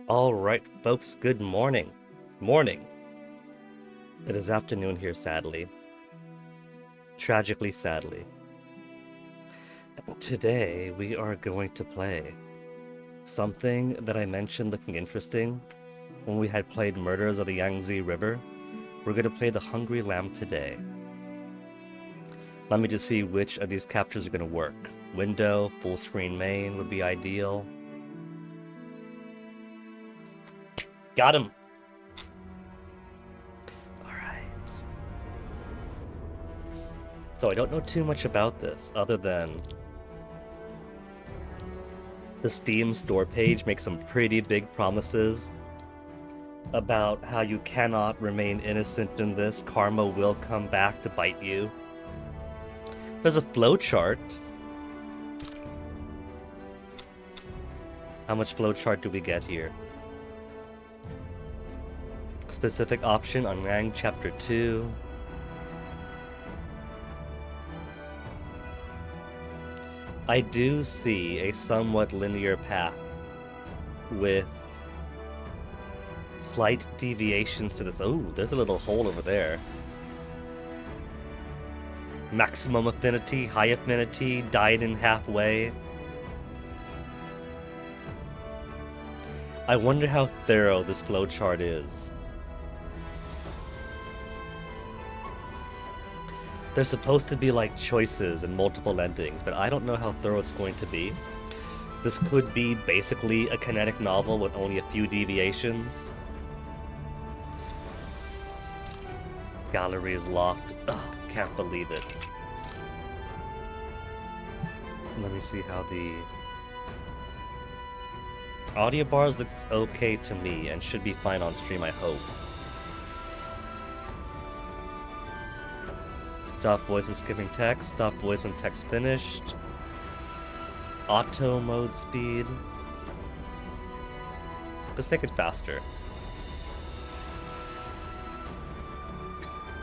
All right, folks, good morning. Morning. It is afternoon here, sadly. Tragically, sadly. Today, we are going to play something that I mentioned looking interesting when we had played Murders of the Yangtze River. We're going to play the Hungry Lamb today. Let me just see which of these captures are going to work. Window, full screen main would be ideal. Got him! Alright. So I don't know too much about this, other than the Steam store page makes some pretty big promises about how you cannot remain innocent in this. Karma will come back to bite you. There's a flowchart. How much flowchart do we get here? Specific option on Yang Chapter 2. I do see a somewhat linear path with slight deviations to this. Oh, there's a little hole over there. Maximum affinity, high affinity, died in halfway. I wonder how thorough this flowchart is. There's supposed to be like choices and multiple endings, but I don't know how thorough it's going to be. This could be basically a kinetic novel with only a few deviations. Gallery is locked. Ugh, can't believe it. Let me see how the audio bars looks okay to me and should be fine on stream, I hope. Stop voice when skipping text. Stop voice when text finished. Auto mode speed. Let's make it faster.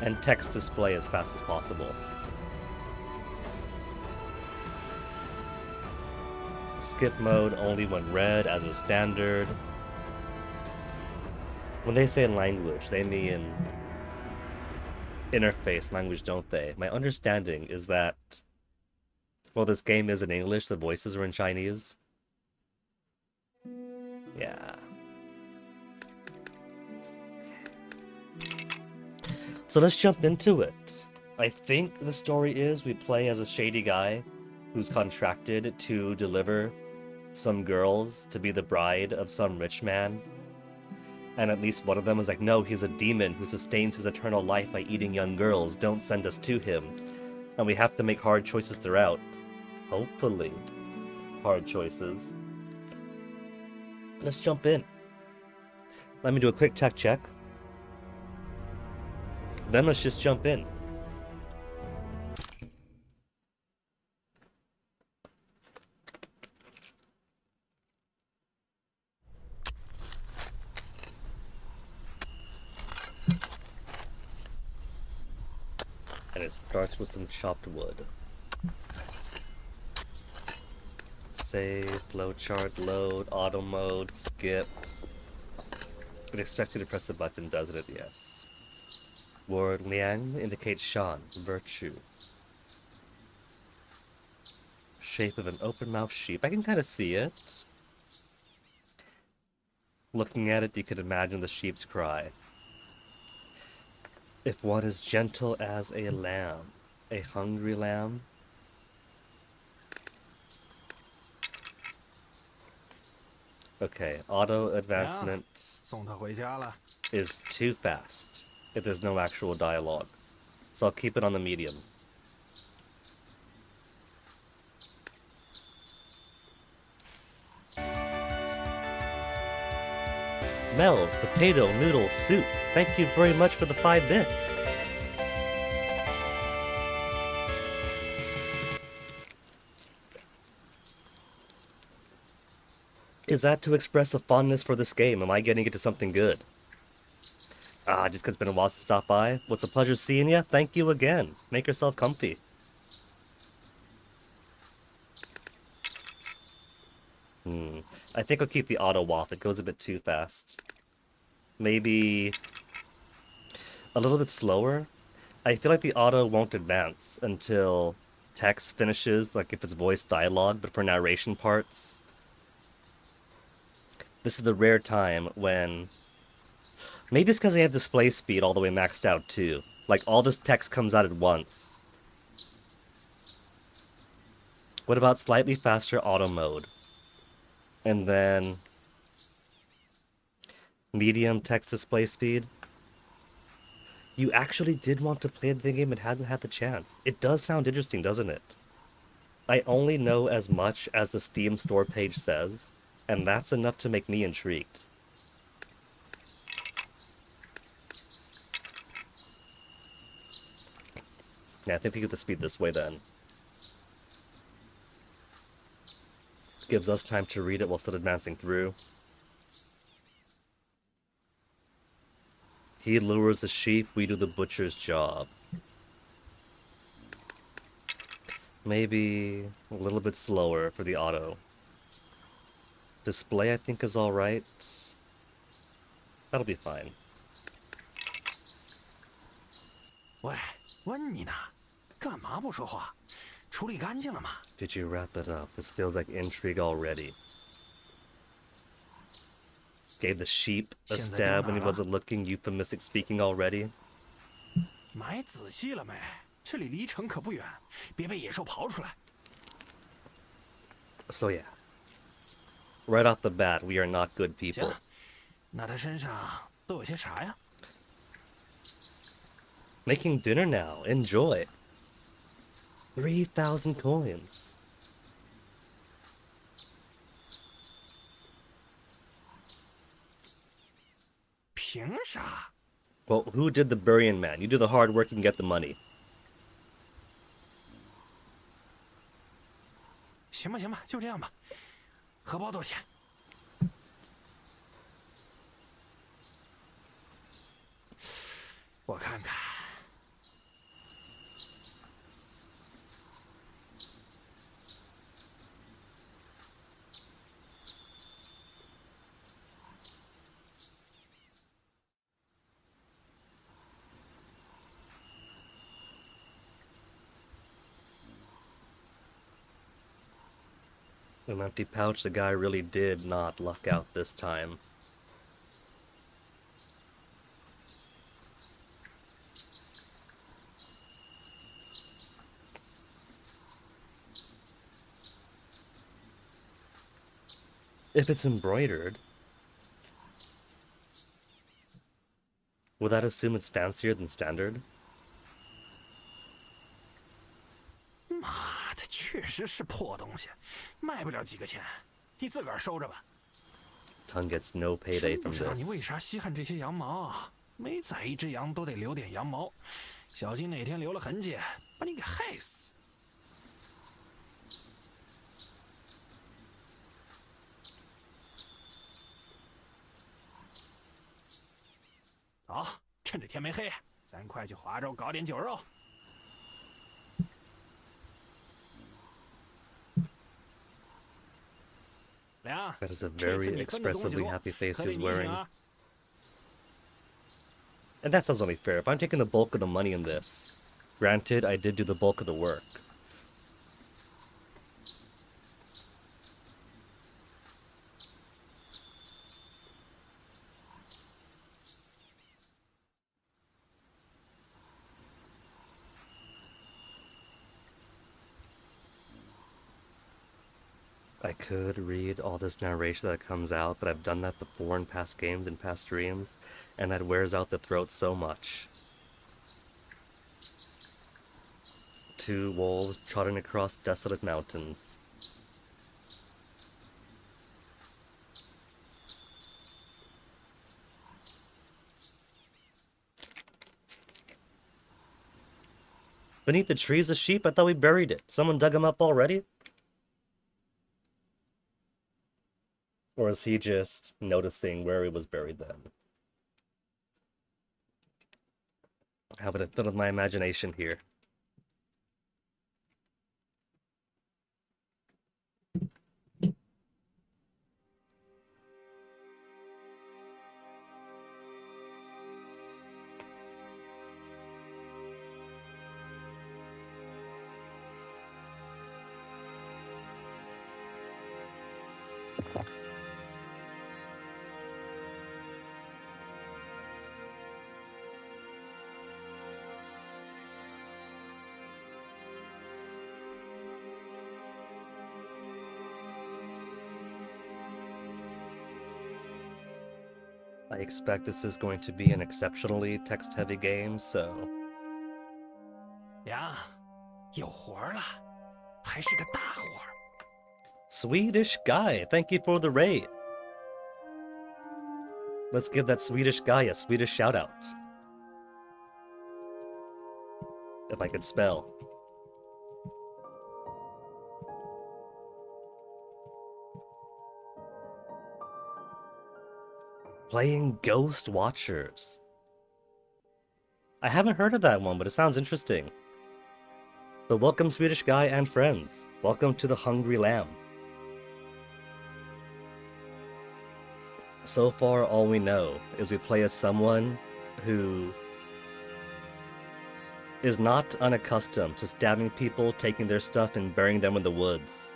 And text display as fast as possible. Skip mode only when read as a standard. When they say language, they mean interface language, don't they? My understanding is that, well, this game is in English, the voices are in Chinese. Yeah. So let's jump into it. I think the story is we play as a shady guy who's contracted to deliver some girls to be the bride of some rich man. And at least one of them is like, no, he's a demon who sustains his eternal life by eating young girls. Don't send us to him. And we have to make hard choices throughout. Hopefully. Hard choices. Let's jump in. Let me do a quick tech check. Then let's just jump in. And it starts with some chopped wood. Save, flowchart, load, auto mode, skip. It expects you to press a button, doesn't it? Yes. Word Liang indicates Shan, virtue. Shape of an open-mouthed sheep. I can kind of see it. Looking at it, you could imagine the sheep's cry. If one is gentle as a lamb, a hungry lamb. Okay, auto advancement is too fast if there's no actual dialogue. So I'll keep it on the medium. Mel's Potato Noodle Soup. Thank you very much for the 5 bits. Is that to express a fondness for this game? Am I getting into something good? Just 'cause it's been a while since I stopped by. What's a pleasure seeing you. Thank you again. Make yourself comfy. I think I'll keep the auto off. It goes a bit too fast. Maybe a little bit slower. I feel like the auto won't advance until text finishes, like if it's voice dialogue, but for narration parts, this is the rare time when... Maybe it's because I have display speed all the way maxed out too. Like all this text comes out at once. What about slightly faster auto mode? And then medium text display speed? You actually did want to play the game and hadn't had the chance. It does sound interesting, doesn't it? I only know as much as the Steam store page says, and that's enough to make me intrigued. Yeah, I think we get the speed this way then. Gives us time to read it while still advancing through. He lures the sheep, we do the butcher's job. Maybe a little bit slower for the auto. Display, I think, is alright. That'll be fine. 喂，问你呢，干嘛不说话？处理干净了吗？ Did you wrap it up? This feels like intrigue already. Gave the sheep a stab when he wasn't looking, euphemistic speaking already. 买仔细了没？这里离城可不远，别被野兽刨出来。 So yeah. Right off the bat, we are not good people. 行，那他身上都有些啥呀？ Making dinner now. Enjoy. 3,000 coins. 凭啥？ Well, who did the burying man? You do the hard work and get the money. 行吧，行吧，就这样吧。荷包多少钱？我看看。 An empty pouch, the guy really did not luck out this time. If it's embroidered, would that assume it's fancier than standard? 妈的，确实是破东西，卖不了几个钱，你自个儿收着吧。 Tongue gets no payday 真不 from 知道你为 this. 啥稀罕这些羊毛，每宰一只羊都得留点羊毛，小心哪天留了痕迹，把你给害死。走，趁着天没黑，咱快去华州搞点酒肉。 That is a very expressively happy face he's wearing. And that sounds only fair. If I'm taking the bulk of the money in this, granted, I did do the bulk of the work. I could read all this narration that comes out, but I've done that before in past games and past streams, and that wears out the throat so much. Two wolves trotting across desolate mountains. Beneath the trees, a sheep? I thought we buried it. Someone dug him up already? Or is he just noticing where he was buried then? Have a bit of my imagination here. I expect this is going to be an exceptionally text-heavy game, so... 呀，有活了，还是个大活。Swedish guy, thank you for the raid. Let's give that Swedish guy a Swedish shout-out. If I could spell. Playing Ghost Watchers. I haven't heard of that one, but it sounds interesting. But welcome, Swedish guy and friends. Welcome to the Hungry Lamb. So far, all we know is we play as someone who is not unaccustomed to stabbing people, taking their stuff, and burying them in the woods.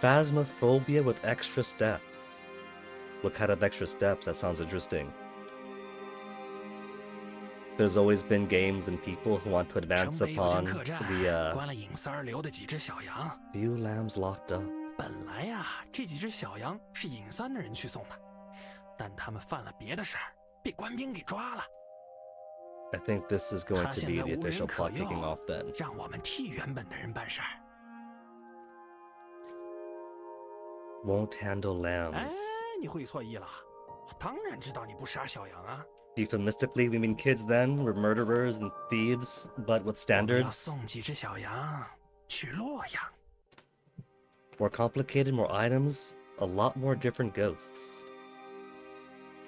Phasmophobia with extra steps. What kind of extra steps? That sounds interesting. There's always been games and people who want to advance upon the few lambs locked up. 本来呀，这几只小羊是尹三的人去送的，但他们犯了别的事儿，被官兵给抓了。 I think this is going to be the official plot kicking off then. 让我们替原本的人办事儿。 Won't handle lambs. 哎，你会错意了。我当然知道你不杀小羊啊。 Euphemistically, we mean kids then. We're murderers and thieves, but with 我们要 standards. 送几只小羊去洛阳。 More complicated, more items, a lot more different ghosts.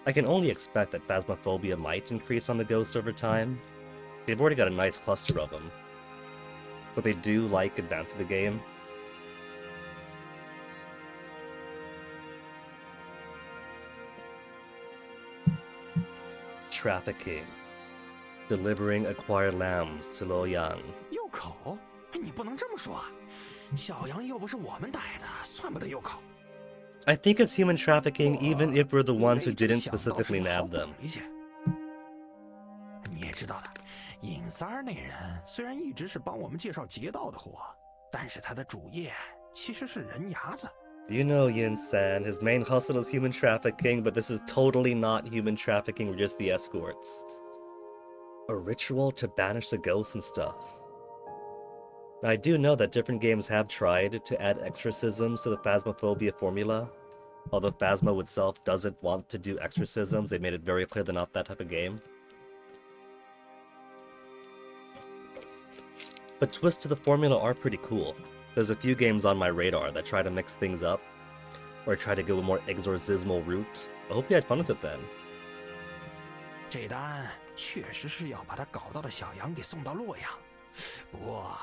I can only expect that Phasmophobia might increase on the ghosts over time. They've already got a nice cluster of them. But they do like advancing the game. Trafficking. Delivering acquired lambs to Luoyang. 诱口？你不能这么说。小羊又不是我们逮的，算不得诱口。 I think it's human trafficking even if we're the ones who didn't specifically nab them. 你也知道的，尹三儿那人虽然一直是帮我们介绍劫道的活，但是他的主业其实是人牙子。 You know Yin-san, his main hustle is human trafficking, but this is totally not human trafficking, we're just the escorts. A ritual to banish the ghosts and stuff. Now, I do know that different games have tried to add exorcisms to the Phasmophobia formula. Although Phasmo itself doesn't want to do exorcisms, they made it very clear they're not that type of game. But twists to the formula are pretty cool. There's a few games on my radar that try to mix things up, or try to go a more exorcismal route. I hope you had fun with it then. 这单确实是要把他搞到的小羊给送到洛阳，不过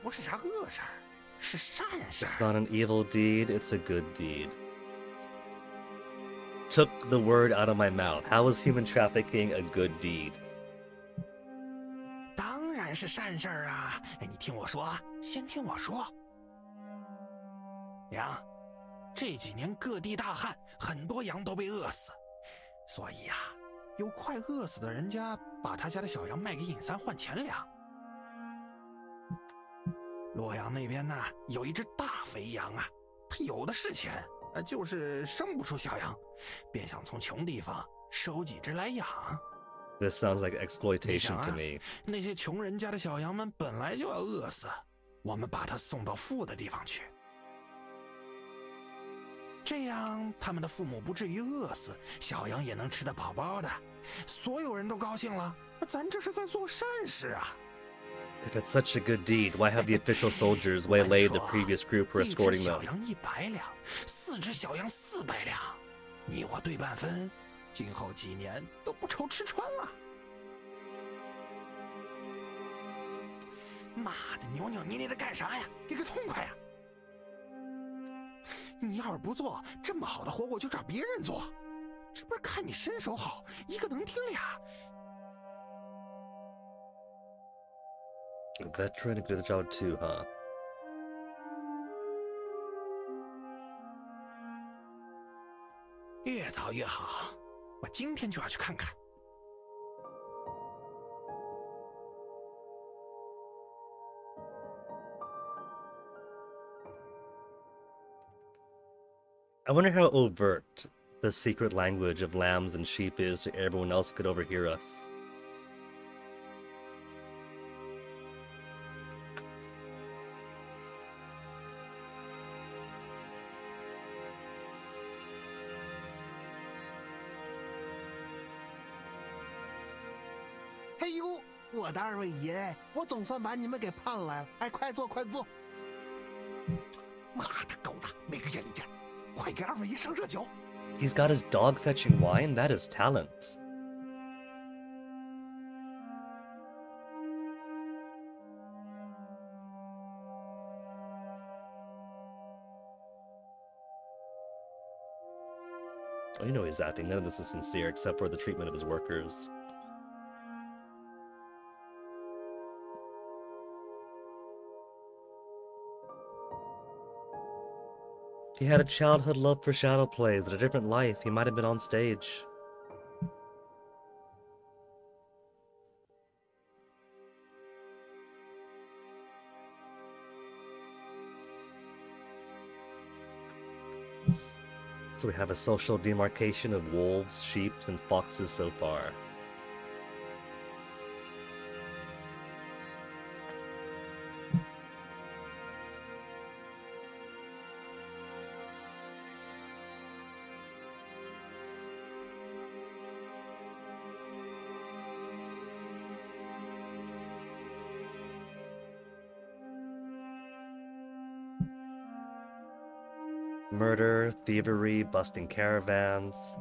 不是啥恶事儿，是善事。 It's not an evil deed, it's a good deed. Took the word out of my mouth. How is human trafficking a good deed? 当然是善事儿啊！哎，你听我说，先听我说。羊，这几年各地大旱，很多羊都被饿死，所以呀，有快饿死的人家把他家的小羊卖给尹三换钱粮。洛阳那边呢，有一只大肥羊啊，它有的是钱，就是生不出小羊，便想从穷地方收几只来养。 This sounds like exploitation to me. 那些穷人家的小羊们本来就要饿死，我们把它送到富的地方去，这样他们的父母不至于饿死，小羊也能吃得饱饱的，所有人都高兴了，咱这是在做善事啊！ If it's such a good deed, why have the official soldiers waylay the previous group who are escorting 一只小 them? 羊100两，4只小羊400两，你我对半分，今后几年都不愁吃穿了。妈的，扭扭捏捏的干啥呀？给个痛快呀！你要是不做这么好的活，我就找别人做。这不是看你身手好，一个能顶俩。 A veteran, good job too, huh? 越早越好，我今天就要去看看。I wonder how overt the secret language of lambs and sheep is so everyone else could overhear us. “哎呦，我的二位爷，我总算把你们给盼来了！哎，快坐，快坐！妈的狗子，没个眼力劲儿，快给二位爷上热酒！” He's got his dog fetching wine? That is talent. Oh, you know he's acting. None of this is sincere except for the treatment of his workers. He had a childhood love for shadow plays, a different life. He might have been on stage. So we have a social demarcation of wolves, sheep, and foxes so far. Murder, thievery, busting caravans.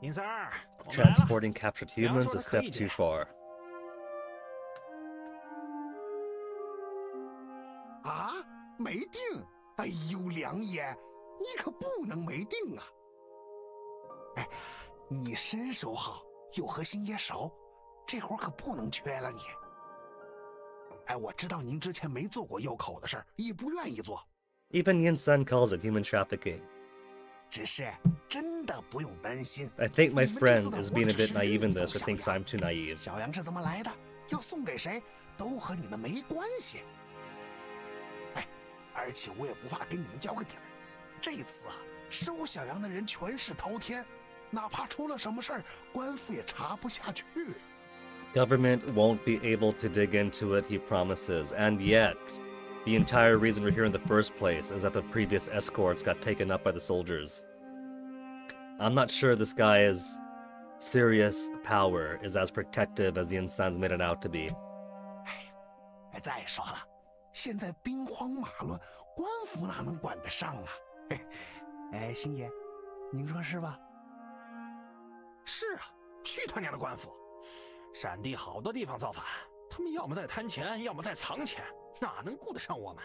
尹三儿，我们来了。 Transporting captured humans a step too far. 啊，没定！哎呦，梁爷，你可不能没定啊！哎，你身手好，又和心也熟，这活可不能缺了你。哎，我知道您之前没做过右口的事儿，也不愿意做。 Even Yin Sun calls it human trafficking. 只是真的不用担心。 I think my friend is being a bit naive in this or thinks I'm too naive. 小羊是怎么来的，要送给谁，都和你们没关系。哎，而且我也不怕给你们交个底儿。这次啊，收小羊的人权势滔天，哪怕出了什么事儿，官府也查不下去。 Government won't be able to dig into it, he promises. And yet, the entire reason we're here in the first place is that the previous escorts got taken up by the soldiers. I'm not sure this guy's serious power is as protective as the Insan's made it out to be. 哎，再说了，现在兵荒马乱，官府哪能管得上啊？哎，星爷，您说是吧？是啊，去他娘的官府！闪地好多地方造反，他们要么在贪钱，要么在藏钱，哪能顾得上我们？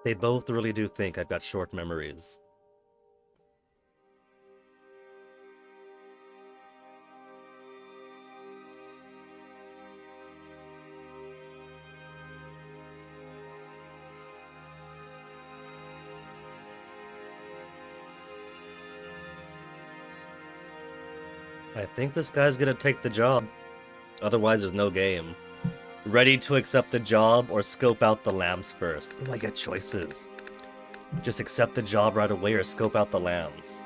They both really do think I've got short memories. I think this guy's gonna take the job. Otherwise, there's no game. Ready to accept the job or scope out the lambs first? Oh, I get choices. Just accept the job right away or scope out the lambs.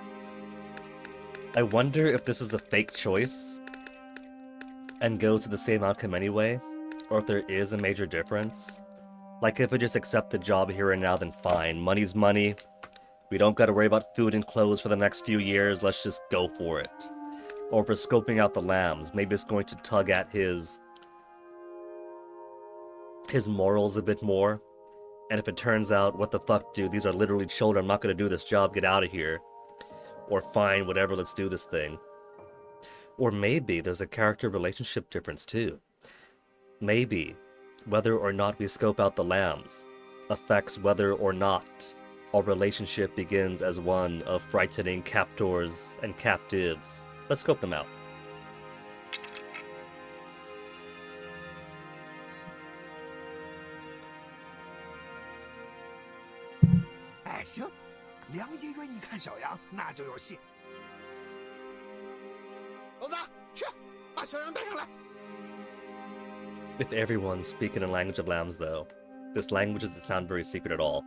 I wonder if this is a fake choice and goes to the same outcome anyway, or if there is a major difference. Like if we just accept the job here and now, then fine. Money's money. We don't gotta worry about food and clothes for the next few years. Let's just go for it. Or for scoping out the lambs, maybe it's going to tug at his morals a bit more. And if it turns out, what the fuck, dude, these are literally children, I'm not gonna do this job, get out of here. Or fine, whatever, let's do this thing. Or maybe there's a character relationship difference too. Maybe whether or not we scope out the lambs affects whether or not our relationship begins as one of frightening captors and captives. Let's scope them out. 哎，哎，行，梁爷愿意看小羊，那就有戏。猴子，去把小羊带上来。 With everyone speaking a language of lambs, though, this language doesn't sound very secret at all.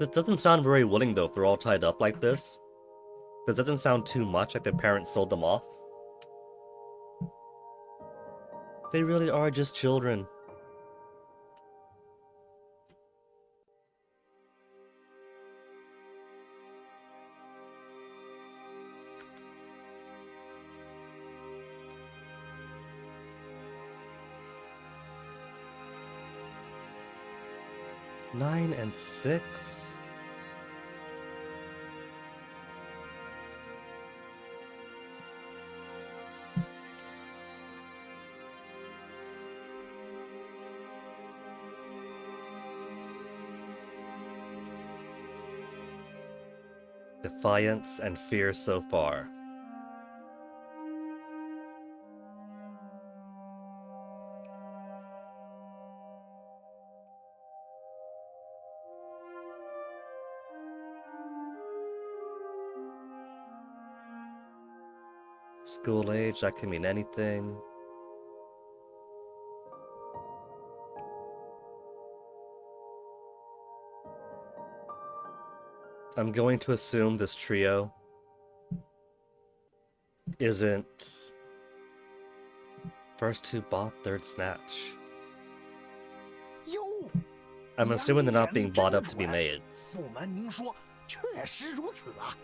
This doesn't sound very willing, though, if they're all tied up like this. This doesn't sound too much like their parents sold them off. They really are just children. Nine and 6? Defiance and fear so far. School age, that can mean anything. I'm going to assume this trio isn't first two bought, third snatch. 哟， I'm assuming they're not being 梁 bought 爷 up to be 真准 maids. 不瞒您说，确实如此啊。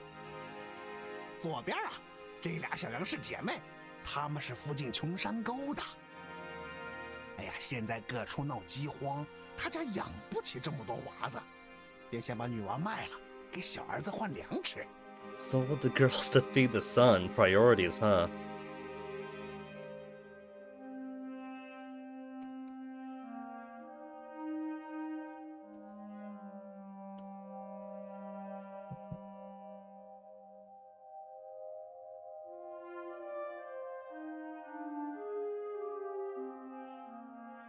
左边啊，这俩小羊是姐妹，她们是附近穷山沟的。哎呀，现在各处闹饥荒，他家养不起这么多娃子，便先把女娃卖了，给小儿子换粮吃。 Sold the girls to feed the son. Priorities, huh?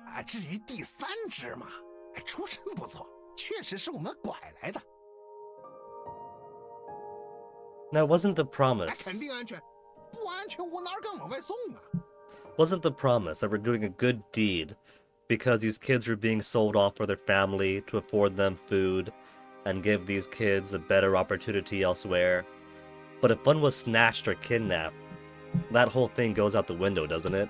Ah, 啊，至于第三只嘛，出身不错，确实是我们拐来的。 Now, wasn't the 肯 promise... 定安全，不安全我哪敢往外送啊？ Wasn't the promise that we're doing a good deed because these kids were being sold off for their family to afford them food and give these kids a better opportunity elsewhere? But if one was snatched or kidnapped, that whole thing goes out the window, doesn't it?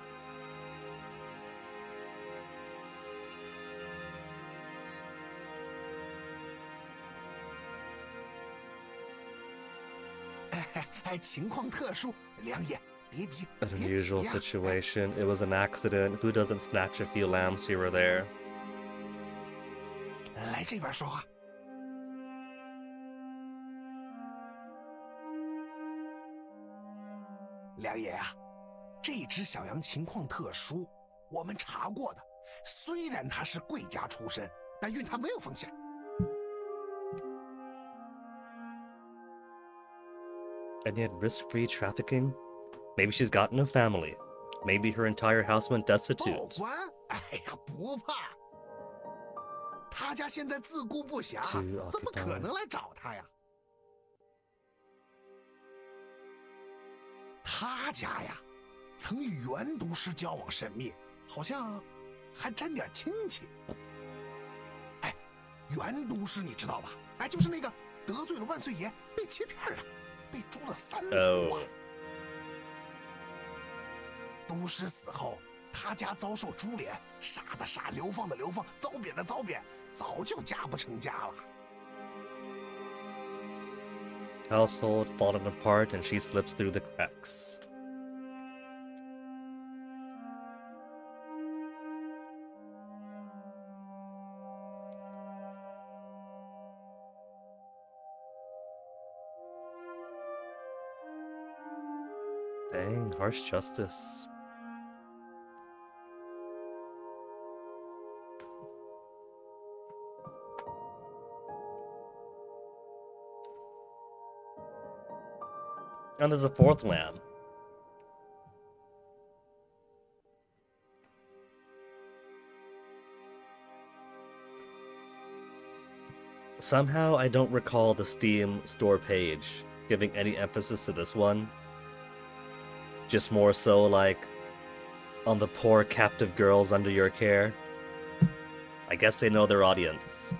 An An unusual situation. It was an accident. Who doesn't snatch a few lambs here or there? 来这边说话。梁爷啊，这只小羊情况特殊，我们查过的。虽然它是贵家出身，但运它没有风险。 And yet risk-free trafficking? Maybe she's got no family. Maybe her entire house went 报 destitute. 官？哎呀，不怕。他家现在自顾不暇，怎么可能来找他呀？他家呀，曾与原都师交往甚密，好像还沾点亲戚。哎，原都师你知道吧？哎，就是那个得罪了万岁爷被切片的。 被诛了3族啊！都师死后，他家遭受株连，杀的杀，流放的流放，遭贬的遭贬，早就家不成家了。 Household falling apart and she slips through the cracks. Dang, harsh justice. And there's a fourth lamb. Somehow I don't recall the Steam store page giving any emphasis to this one. Just more so like on the poor captive girls under your care. I guess they know their audience.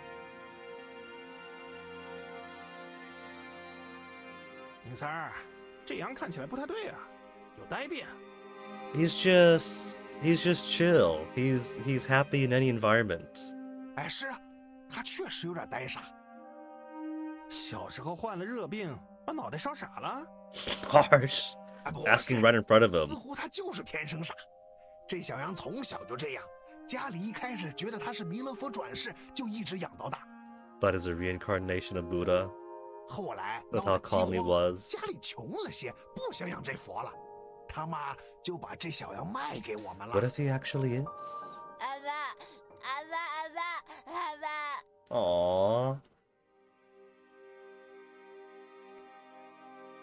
宁三儿，这羊看起来不太对啊，有呆病。He's just chill. He's happy in any environment. 哎，是啊，他确实有点呆傻。小时候患了热病，把脑袋烧傻了。Harsh. 哎，不 Asking 是 right in front of 似 him. 乎他就是天生傻。这小羊从小就这样，家里一开始觉得他是弥勒佛转世，就一直养到大。 But is a reincarnation of Buddha. 后来 With 闹 how 了饥 calm he 荒， was. 家里穷了些，不想养这佛了，他妈就把这小羊卖给我们 What 了。 if he actually is? 阿爸，阿爸，阿爸，阿爸。 Aww.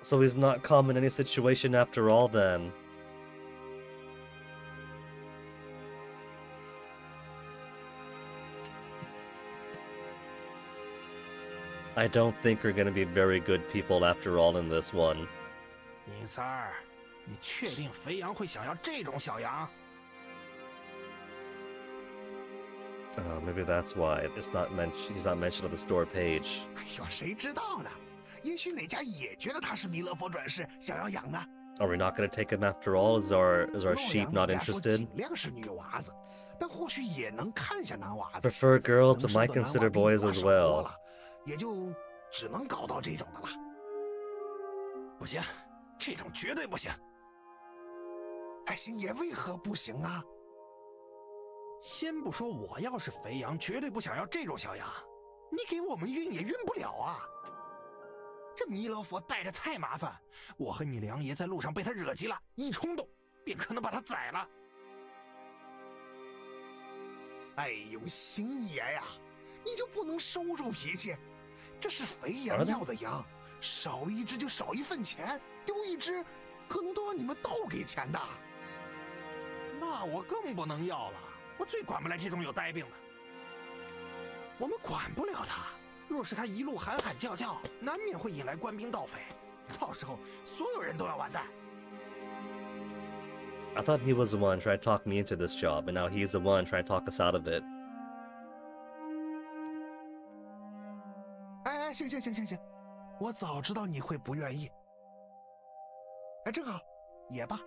So he's not calm in any situation after all, then. I don't think we're gonna be very good people after all in this one. 宁三儿，你确定肥羊会想要这种小羊？ Maybe that's why it's not he's not mentioned on the store page. 哎呦，谁知道呢？也许哪家也觉得他是弥勒佛转世，想要养呢。 Are we not gonna take him after all? Is our 洛 sheep 阳 not 那家说 interested? 尽量是女娃子，但或许也能看下男娃子。 Prefer girls, 能 but 生 might 的男娃 consider 比 boys 女娃 as 少多 well. 了，也就只能搞到这种的了。不行，这种绝对不行。哎，星爷为何不行啊？先不说我要是肥羊，绝对不想要这种小羊，你给我们运也运不了啊！这弥勒佛带着太麻烦，我和你梁爷在路上被他惹急了，一冲动便可能把他宰了。哎呦，星爷呀，你就不能收收脾气？这是肥羊要的羊，少一只就少一份钱，丢一只，可能都要你们倒给钱的。那我更不能要了，我最管不来这种有呆病的。我们管不了他，若是他一路喊喊叫叫，难免会引来官兵盗匪，到时候所有人都要完蛋。 I thought he was the one trying to talk me into this job, and now he's the one trying to talk us out of it. 哎，行，我早知道你会不愿意。哎，正好，也罢。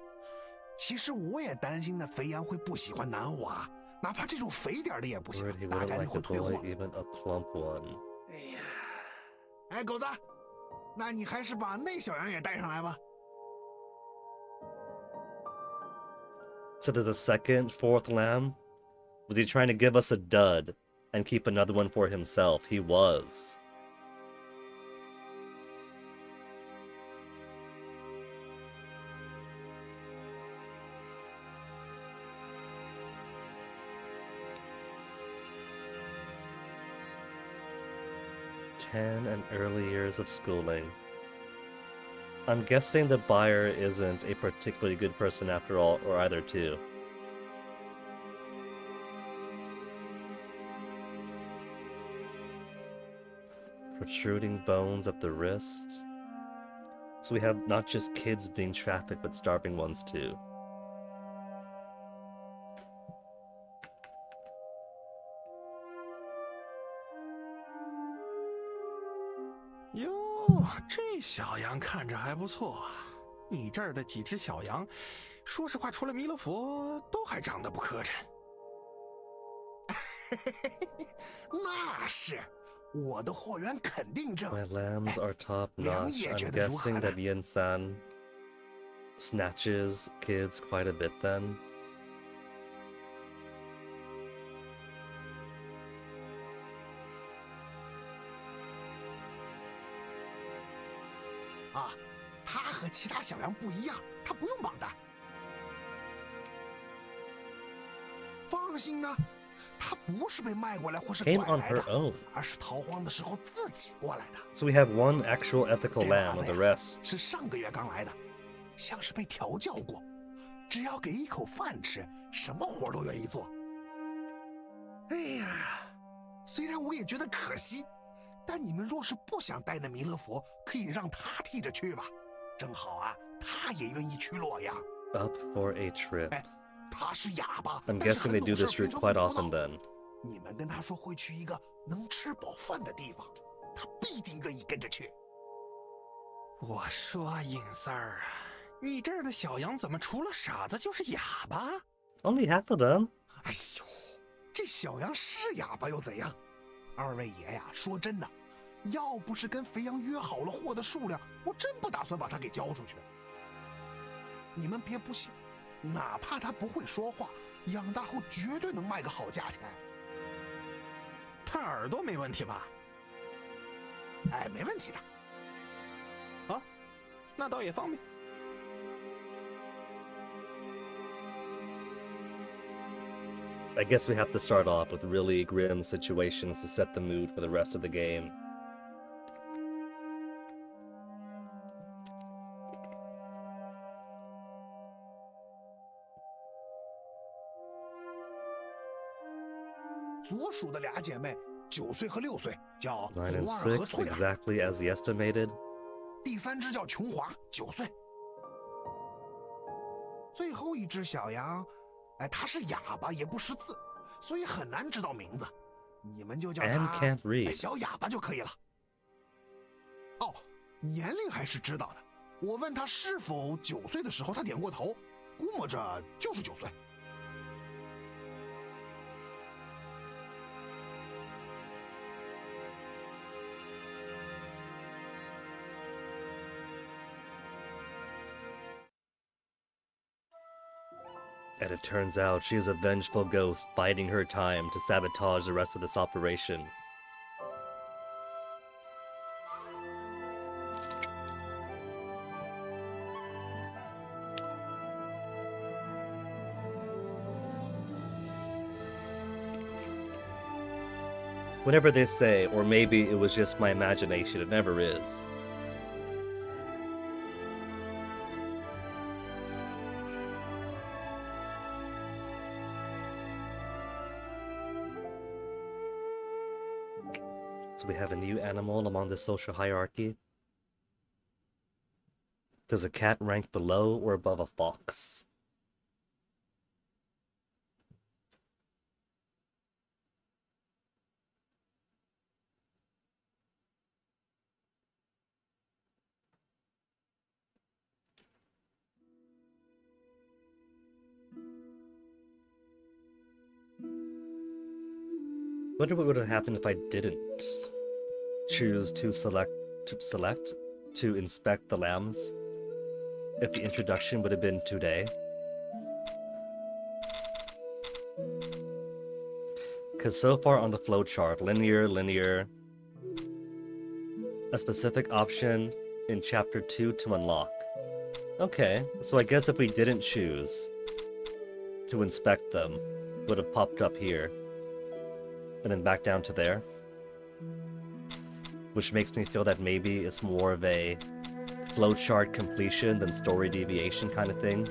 其实我也担心那肥羊会不喜欢男娃，哪怕这种肥点的也不行 Worried he，大 wouldn't 概率 like 会 a 退 boy, 货。 even a plump one. 哎呀，哎，狗子，那你还是把那小羊也带上来吧。 So there's a second, fourth lamb? Was he trying to give us a dud and keep another one for himself? He was. Ten and early years of schooling. I'm guessing the buyer isn't a particularly good person after all, or either too. Protruding bones at the wrist. So we have not just kids being trafficked, but starving ones too. “哟，这小羊看着还不错。你这儿的几只小羊，说实话，除了弥勒佛，都还长得不磕碜。那是，我的货源肯定正。 My lambs are top 良 notch. 也 I'm 觉得如何 guessing 呢？ that Yin-san snatches kids quite a bit then. 啊，他和其他小羊不一样，他不用绑带。放心啊，她不是被卖过来或是 Came 拐 on 来 her 的， own. 而是逃荒的时候自己过来的。 So we have one actual ethical 这个 lamb 娃 of 子 the 呀， rest. 是上个月刚来的，像是被调教过，只要给一口饭吃，什么活都愿意做。哎呀，虽然我也觉得可惜，但你们若是不想带那弥勒佛，可以让他替着去吧。正好啊，他也愿意去洛阳。 Up for a trip. 哎，他是哑巴， I'm 但是 guessing 很 they 懂 do 事， this 非 route 常 quite 不头 often 脑。 then. 你们跟他说会去一个能吃饱饭的地方，他必定愿意跟着去。我说尹三儿啊，你这儿的小羊怎么除了傻子就是哑巴？ Only half of them. 哎呦，这小羊是哑巴又怎样？二位爷呀，说真的，要不是跟肥羊约好了货的数量，我真不打算把它给交出去。你们别不信，哪怕它不会说话，养大后绝对能卖个好价钱。他耳朵没问题吧？哎，没问题的。啊，那倒也方便。 I guess we have to start off with really grim situations to set the mood for the rest of the game. “左属的俩姐妹，9岁和6岁，叫 9 and 红儿和 6, 翠儿。 exactly as he estimated. 第3只叫琼华，9岁。最后一只小羊，哎，它是哑巴，也不识字，所以很难知道名字。你们就叫 And 它 can't read. 小哑巴就可以了。哦，年龄还是知道的。我问他是否9岁的时候，他点过头，估摸着就是9岁。 And it turns out she is a vengeful ghost biding her time to sabotage the rest of this operation. Whenever they say, or maybe it was just my imagination, it never is. So we have a new animal among the social hierarchy. Does a cat rank below or above a fox? Wonder what would have happened if I didn't choose to inspect the lambs. If the introduction would have been today. Because so far on the flowchart, linear, a specific option in chapter 2 to unlock. Okay, so I guess if we didn't choose to inspect them, it would have popped up here. And then back down to there. Which makes me feel that maybe it's more of a flowchart completion than story deviation kind of thing.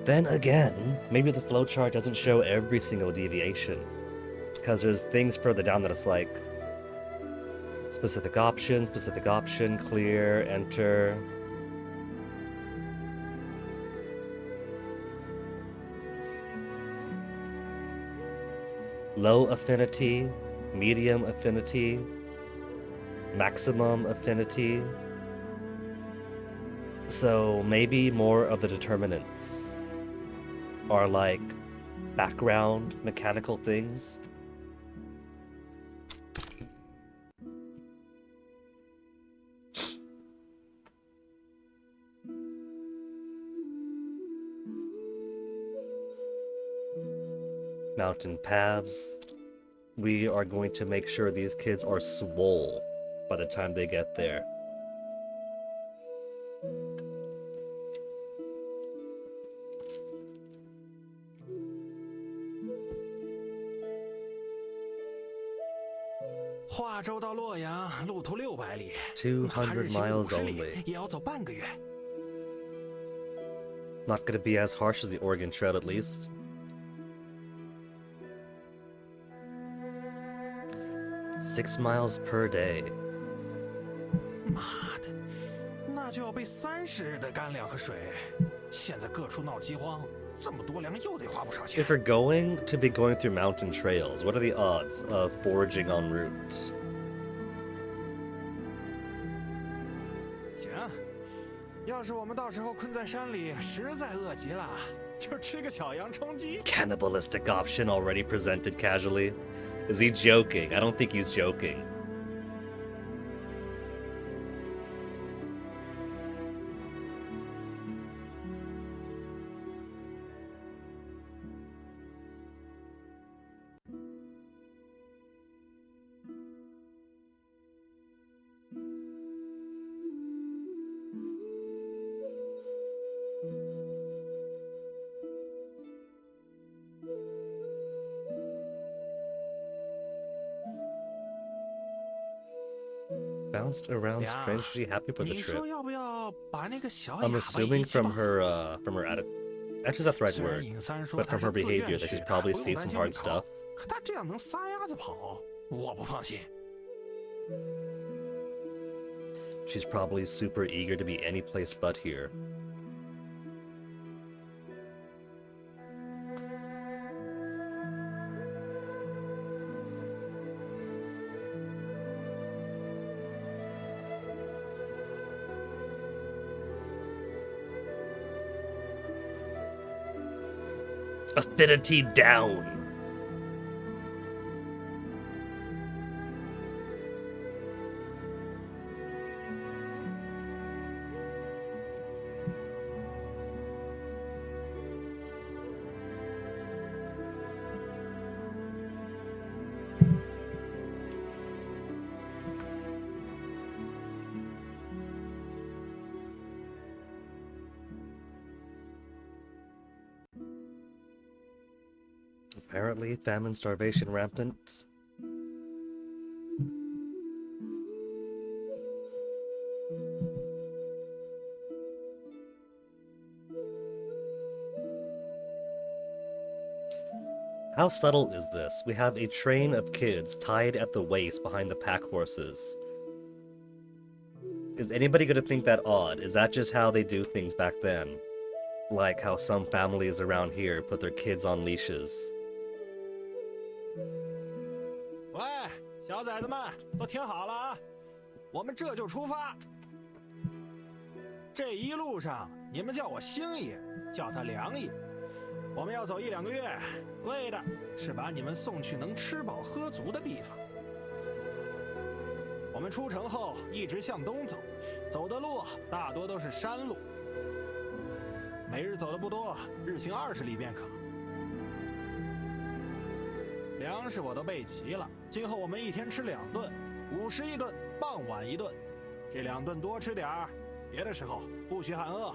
Then again, maybe the flowchart doesn't show every single deviation. Because there's things further down that it's like specific option, clear, enter. Low affinity, medium affinity, maximum affinity. So maybe more of the determinants are like background mechanical things. Mountain paths. We are going to make sure these kids are swole by the time they get there. 化州到洛阳路途600里200 miles 50里 only. 也要走半个月。 Not gonna be as harsh as the Oregon Trail, at least. Six miles per day. 妈的，那就要备30日的干粮和水。现在各处闹饥荒，这么多粮又得花不少钱。 If you're going to be going through mountain trails, what are the odds of foraging en route? 行，要是我们到时候困在山里，实在饿极了，就吃个小洋葱鸡。 Cannibalistic option already presented casually. Is he joking? I don't think he's joking. Bounced around strangely happy for the 你 trip. 说要不要把那个小哑 I'm 巴 assuming 一起 from 绑？ her attitude. Actually, that's the right 虽然 word. 尹三说 But 他 from 是 her 自 behavior, 愿 that 去 she's 的， probably 不用 seen 担 some 心 hard 会逃 stuff. 可他这样能撒丫子跑，我不放心。 She's probably super eager to be any place but here. Affinity down. Apparently, famine, starvation rampant. How subtle is this? We have a train of kids tied at the waist behind the pack horses. Is anybody gonna think that odd? Is that just how they do things back then? Like how some families around here put their kids on leashes. 喂，小崽子们，都听好了啊，我们这就出发。这一路上，你们叫我星爷，叫他梁爷。我们要走1-2个月，为的是把你们送去能吃饱喝足的地方。我们出城后一直向东走，走的路大多都是山路，每日走的不多，日行20里便可。粮食我都备齐了，今后我们一天吃2顿，50一顿，傍晚一顿。这2顿多吃点儿，别的时候不许喊饿。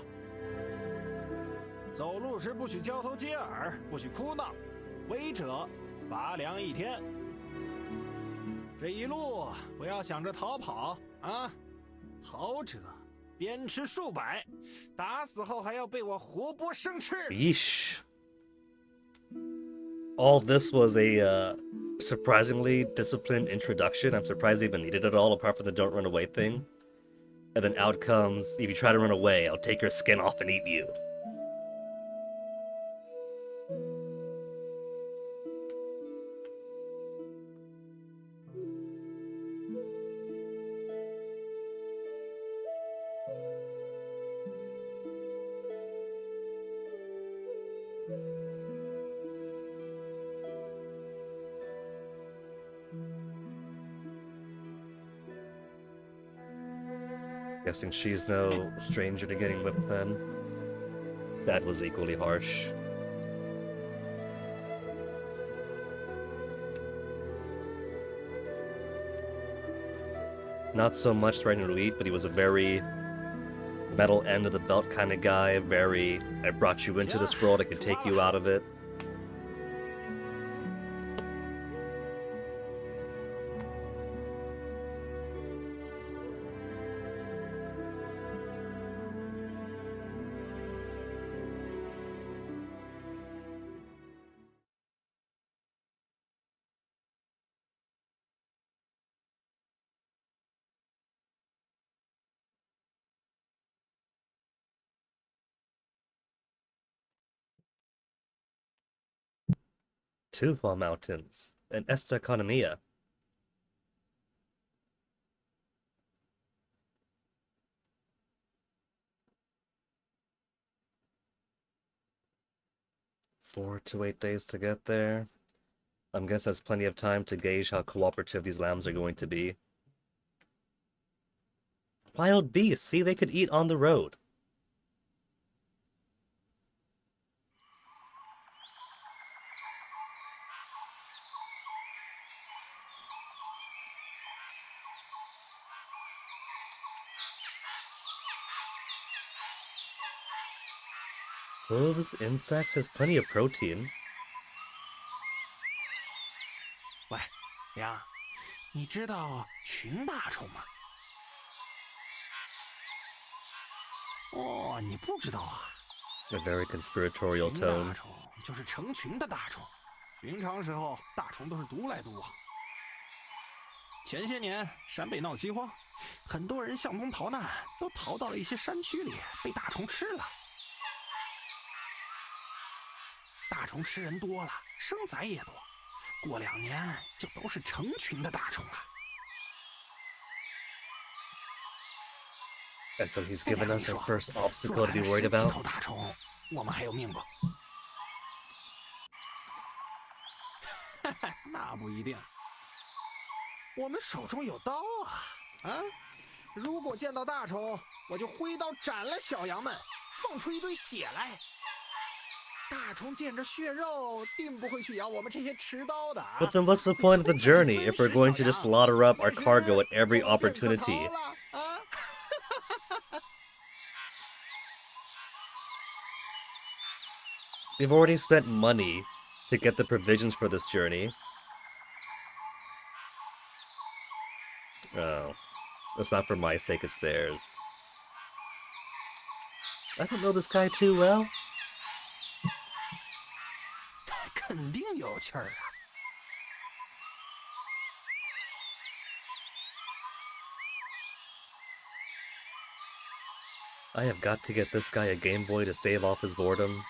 走路时不许交头接耳，不许哭闹，违者罚粮1天。这一路不要想着逃跑啊！逃者鞭笞数百，打死后还要被我活剥生吃。 Yeesh. All this was a surprisingly disciplined introduction. I'm surprised they even needed it all, apart from the don't run away thing. And then out comes, if you try to run away, I'll take your skin off and eat you. Guessing she's no stranger to getting whipped then. That was equally harsh. Not so much threatening to eat, but he was a very metal end of the belt kind of guy. Very, I brought you into this world, I could take you out of it. Tufa Mountains and Esta Economia. Four to 8 days to get there. I'm guessing that's plenty of time to gauge how cooperative these lambs are going to be. Wild beasts, see, they could eat on the road. Hooves, insects, has plenty of protein. 喂，娘，你知道群大虫吗？哦，你不知道啊。 A very conspiratorial 群大 tone. 虫就是成群的大虫，寻常时候大虫都是独来独往。前些年陕北闹饥荒，很多人向东逃难，都逃到了一些山区里，被大虫吃了。大虫吃人多了，生崽也多，过2年就都是成群的大虫了。 And so he's given us our first 若 obstacle to 来 be 了 worried 10几 about. 头大虫，我们还有命不？那不一定。我们手中有刀啊！啊，如果见到大虫，我就挥刀斩了小羊们，放出一堆血来。大虫见着血肉，定不会去咬我们这些持刀的啊！ But then what's the point of the journey if we're going to just slaughter up our cargo at every opportunity? We've already spent money to get the provisions for this journey. Oh. It's not for my sake, it's theirs. I don't know this guy too well. 肯定有趣儿啊！ I have got to get this guy a Game Boy to stave off his boredom.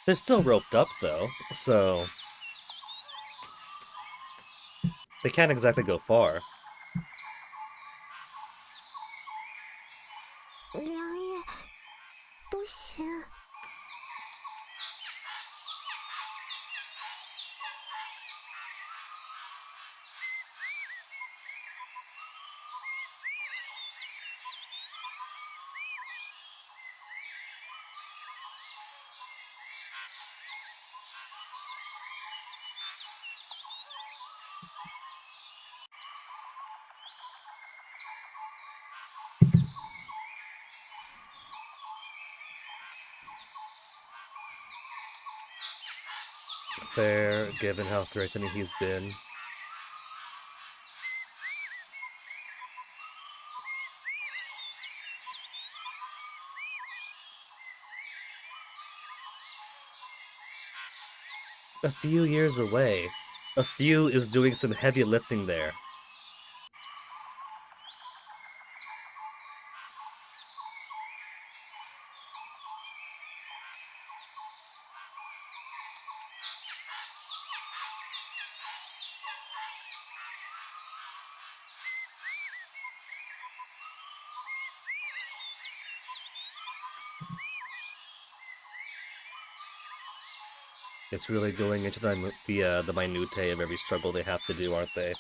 They're still roped up, though, so they can't exactly go far. 良爷，不行。Fair, given how threatening he's been. A few years away. A few is doing some heavy lifting there. It's really going into the minutiae of every struggle they have to do, aren't they?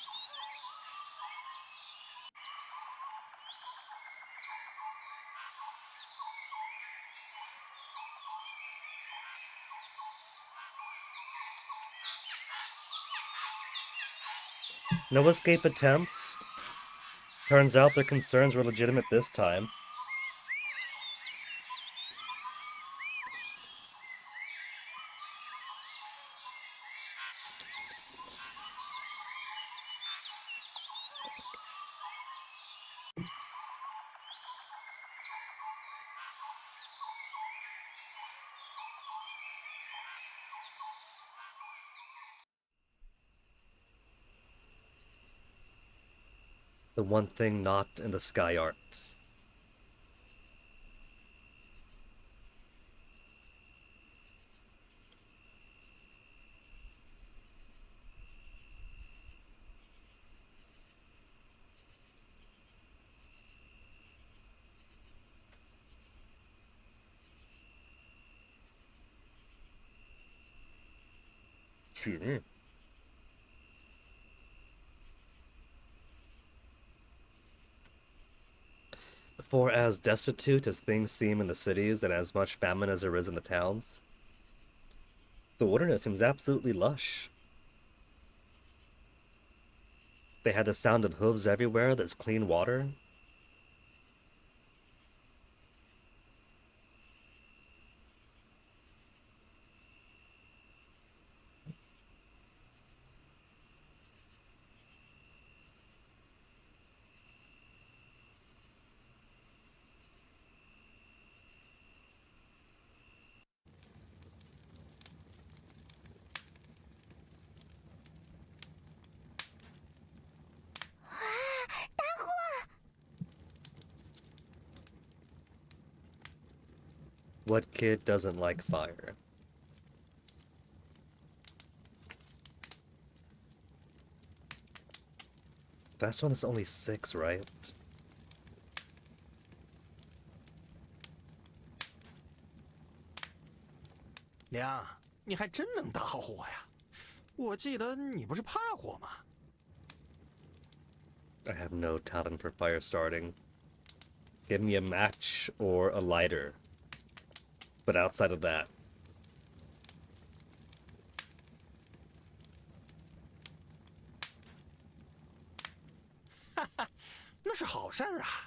No escape attempts. Turns out their concerns were legitimate this time. The one thing not in the Sky Arts. For as destitute as things seem in the cities and as much famine as there is in the towns, the wilderness seems absolutely lush. They had the sound of hooves everywhere, there's clean water. What kid doesn't like fire? That's one that's only 6, right? 娘，你还真能搭好火呀！我记得你不是怕火吗？ I have no talent for fire starting. Give me a match or a lighter. But outside of that, 那是好事儿啊！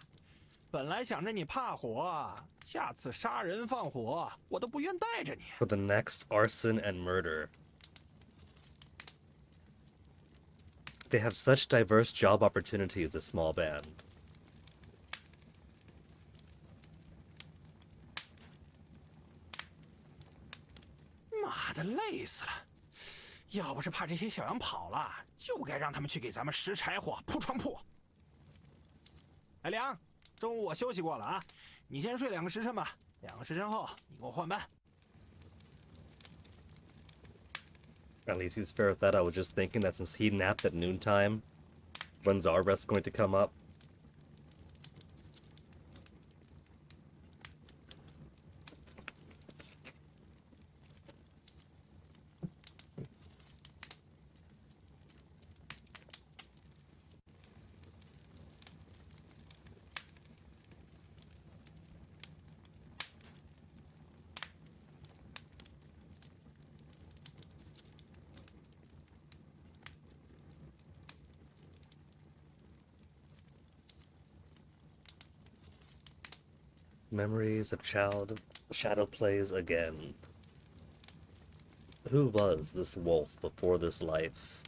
本来想着你怕火，下次杀人放火我都不愿带着你。 for the next arson and murder. They have such diverse job opportunities, this small band. 妈的，累死了！要不是怕这些小羊跑了，就该让他们去给咱们拾柴火、铺床铺。哎，梁，中午我休息过了啊，你先睡2个时辰吧，2个时辰后你给我换班。At least he's fair with that. I was just thinking that since he napped at noontime, when's our rest going to come up? Memories of shadow plays again. Who was this wolf before this life?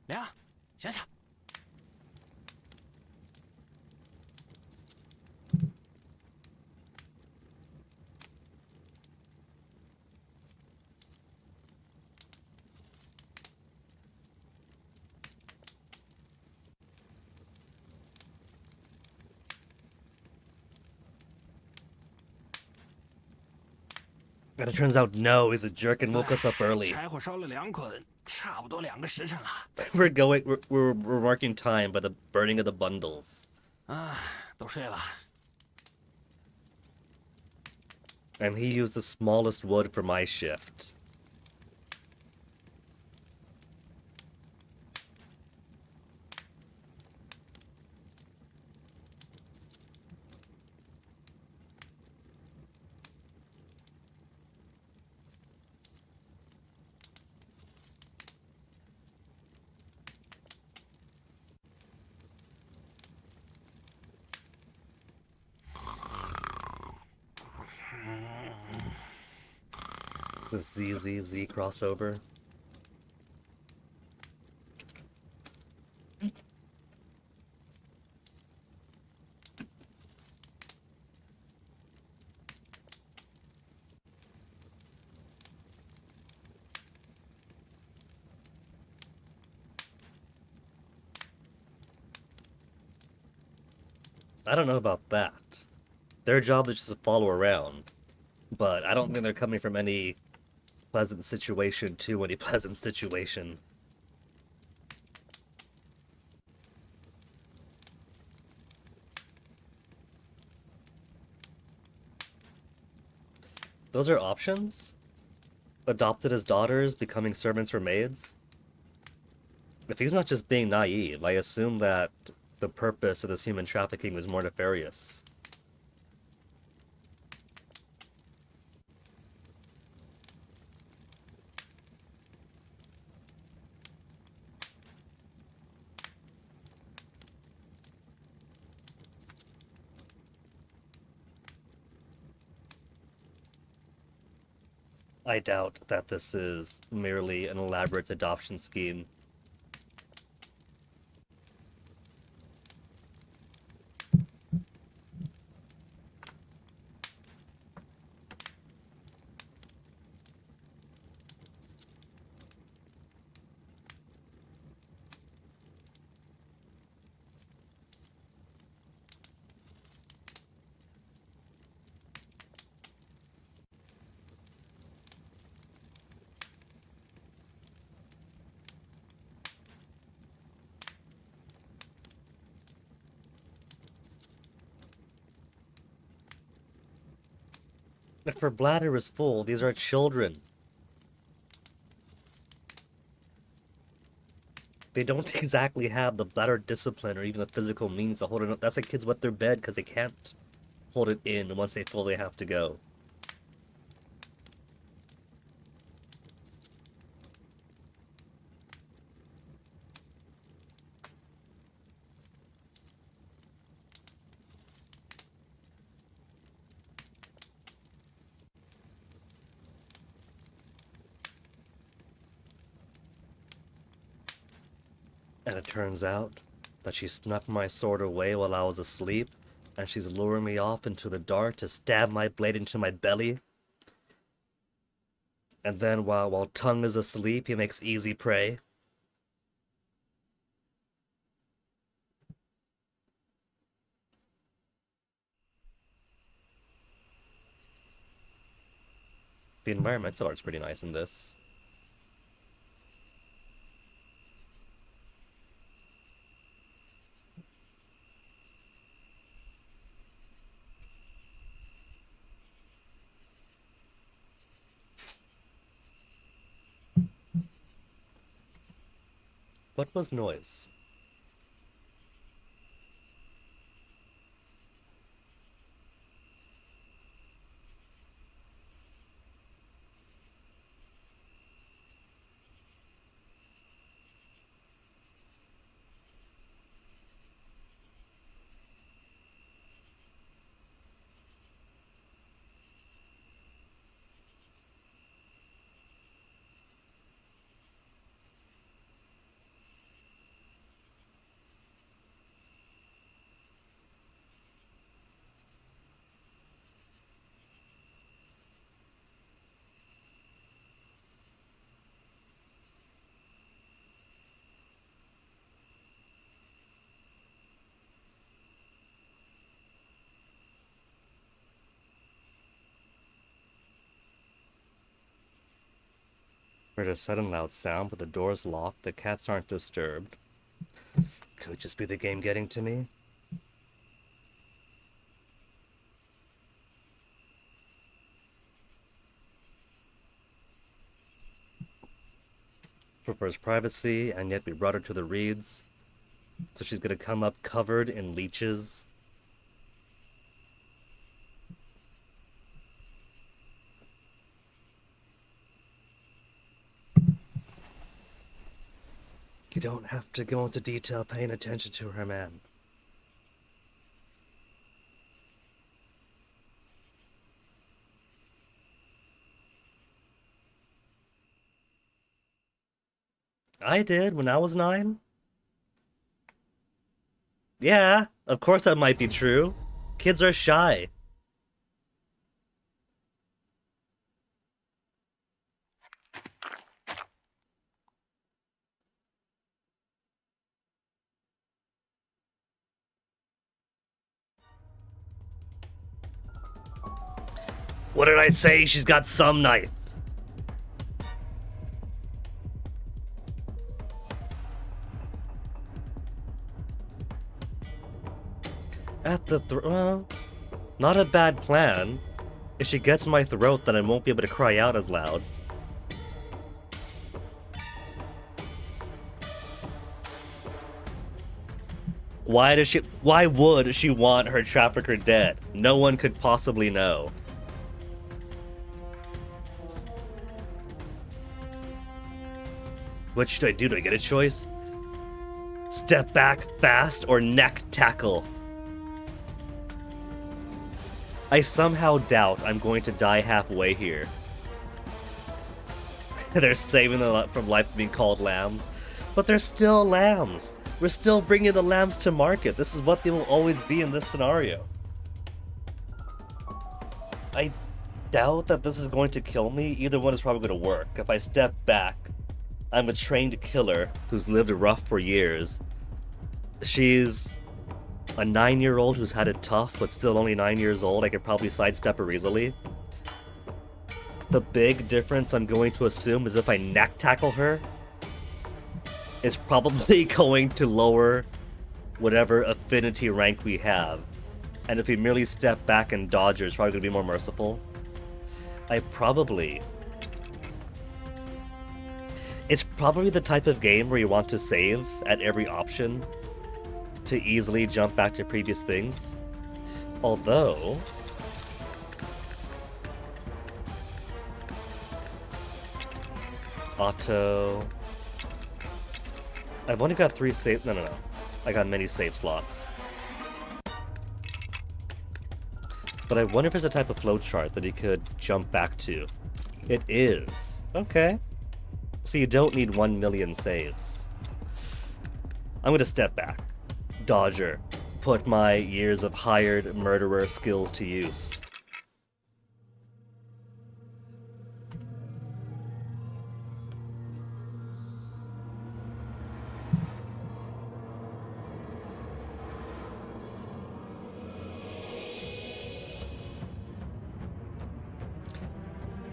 凉，醒醒！And it turns out no, he's a jerk and woke us up early. 柴火烧了2捆，差不多2个时辰了。we're marking time by the burning of the bundles. 都睡了。And he used the smallest wood for my shift. The ZZZ crossover. I don't know about that. Their job is just to follow around. But I don't think they're coming from any pleasant situation to any pleasant situation. Those are options? Adopted as daughters, becoming servants or maids? If he's not just being naive, I assume that the purpose of this human trafficking was more nefarious. I doubt that this is merely an elaborate adoption scheme. If her bladder is full, these are children. They don't exactly have the bladder discipline or even the physical means to hold it up. That's why kids wet their bed, because they can't hold it in once they fully have to go. And it turns out that she snuck my sword away while I was asleep And she's luring me off into the dark to stab my blade into my belly. And then while Tongue is asleep, he makes easy prey. The environmental art's pretty nice in this. What was noise? Heard a sudden loud sound, but the door's locked. The cats aren't disturbed. Could just be the game getting to me. Prefers privacy, and yet we brought her to the reeds. So she's gonna come up covered in leeches. You don't have to go into detail paying attention to her, man. I did when I was 9. Yeah, of course that might be true. Kids are shy. What did I say? She's got some knife. At the well, not a bad plan. If she gets my throat, then I won't be able to cry out as loud. Why would she want her trafficker dead? No one could possibly know. What should I do? Do I get a choice? Step back fast or neck tackle? I somehow doubt I'm going to die halfway here. They're saving them from life being called lambs. But they're still lambs. We're still bringing the lambs to market. This is what they will always be in this scenario. I doubt that this is going to kill me. Either one is probably going to work. If I step back, I'm a trained killer who's lived rough for years. She's a 9-year-old who's had it tough, but still only 9 years old. I could probably sidestep her easily. The big difference I'm going to assume is if I neck tackle her, it's probably going to lower whatever affinity rank we have. And if we merely step back and dodge her, it's probably going to be more merciful. It's probably the type of game where you want to save at every option to easily jump back to previous things. Although auto. I've only got 3 save. No. I got many save slots. But I wonder if there's a type of flowchart that he could jump back to. It is. Okay. So you don't need 1 million saves. I'm gonna step back. Dodger. put my years of hired murderer skills to use.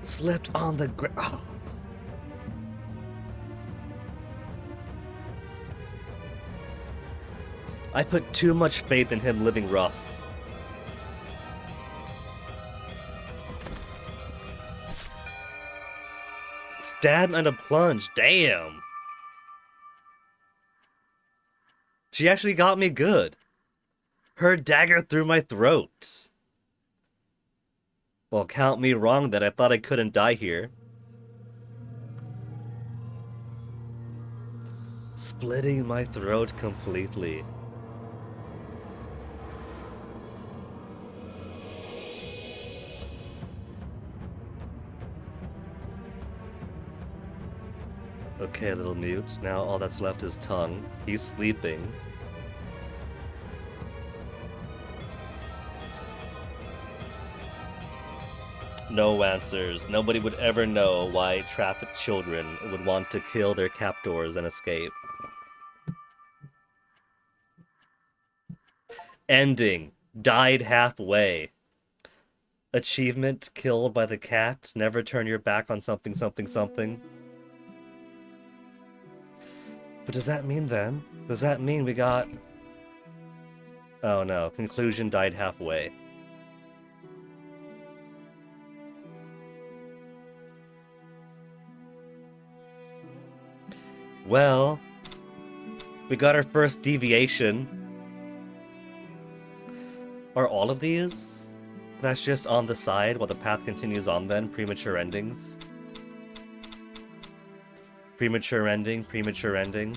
Slipped on the ground. Oh. I put too much faith in him living rough. Stab and a plunge, damn. She actually got me good. Her dagger through my throat. Well, count me wrong that I thought I couldn't die here. Splitting my throat completely. Okay, little mute. Now all that's left is tongue. He's sleeping. No answers. Nobody would ever know why trafficked children would want to kill their captors and escape. Ending. Died halfway. Achievement. Killed by the cat. Never turn your back on something, something, something. But does that mean then? Does that mean we got... Oh no. Conclusion died halfway. Well, we got our first deviation. Are all of these? That's just on the side while the path continues on then? Premature endings? Premature ending, premature ending.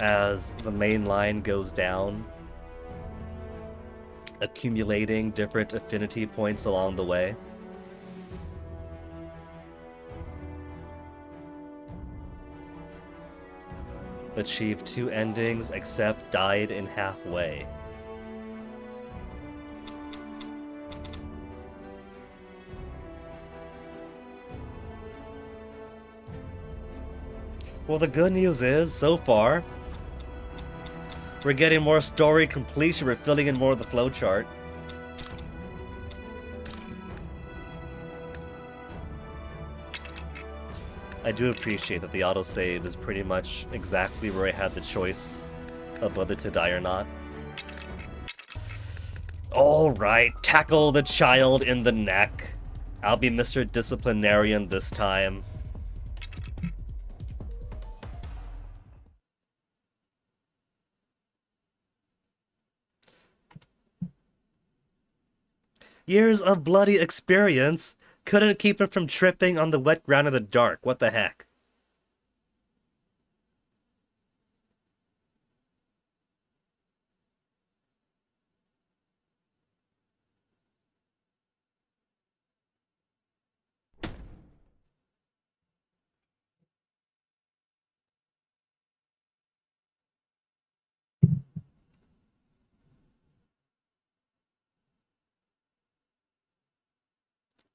As the main line goes down. Accumulating different affinity points along the way. Achieved 2 endings, except died in halfway. Well, the good news is, so far, we're getting more story completion, we're filling in more of the flowchart. I do appreciate that the autosave is pretty much exactly where I had the choice of whether to die or not. Alright, tackle the child in the neck. I'll be Mr. Disciplinarian this time. Years of bloody experience couldn't keep him from tripping on the wet ground in the dark. What the heck?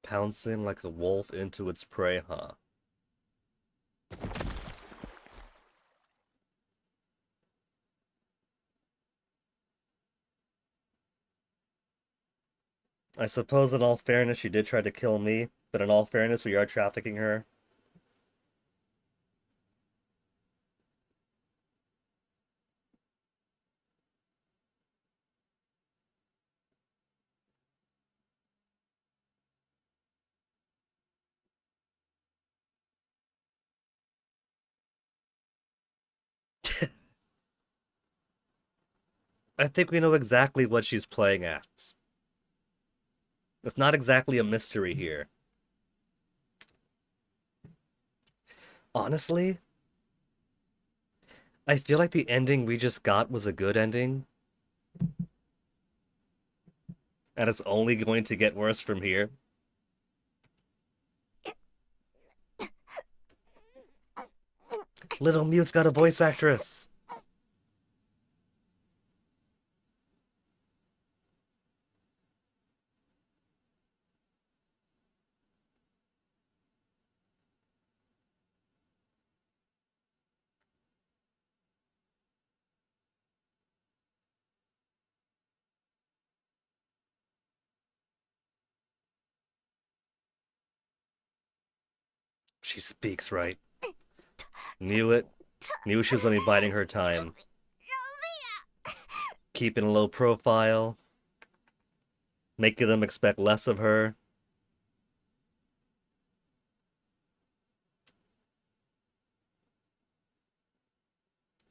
Pouncing like a wolf into its prey, huh? I suppose in all fairness she did try to kill me, but in all fairness we are trafficking her. I think we know exactly what she's playing at. It's not exactly a mystery here. Honestly, I feel like the ending we just got was a good ending. And it's only going to get worse from here. Little Mute's got a voice actress. She speaks right. Knew it. Knew she was only biding her time. Keeping a low profile. Making them expect less of her.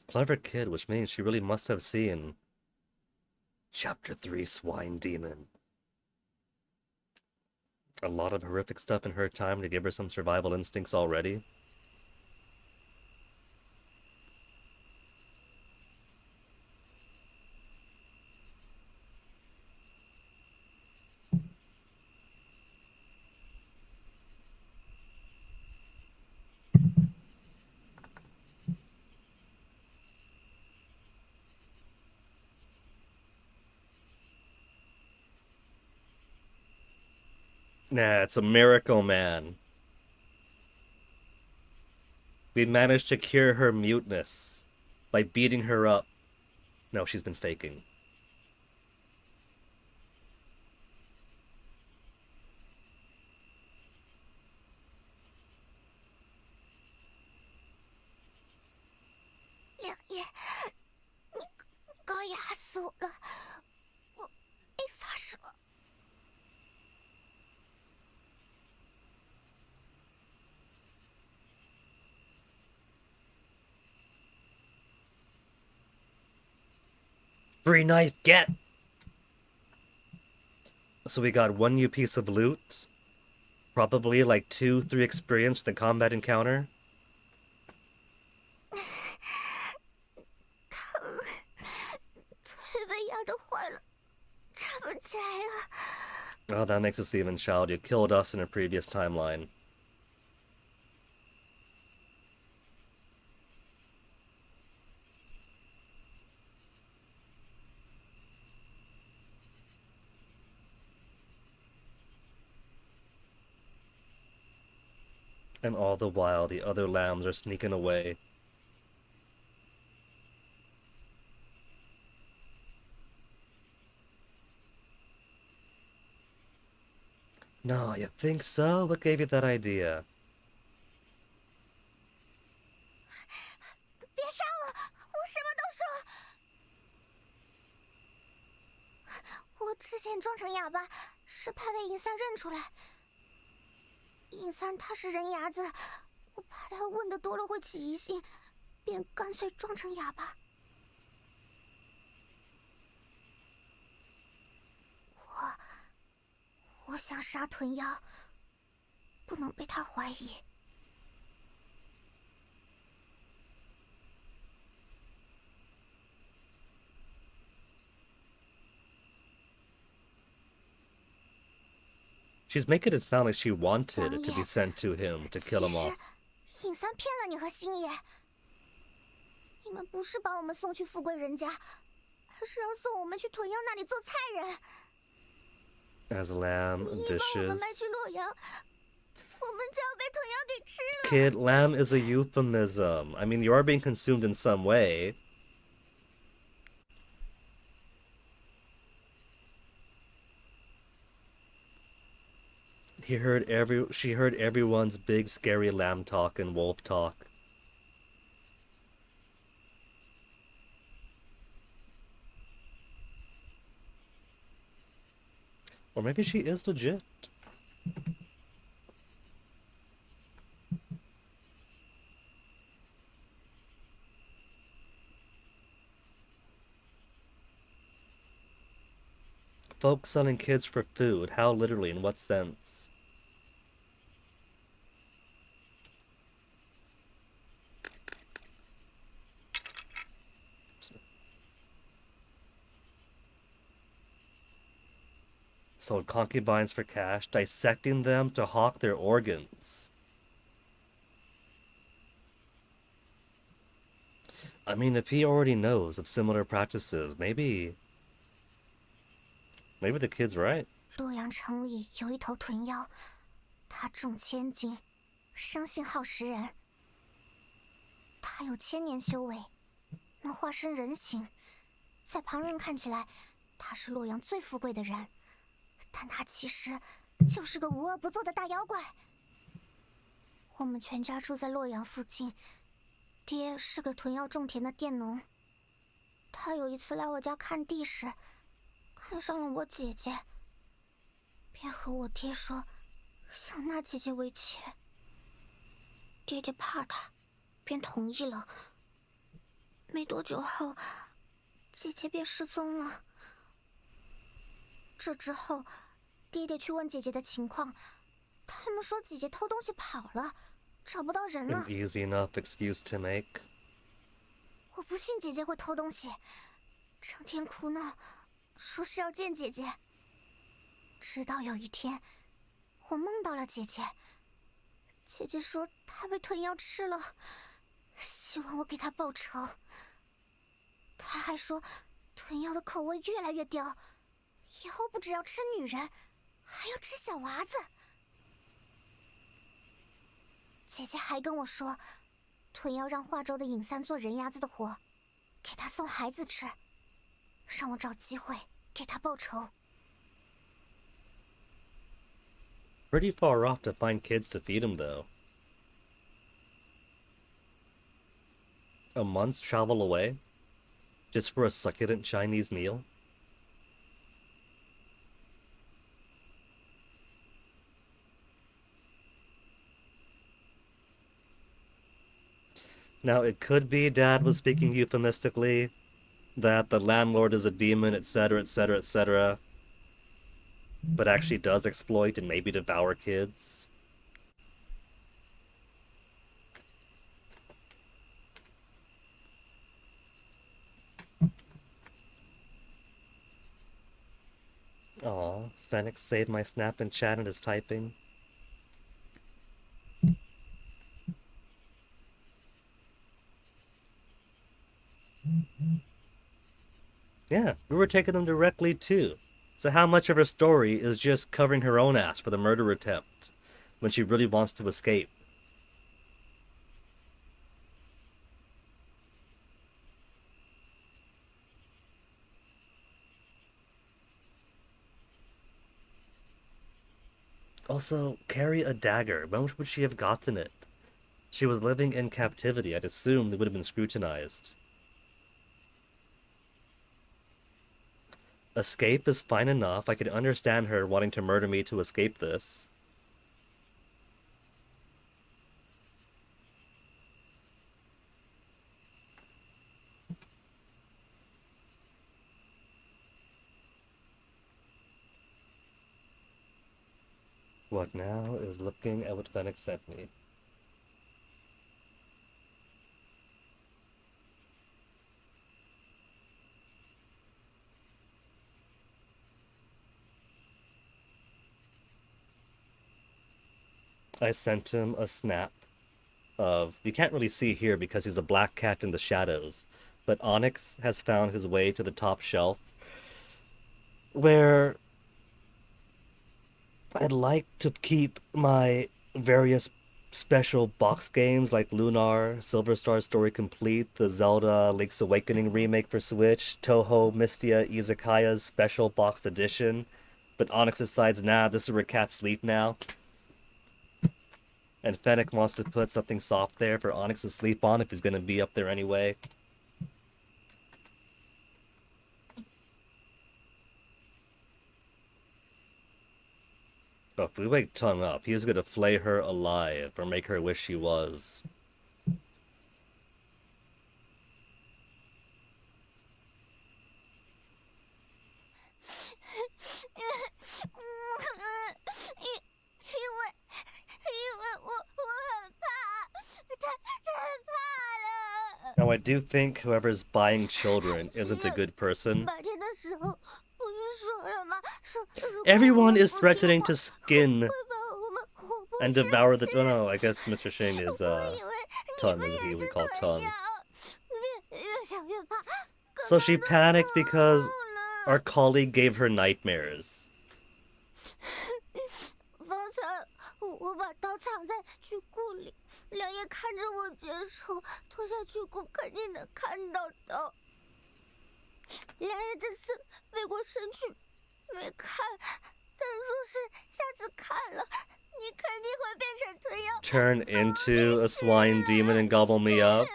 Clever kid, which means she really must have seen Chapter 3 Swine Demon. A lot of horrific stuff in her time to give her some survival instincts already. Nah, it's a miracle, man. We managed to cure her muteness by beating her up. No, she's been faking. Free knife, get! So we got one new piece of loot. Probably like 2-3 experience for the combat encounter. Oh, that makes us even child. You killed us in a previous timeline. And all the while, the other lambs are sneaking away. No, you think so? What gave you that idea? 别杀我！我什么都说。我之前装成哑巴，是怕被尹三认出来。尹三他是人牙子，我怕他问的多了会起疑心，便干脆装成哑巴。我想杀豚妖，不能被他怀疑。She's making it sound like she wanted to be sent to him to kill him off. 尹三骗了你和星爷，你们不是把我们送去富贵人家，而是要送我们去豚妖那里做菜人。 As lamb dishes. Kid, lamb is a euphemism. I mean, you are being consumed in some way. She heard everyone's big scary lamb talk and wolf talk. Or maybe she is legit. Folks selling kids for food. How literally? In what sense? Sold concubines for cash, dissecting them to hawk their organs. I mean, if he already knows of similar practices, maybe the kid's right. 洛阳城里有一头豚妖，它重千斤，生性好食人。它有1000年修为，能化身人形，在旁人看起来，他是洛阳最富贵的人。 但他其实就是个无恶不作的大妖怪。我们全家住在洛阳附近，爹是个囤药种田的佃农。他有一次来我家看地时，看上了我姐姐，便和我爹说想纳姐姐为妾。爹爹怕他，便同意了。没多久后，姐姐便失踪了。这之后，爹爹去问姐姐的情况，他们说姐姐偷东西跑了，找不到人了。 An easy enough excuse to make. 我不信姐姐会偷东西，整天哭闹，说是要见姐姐。直到有一天，我梦到了姐姐。姐姐说她被豚妖吃了，希望我给她报仇。她还说，豚妖的口味越来越刁，以后不只要吃女人，还要吃小娃子。姐姐还跟我说，豚妖让华州的尹三做人牙子的活，给他送孩子吃，让我找机会给他报仇。 Pretty far off to find kids to feed him, though. A month's travel away? Just for a succulent Chinese meal? Now, it could be Dad was speaking euphemistically, that the landlord is a demon, etc., etc., etc., but actually does exploit and maybe devour kids. Aw, Fennec saved my snap and chat and is typing. Yeah, we were taking them directly too. So how much of her story is just covering her own ass for the murder attempt, when she really wants to escape? Also, carry a dagger. When would she have gotten it? She was living in captivity. I'd assume it would have been scrutinized. Escape is fine enough. I could understand her wanting to murder me to escape this. What now is looking at what Fennec sent me. I sent him a snap of, you can't really see here because he's a black cat in the shadows, but Onyx has found his way to the top shelf, where I'd like to keep my various special box games like Lunar, Silver Star Story Complete, the Zelda Link's Awakening remake for Switch, Toho Mystia Izakaya's special box edition, but Onyx decides, nah, this is where cats sleep now. And Fennec wants to put something soft there for Onyx to sleep on if he's gonna be up there anyway. But if we wake Tongue up, he's gonna flay her alive or make her wish she was. Now, I do think whoever's buying children isn't a good person. Everyone is threatening to skin and devour the... Oh no, I guess Mr. Shing is, Tongue, as he would call Tongue. So she panicked because our colleague gave her nightmares. 我把刀藏在巨库里，梁爷看着我解手，脱下巨库肯定能看到刀。梁爷这次背过身去没看，但若是下次看了， turn into a swine demon and gobble me up.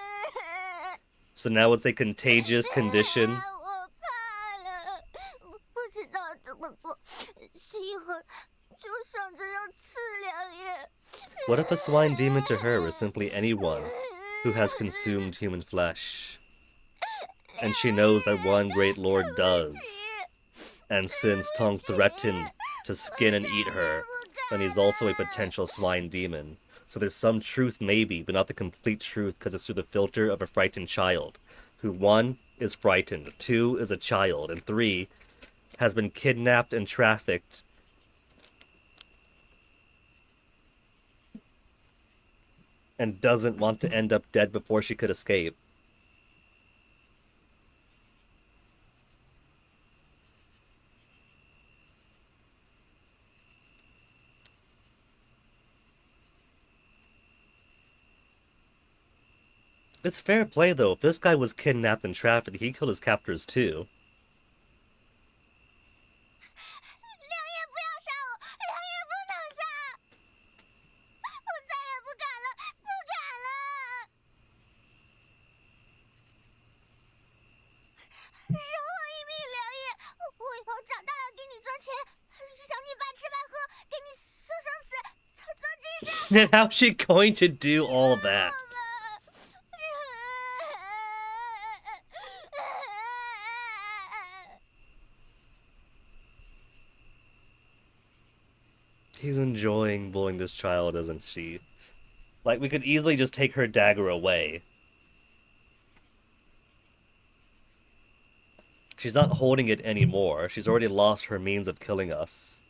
So now it's a contagious condition. What if a swine demon to her is simply anyone who has consumed human flesh? And she knows that one great lord does. And since Tong threatened to skin and eat her, then he's also a potential swine demon. So there's some truth maybe, but not the complete truth because it's through the filter of a frightened child. Who 1 is frightened, 2 is a child, and 3 has been kidnapped and trafficked. And doesn't want to end up dead before she could escape. It's fair play, though. If this guy was kidnapped and trafficked, he killed his captors, too. And how's she going to do all that? He's enjoying bullying this child, isn't she? Like, we could easily just take her dagger away. She's not holding it anymore. She's already lost her means of killing us.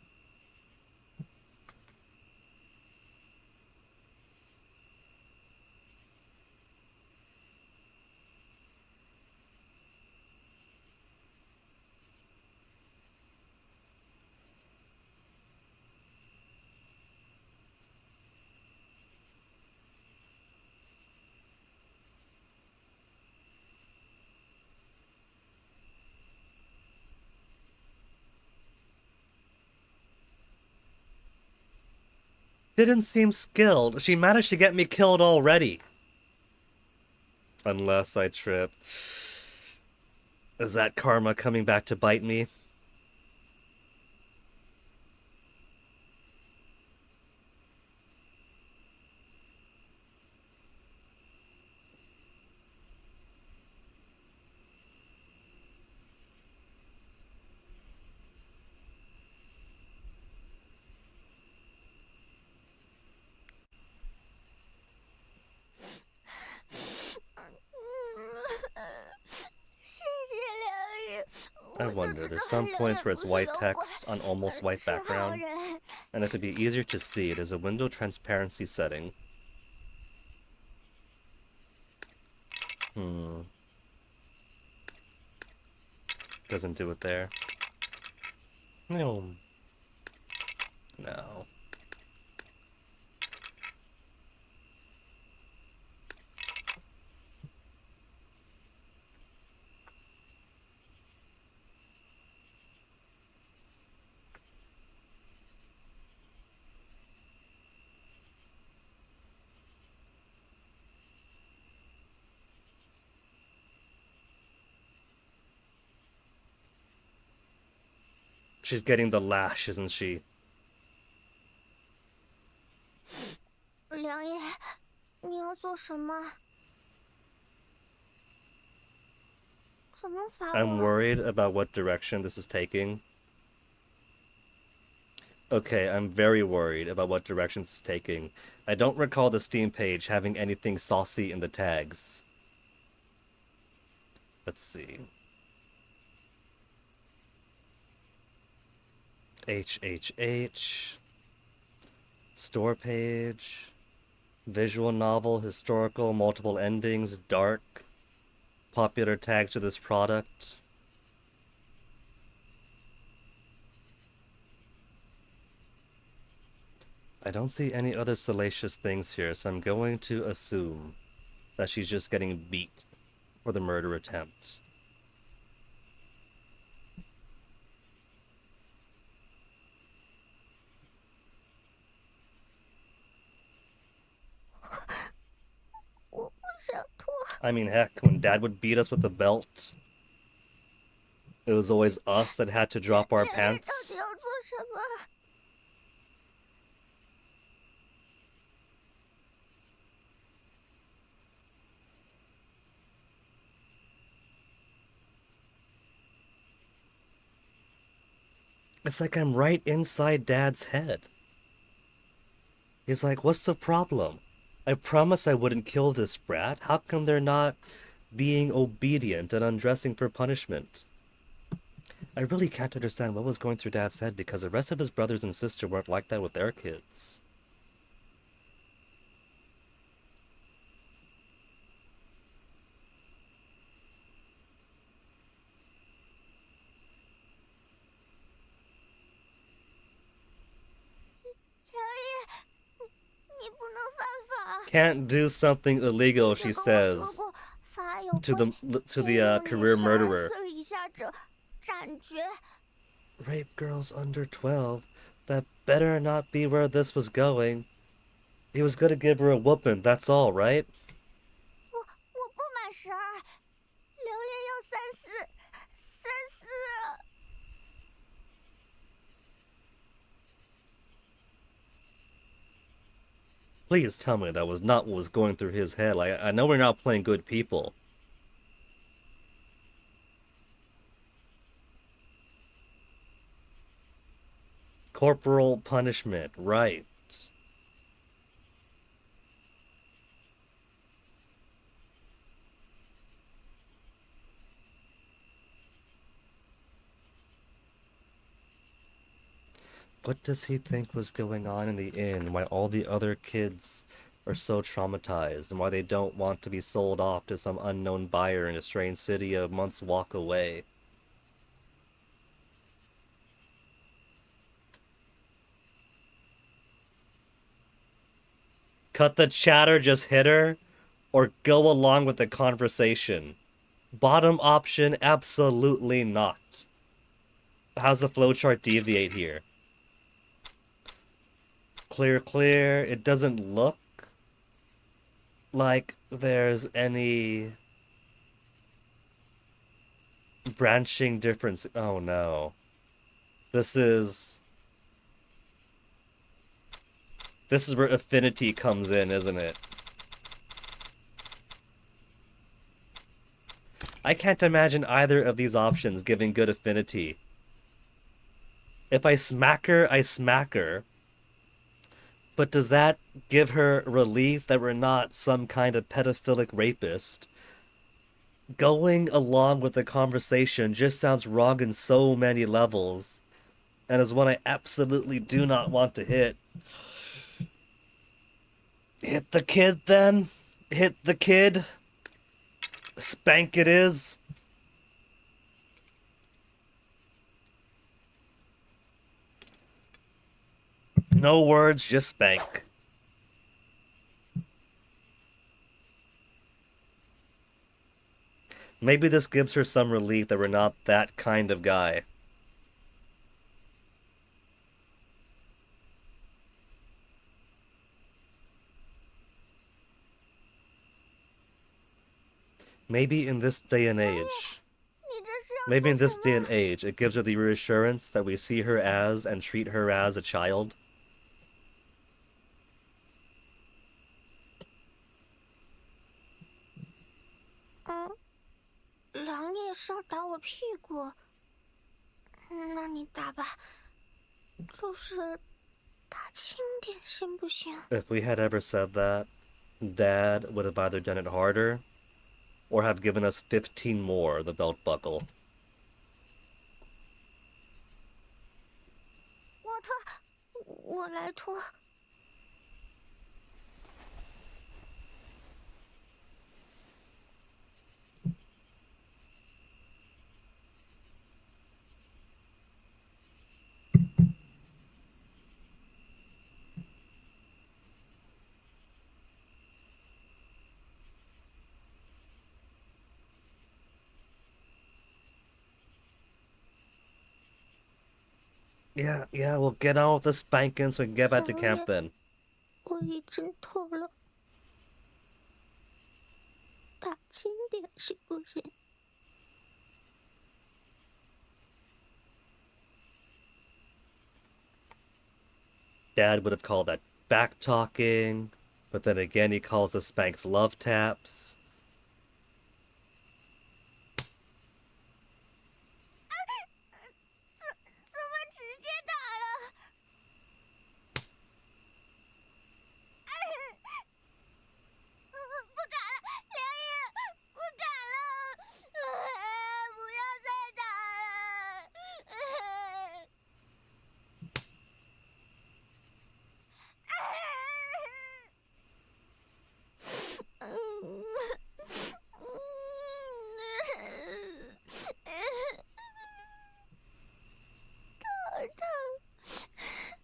Didn't seem skilled. She managed to get me killed already. Unless I trip. Is that karma coming back to bite me? I wonder, there's some points where it's white text on almost white background, and if it'd be easier to see, there's a window transparency setting. Doesn't do it there. No. No. She's getting the lash, isn't she? 良爷，你要做什么？怎么罚我？ I'm worried about what direction this is taking. Okay, I'm very worried about what direction this is taking. I don't recall the Steam page having anything saucy in the tags. Let's see. HHH. Store page. Visual novel, historical, multiple endings, dark. Popular tags to this product. I don't see any other salacious things here, so I'm going to assume that she's just getting beat for the murder attempt. I mean, heck, when Dad would beat us with the belt, it was always us that had to drop our 爷爷到 pants. 底要做什么？ It's like I'm right inside Dad's head. He's like, what's the problem? I promised I wouldn't kill this brat. How come they're not being obedient and undressing for punishment? I really can't understand what was going through Dad's head because the rest of his brothers and sister weren't like that with their kids. Can't do something illegal, she says to the career murderer. Rape girls under 12? That better not be where this was going. He was gonna give her a whooping, that's all, right? 我不满12，刘烨要34。Please tell me that was not what was going through his head. Like, I know we're not playing good people. Corporal punishment, right. What does he think was going on in the inn? Why all the other kids are so traumatized, and why they don't want to be sold off to some unknown buyer in a strange city a month's walk away? Cut the chatter, just hit her, or go along with the conversation. Bottom option, absolutely not. How's the flowchart deviate here? Clear, clear. It doesn't look like there's any branching difference. Oh no. This is where affinity comes in, isn't it? I can't imagine either of these options giving good affinity. If I smack her, I smack her. But does that give her relief that we're not some kind of pedophilic rapist? Going along with the conversation just sounds wrong in so many levels, and is one I absolutely do not want to hit. Hit the kid, then? Hit the kid? Spank it is? No words, just spank. Maybe this gives her some relief that we're not that kind of guy. Maybe in this day and age, it gives her the reassurance that we see her as and treat her as a child. If we had ever said that, Dad would have either done it harder or have given us 15 more the belt buckle. 我来脱。Yeah, we'll get on with the spanking so we can get back to camp then. 我已经脱了大是不是？ Dad would have called that back talking, but then again he calls the spanks love taps. 怎么直接打了？不敢了，梁爷，不敢了，不要再打了。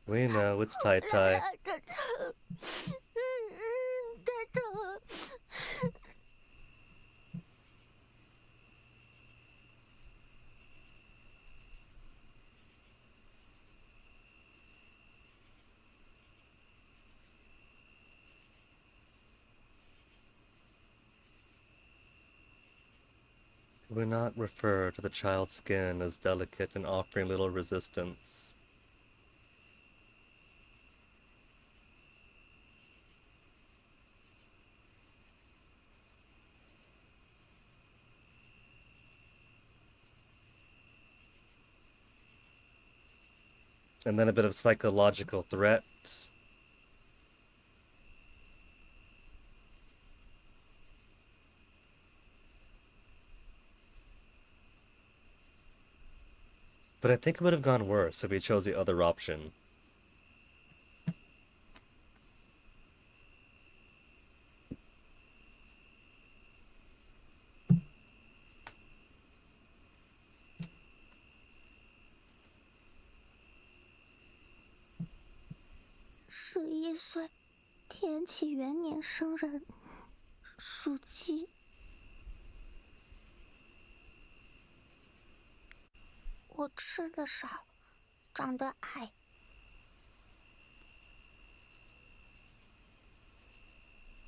We know it's Tai Tai. 太疼。 Do we not refer to the child's skin as delicate and offering little resistance? And then a bit of psychological threat. But I think it would have gone worse if we chose the other option. 11岁，天启元年生人，属鸡。我吃的少，长得矮。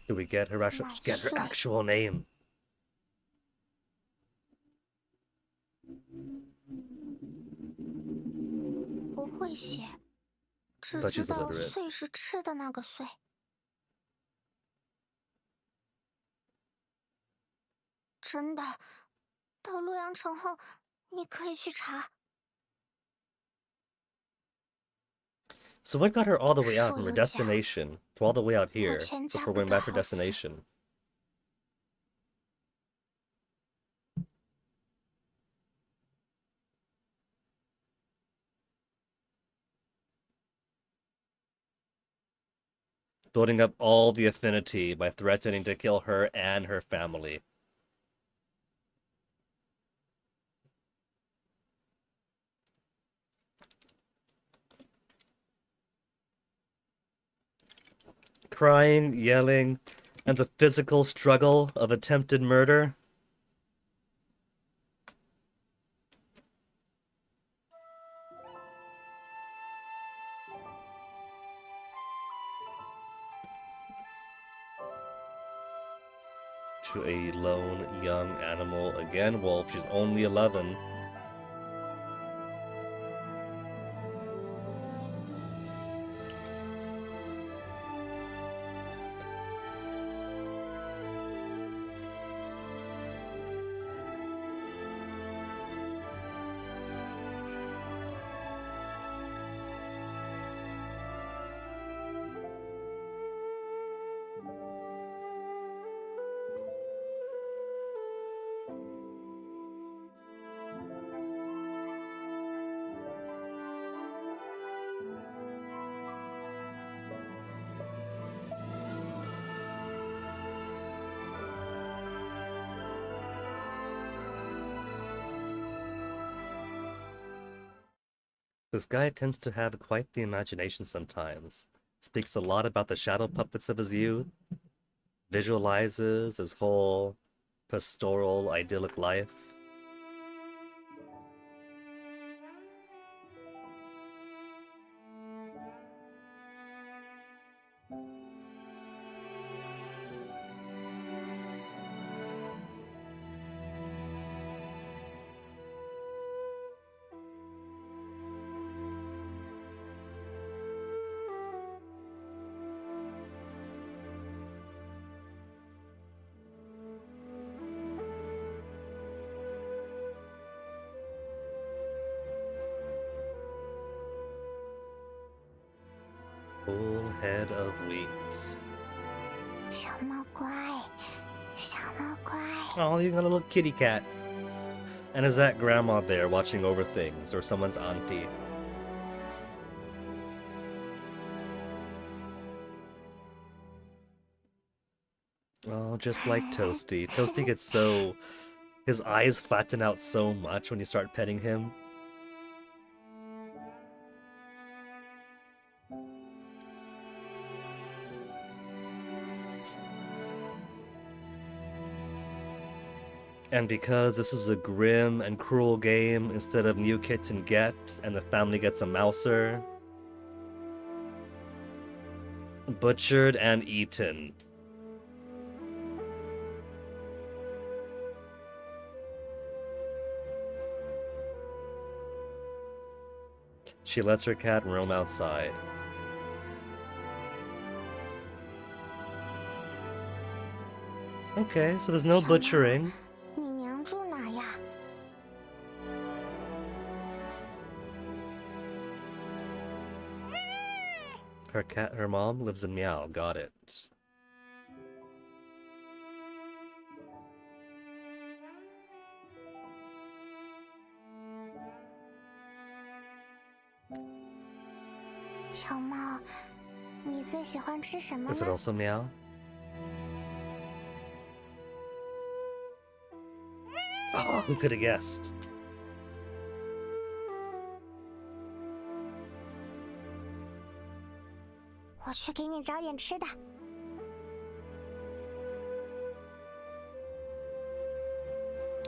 Do we get her actual name? 不会写，只 But 知 she's 道 illiterate. 岁是吃的那个岁。真的，到洛阳城后，你可以去查。 So what got her all the way out from her destination to all the way out here before going back to her destination? Building up all the affinity by threatening to kill her and her family. Crying, yelling, and the physical struggle of attempted murder. To a lone young animal. Again, Wolf, she's only 11. This guy tends to have quite the imagination sometimes. Speaks a lot about the shadow puppets of his youth. Visualizes his whole pastoral, idyllic life. Whole head of wheat. 小猫乖，小猫乖。 Oh, you got a little kitty cat. And is that grandma there watching over things, or someone's auntie? Oh, just like Toasty. Toasty gets so... His eyes flatten out so much when you start petting him. And because this is a grim and cruel game, instead of new kitten get, and the family gets a mouser, butchered and eaten. She lets her cat roam outside. Okay, so there's no butchering. 你娘住哪呀？ Her mom lives in Meow, got it. 小猫，你最喜欢吃什么 Is it 呢？ also Meow? Oh, who could have guessed? 我去给你找点吃的。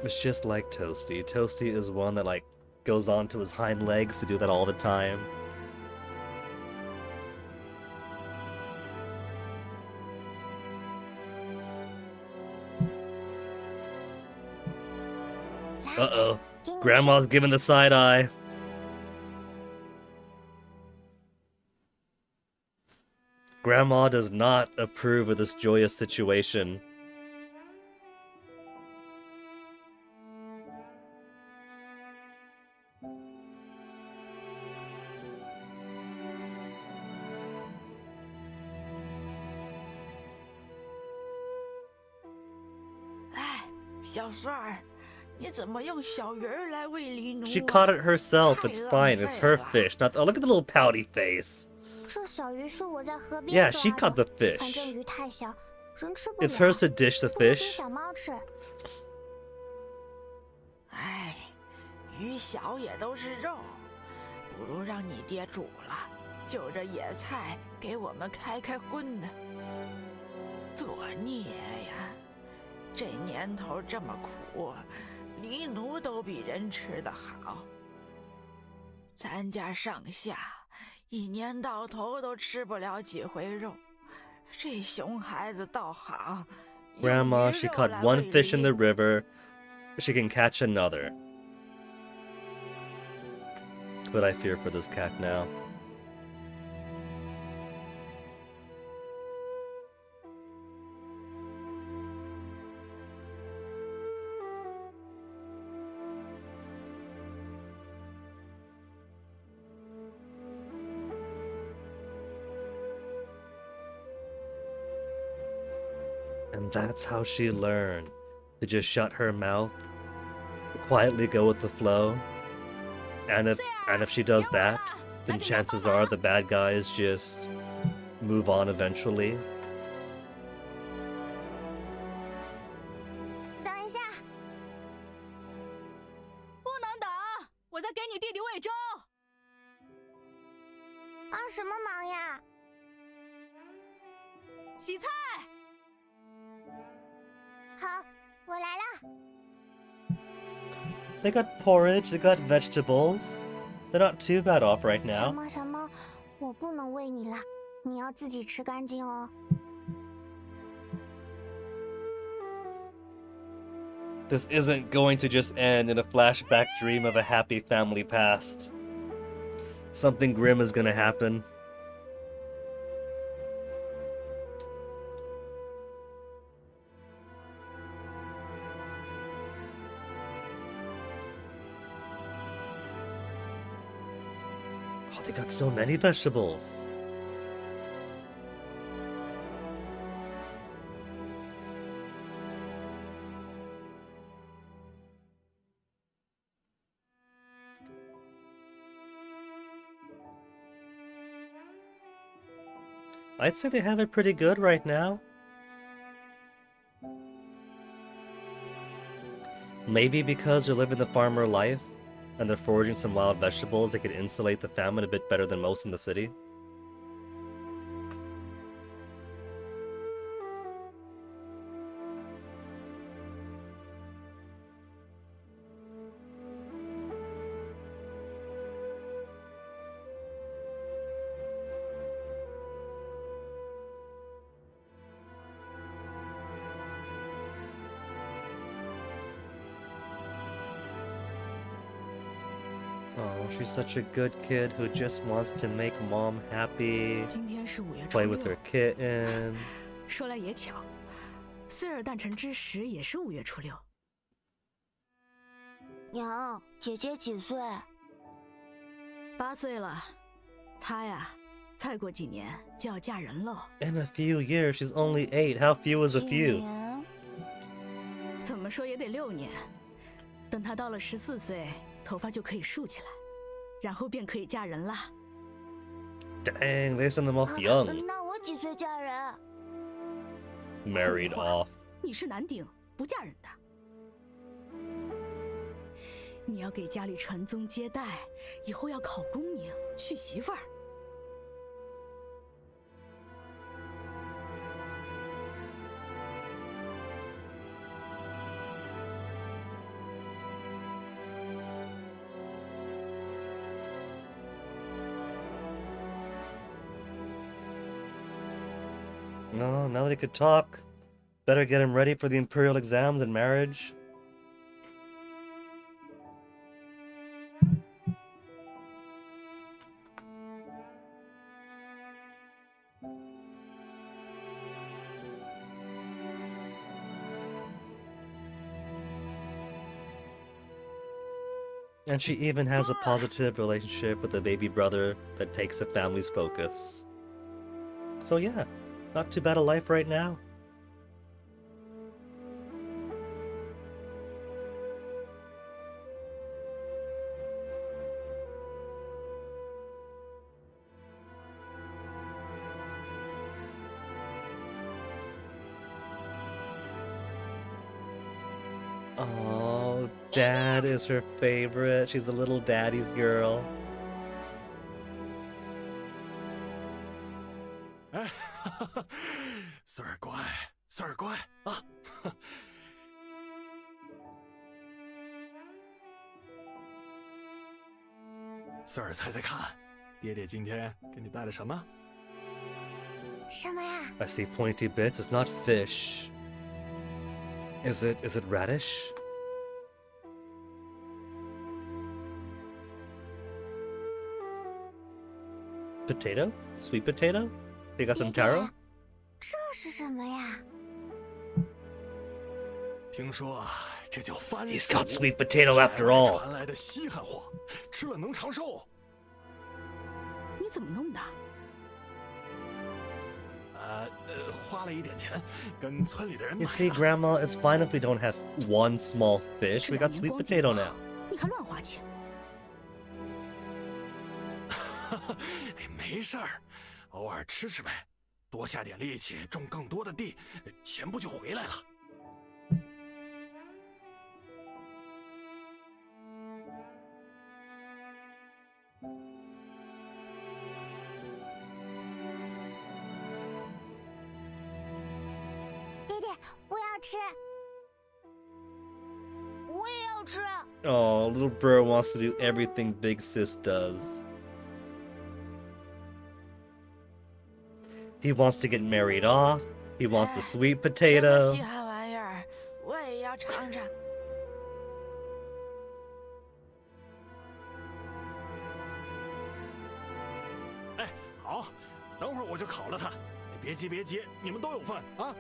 It's just like Toasty. Toasty is one that like goes onto his hind legs to do that all the time. Uh-oh. Grandma's giving the side eye. Grandma does not approve of this joyous situation. She caught it herself. It's fine. It's her fish. Not. Oh, look at the little pouty face. 这小鱼是我在河边 Yeah, 抓 she 的 caught the 反 fish. 正鱼太小，人吃不 It's 了。 hers to dish the 不如给 fish. 小猫吃。哎，鱼小也都是肉，不如让你爹煮了，就这野菜给我们开开荤呢。作孽呀！这年头这么苦，黎奴都比人吃得好。咱家上下一年到头都吃不了几回肉，这熊孩子倒好。 Grandma, she caught one fish in the river. She can catch another. But I fear for this cat now. And that's how she learned to just shut her mouth, quietly go with the flow. And if she does that, then chances are the bad guys just move on eventually. 等一下，不能等，我在给你弟弟喂粥。帮什么忙呀？洗菜。 好，我来了。 They got porridge, they got vegetables. They're not too bad off right 小 now. 猫，小猫，我不能喂你了，你要自己吃干净哦。 This isn't going to just end in a flashback dream of a happy family past. Something grim is gonna happen. Oh, they got so many vegetables. I'd say they have it pretty good right now. Maybe because they're living the farmer life and they're foraging some wild vegetables, they could insulate the famine a bit better than most in the city. Oh, she's such a good kid who just wants to make mom happy, 今天是5月初 play with 6 her kitten. 说来也巧，穗儿诞辰之时也是5月初6。娘，姐姐几岁8岁了，她呀，再过几年就要嫁人喽。 In a few years, she's only 8. How few is a 几 few? 年？怎么说也得6年。等她到了14岁，头发就可以竖起来，然后便可以嫁人啦。 Dang, they send them off young. 那我几岁嫁人？ Married 话 off. 你是男丁，不嫁人的。你要给家里传宗接代，以后要考功名，娶媳妇儿。 No, now that he could talk, better get him ready for the imperial exams and marriage. And she even has a positive relationship with the baby brother that takes the family's focus. So yeah, not too bad a life right now. Oh, Dad is her favorite. She's a little daddy's girl. 哎，穗儿乖，穗儿乖啊！穗儿猜猜看，爹爹今天给你带了什么？什么呀？ I see pointy bits. It's not fish. Is it radish? Potato? Sweet potato? You got some 爹爹 taro? 这是什么呀？听说啊，这叫番薯。 He's got sweet potato after all. 传来的稀罕货，吃了能长寿。你怎么弄的？花了一点钱，跟村里的人买 You 的。 see, Grandma, it's fine if we don't have one small fish. 这 We 2 got 年 sweet 光 potato 景不 now. 好，你还乱花钱。哎，没事儿，偶尔吃吃呗，多下点力气，种更多的地，钱不就回来了？爹爹，我要吃。我也要吃。 Oh, little bro wants to do everything big sis does. He wants to get married off. He wants the sweet 这么 potato. 稀罕玩意儿，我也要尝尝。哎，好，等会儿我就烤了它。别急别急，你们都有份啊。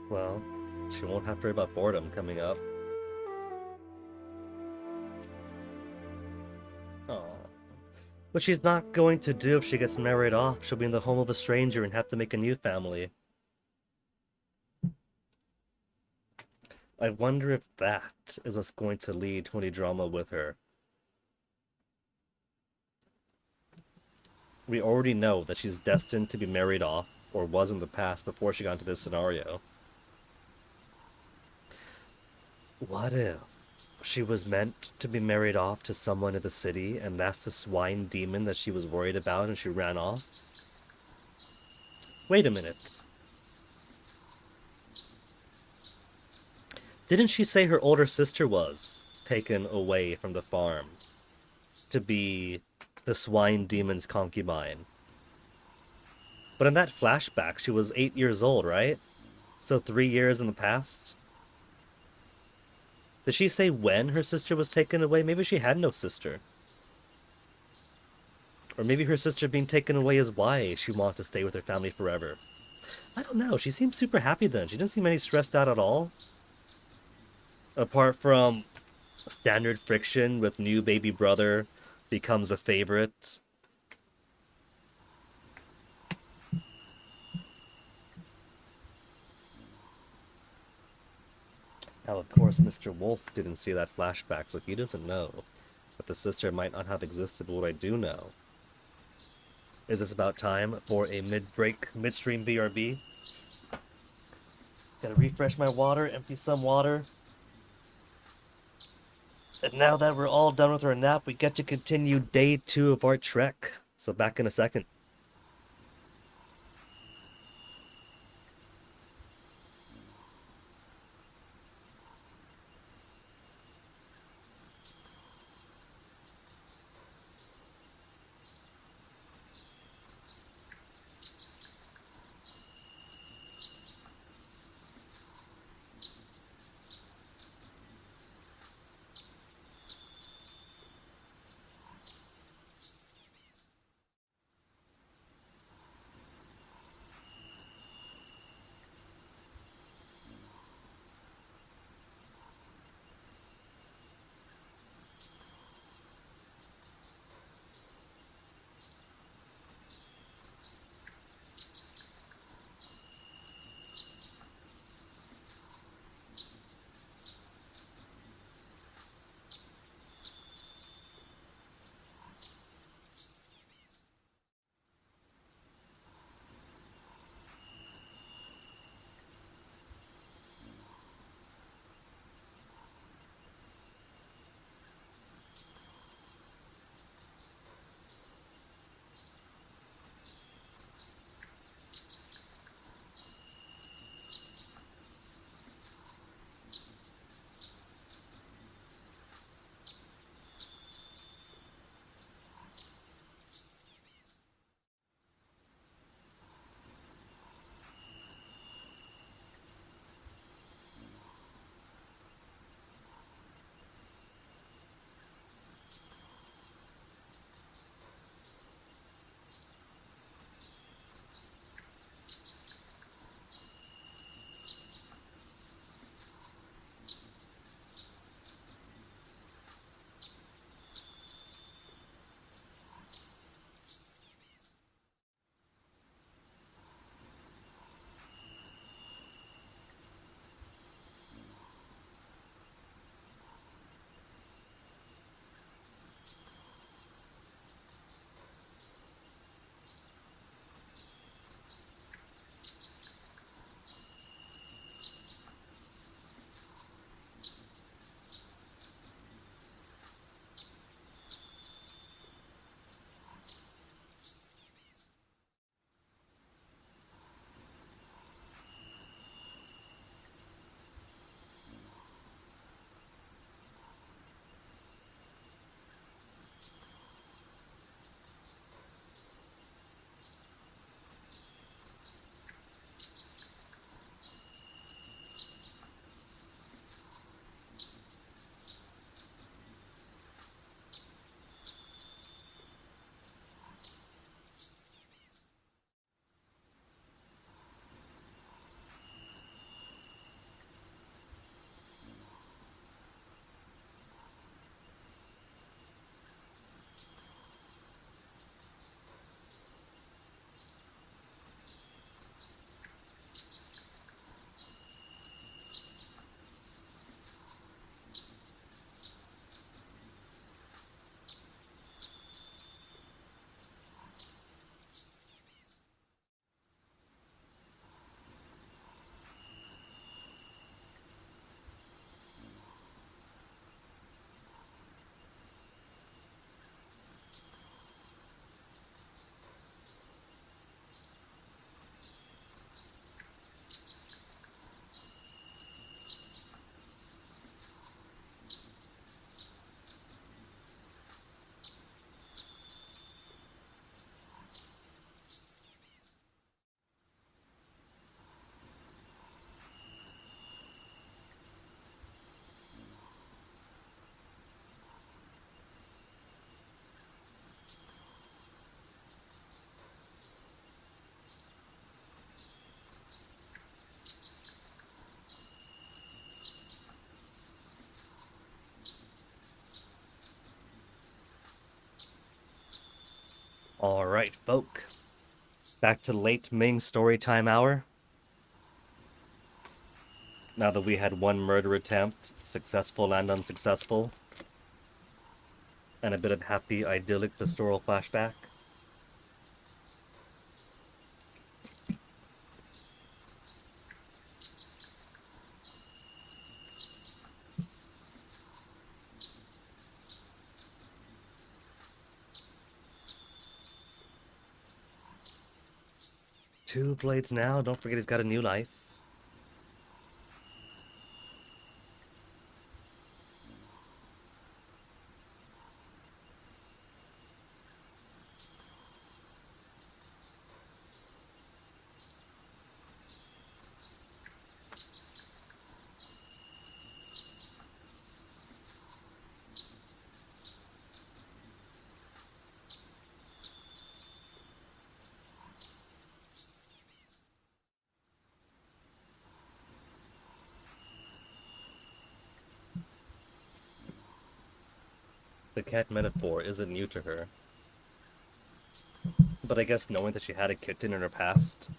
Well, she won't have to worry about boredom coming up. Aww. But she's not going to do if she gets married off. She'll be in the home of a stranger and have to make a new family. I wonder if that is what's going to lead to any drama with her. We already know that she's destined to be married off, or was in the past before she got into this scenario. What if she was meant to be married off to someone in the city, and that's the swine demon that she was worried about and she ran off? Wait a minute. Didn't she say her older sister was taken away from the farm to be the swine demon's concubine? But in that flashback, she was 8 years old, right? So 3 years in the past? Did she say when her sister was taken away? Maybe she had no sister. Or maybe her sister being taken away is why she wanted to stay with her family forever. I don't know. She seemed super happy then. She didn't seem any stressed out at all. Apart from standard friction with new baby brother becomes a favorite. Now, of course, Mr. Wolf didn't see that flashback, so he doesn't know. But the sister might not have existed, but what I do know is this about time for a midstream BRB? Gotta refresh my water, empty some water. And now that we're all done with our nap, we get to continue day 2 of our trek. So back in a second. Alright, folk. Back to Late Ming Storytime Hour. Now that we had one murder attempt, successful and unsuccessful, and a bit of happy, idyllic pastoral flashback. Two blades now, don't forget he's got a new life. The cat metaphor isn't new to her. But I guess knowing that she had a kitten in her past.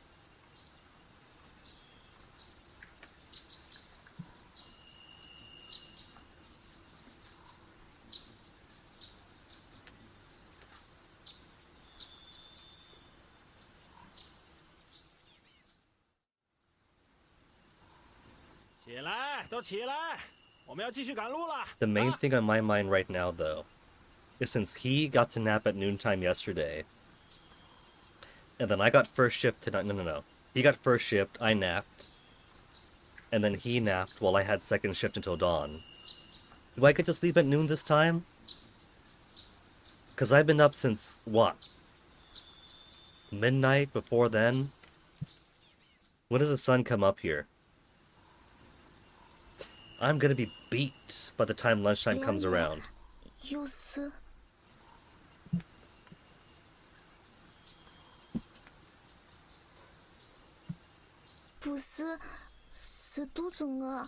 The main thing on my mind right now, though, is since he got to nap at noontime yesterday, and then I got first shift tonight. No. He got first shift, I napped, and then he napped while I had second shift until dawn. Do I get to sleep at noon this time? Because I've been up since, what? Midnight before then? When does the sun come up here? I'm gonna be beat by the time lunchtime comes around. 忧思，不是，是肚子饿，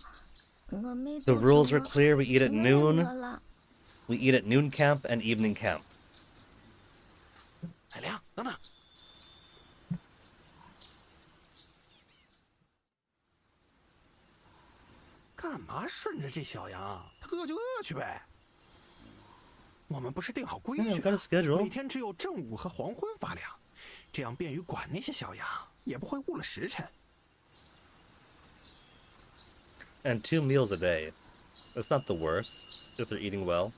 我没 The 肚子 rules are 饿 clear. We eat at 我也饿 noon. 了。 We eat at noon camp and evening camp. 海良，等等，干嘛顺着这小羊？他饿就饿去呗。我们不是定好规 Yeah, 矩 I've got a 了， schedule. 每天只有正午和黄昏发粮，这样便于管那些小羊，也不会误了时辰。 And 2 meals a day. That's not the worst, if they're eating well.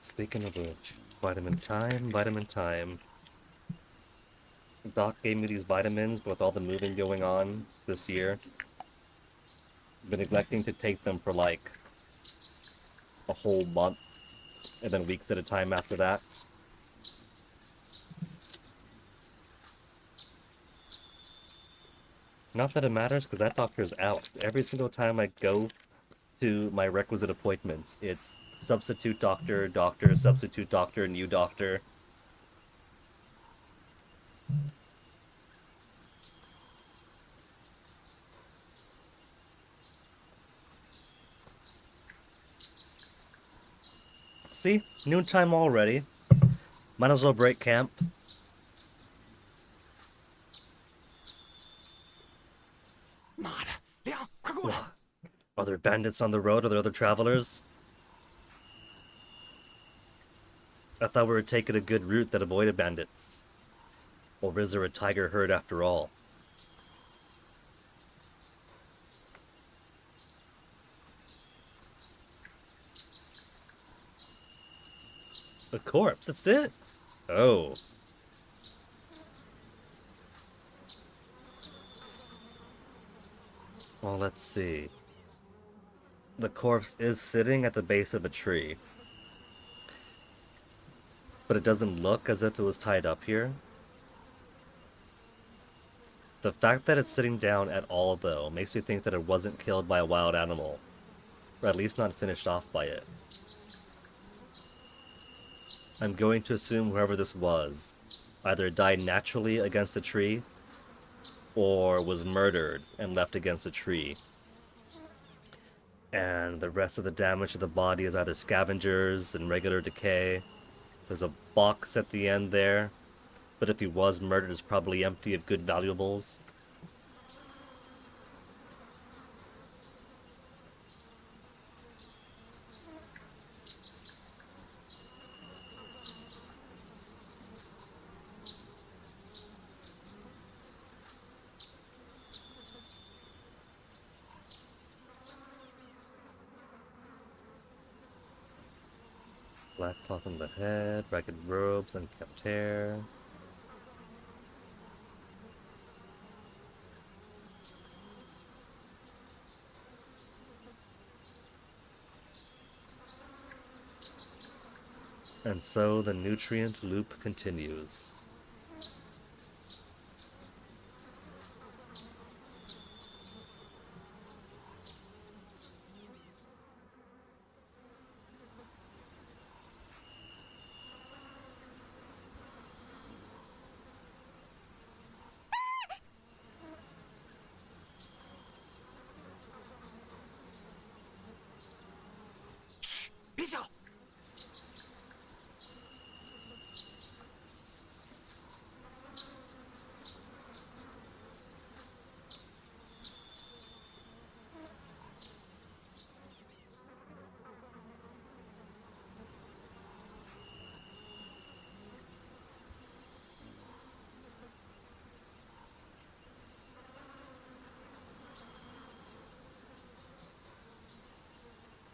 Speaking of which, vitamin time, vitamin time. Doc gave me these vitamins with all the moving going on this year. Been neglecting to take them for like a whole month and then weeks at a time after that. Not that it matters because that doctor's out. Every single time I go to my requisite appointments, it's substitute doctor, doctor, substitute doctor, new doctor. See? Noontime already. Might as well break camp. 妈的，良，快过来！ Are there bandits on the road? Are there other travelers? I thought we were taking a good route that avoided bandits. Or is there a tiger herd after all? A corpse, that's it? Oh. Well, let's see. The corpse is sitting at the base of a tree. But it doesn't look as if it was tied up here. The fact that it's sitting down at all, though, makes me think that it wasn't killed by a wild animal. Or at least not finished off by it. I'm going to assume whoever this was either died naturally against a tree or was murdered and left against a tree. And the rest of the damage to the body is either scavengers and regular decay. There's a box at the end there, but if he was murdered, it's probably empty of good valuables. Black cloth on the head, ragged robes, unkempt hair. And so the nutrient loop continues.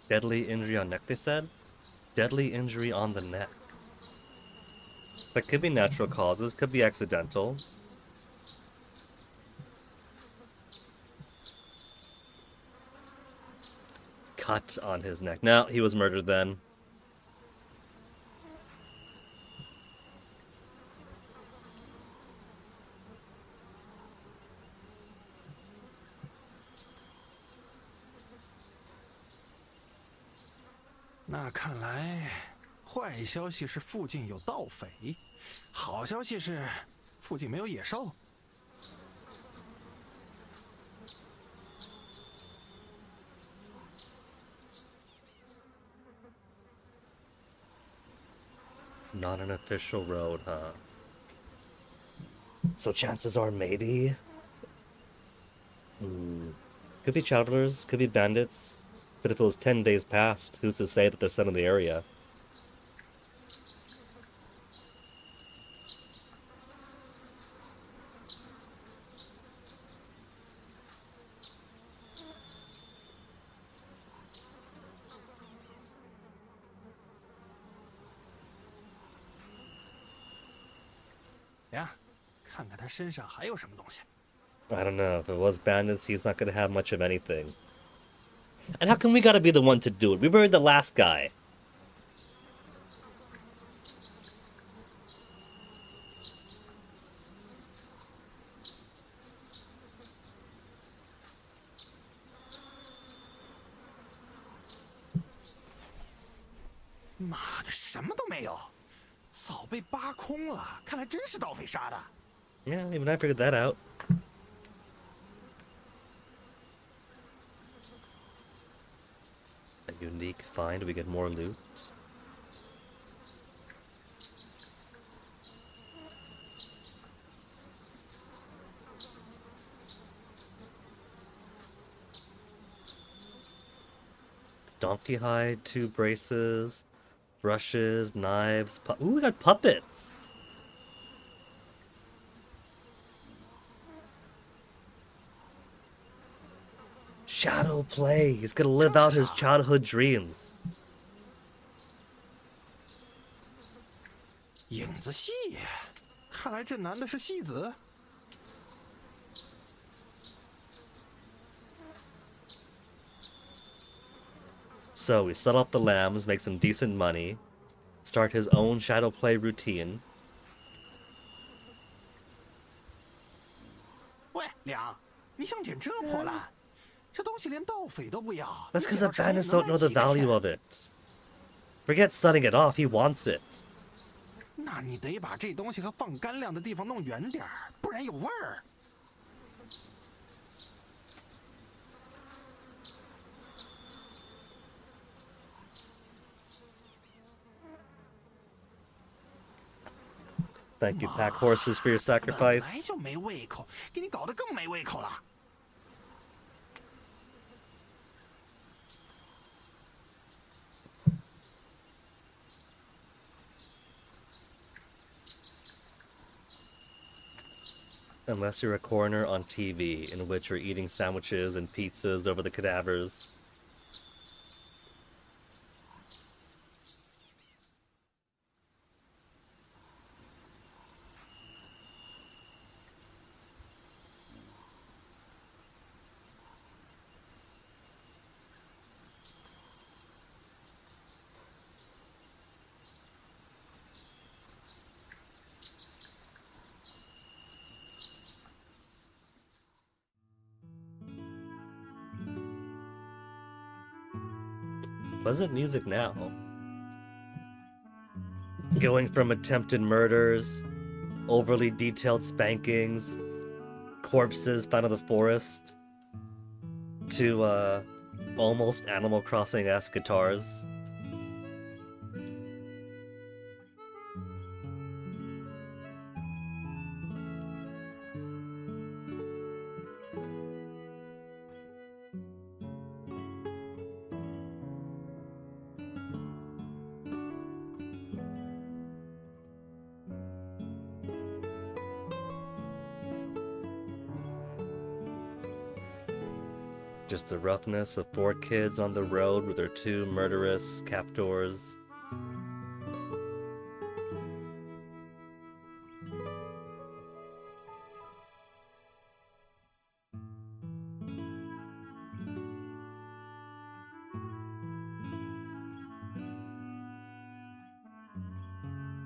Deadly injury on neck, they said? Deadly injury on the neck. That could be natural causes, could be accidental. Cut on his neck. No, he was murdered then. 那看来，坏消息是附近有盗匪，好消息是附近没有野兽。Not an official road, huh? So chances are maybe... Could be travelers, could be bandits. But if it was 10 days past, who's to say that they're still in the area? I don't know. If it was bandits, he's not gonna have much of anything. And how come we gotta be the one to do it? We buried the last guy. Yeah, even I figured that out. A unique find, we get more loot. Donkey hide, 2 braces, brushes, knives, ooh, we got puppets! Shadow play. He's gonna live out his childhood dreams. 影子戏，看来这男的是戏子。So we sell off the lambs, make some decent money, start his own shadow play routine. 喂，梁，你想捡这破烂？ That's because the bandits don't know the value of it. Forget setting it off, he wants it. 那你得把这东西和放干粮的地方弄远点儿，不然有味儿。Thank you, pack horses, for your 本来 sacrifice. 就没胃口，给你搞得更没胃口了。Unless you're a coroner on TV, in which you're eating sandwiches and pizzas over the cadavers. Pleasant music now. Going from attempted murders, overly detailed spankings, corpses found in the forest, to almost Animal Crossing-esque guitars. Just the roughness of 4 kids on the road with their 2 murderous captors.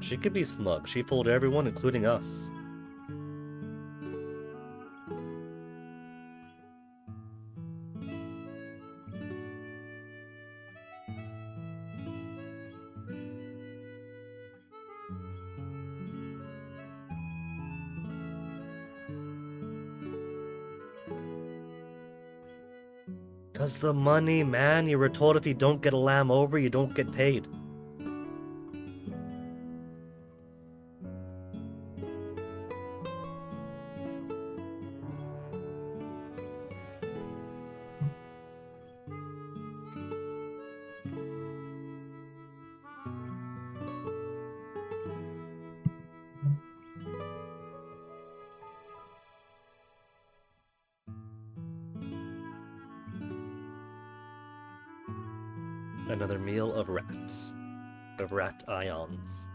She could be smug. She fooled everyone, including us. Cause the money, man. You were told if you don't get a lamb over, you don't get paid. Another meal of rats. Of rat ions.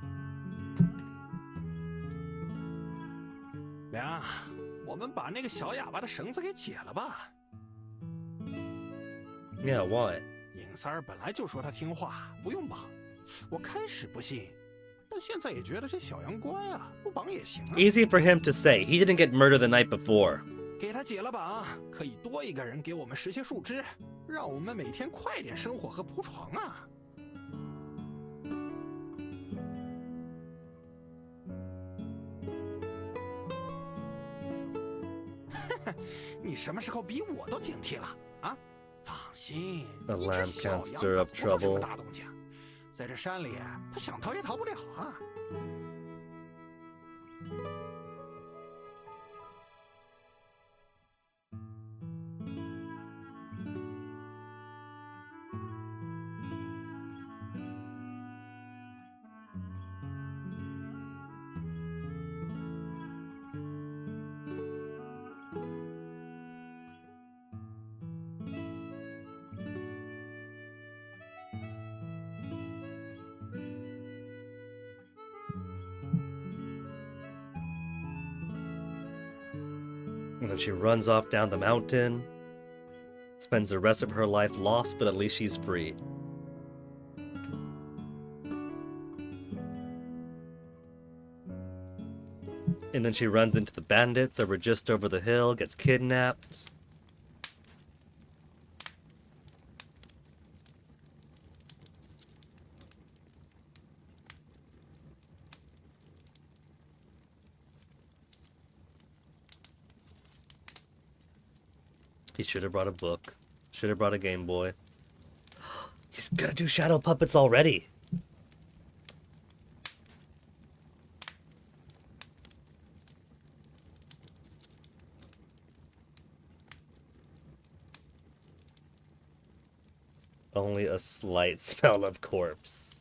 凉，我们把那个小哑巴的绳子给解了吧。 Yeah, why? 尹三儿本来就说他听话，不用绑。我开始不信，但现在也觉得这小羊乖啊，不绑也行啊。 Easy for him to say. He didn't get murdered the night before. 给他解了绑，可以多一个人给我们拾些树枝，让我们每天快点生火和铺床啊。你什么时候比我都警惕了啊？放心， A 一 lamb 只小 can't 羊 stir 可 up 不是什么 trouble. 大东家，在这山里，他想逃也逃不了啊。And then she runs off down the mountain. Spends the rest of her life lost, but at least she's free. And then she runs into the bandits that were just over the hill, gets kidnapped. He should have brought a book. Should have brought a Game Boy. He's gonna do shadow puppets already. Only a slight smell of corpse.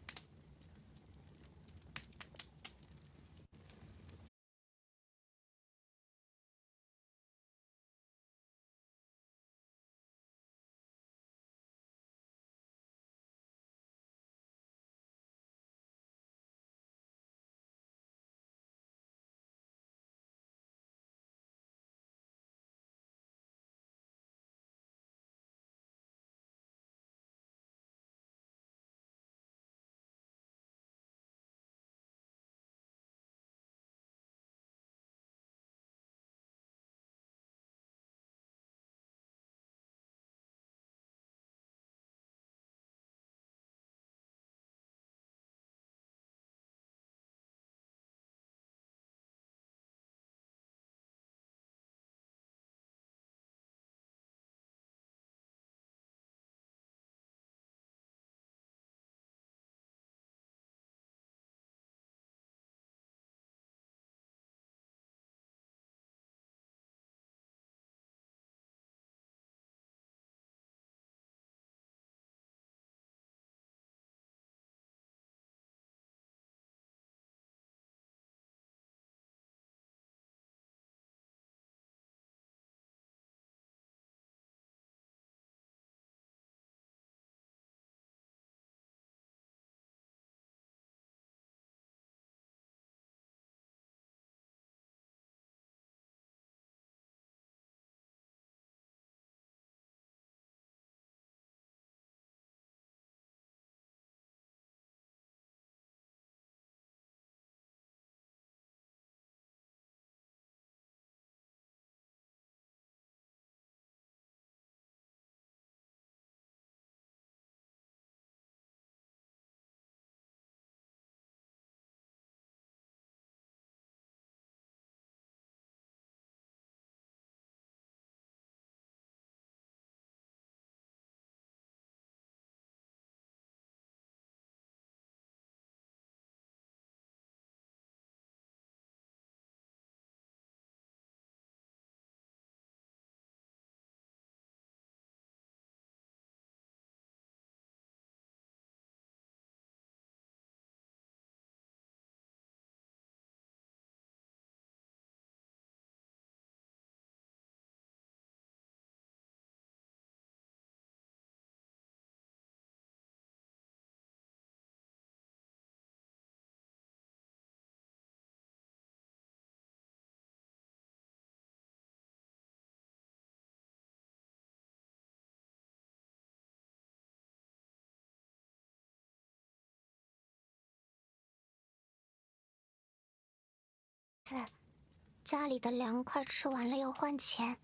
家里的粮快吃完了，要换钱。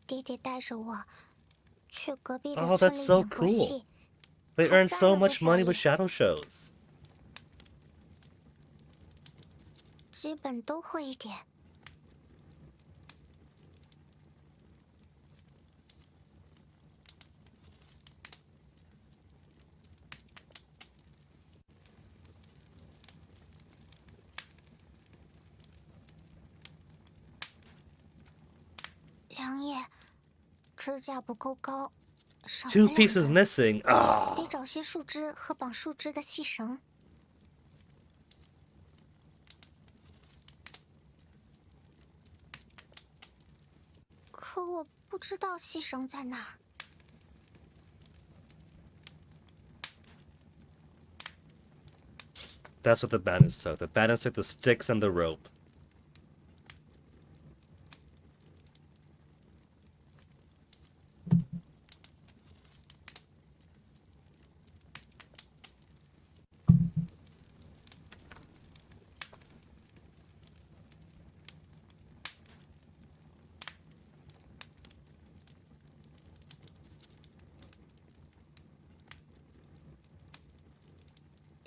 爹爹带着我去隔壁的 Oh, 村 that's 里 so 演过 cool. 戏。 They 还 earn 摘 so 了不 much 少 money 耶 with shadow shows. 基本都会一点。良叶，支架不够高，少了 Two 2 pieces 根， missing. 得 Ah. 找些树枝和绑树枝的细绳。可我不知道细绳在哪儿。 That's what the bandits took. The bandits took the sticks and the rope.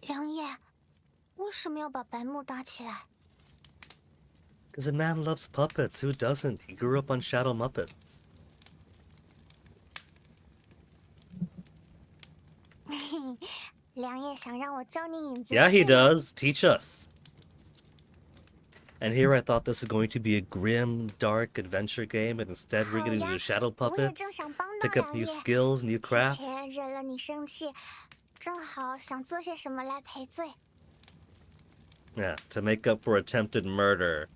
良叶，为什么要把白幕搭起来？ Because a man loves puppets. Who doesn't? He grew up on Shadow Muppets. 梁爷想让我教你影子 Yeah, he 戏吗 does. Teach us. And here I thought this is going to be a grim, dark adventure game, and instead we're going to do shadow 我也正 puppets, 想帮到 pick up 梁 new 爷。 skills, new 之 crafts. 前惹了你生气，正好想做些什么来赔罪。 Yeah, to make up for attempted murder,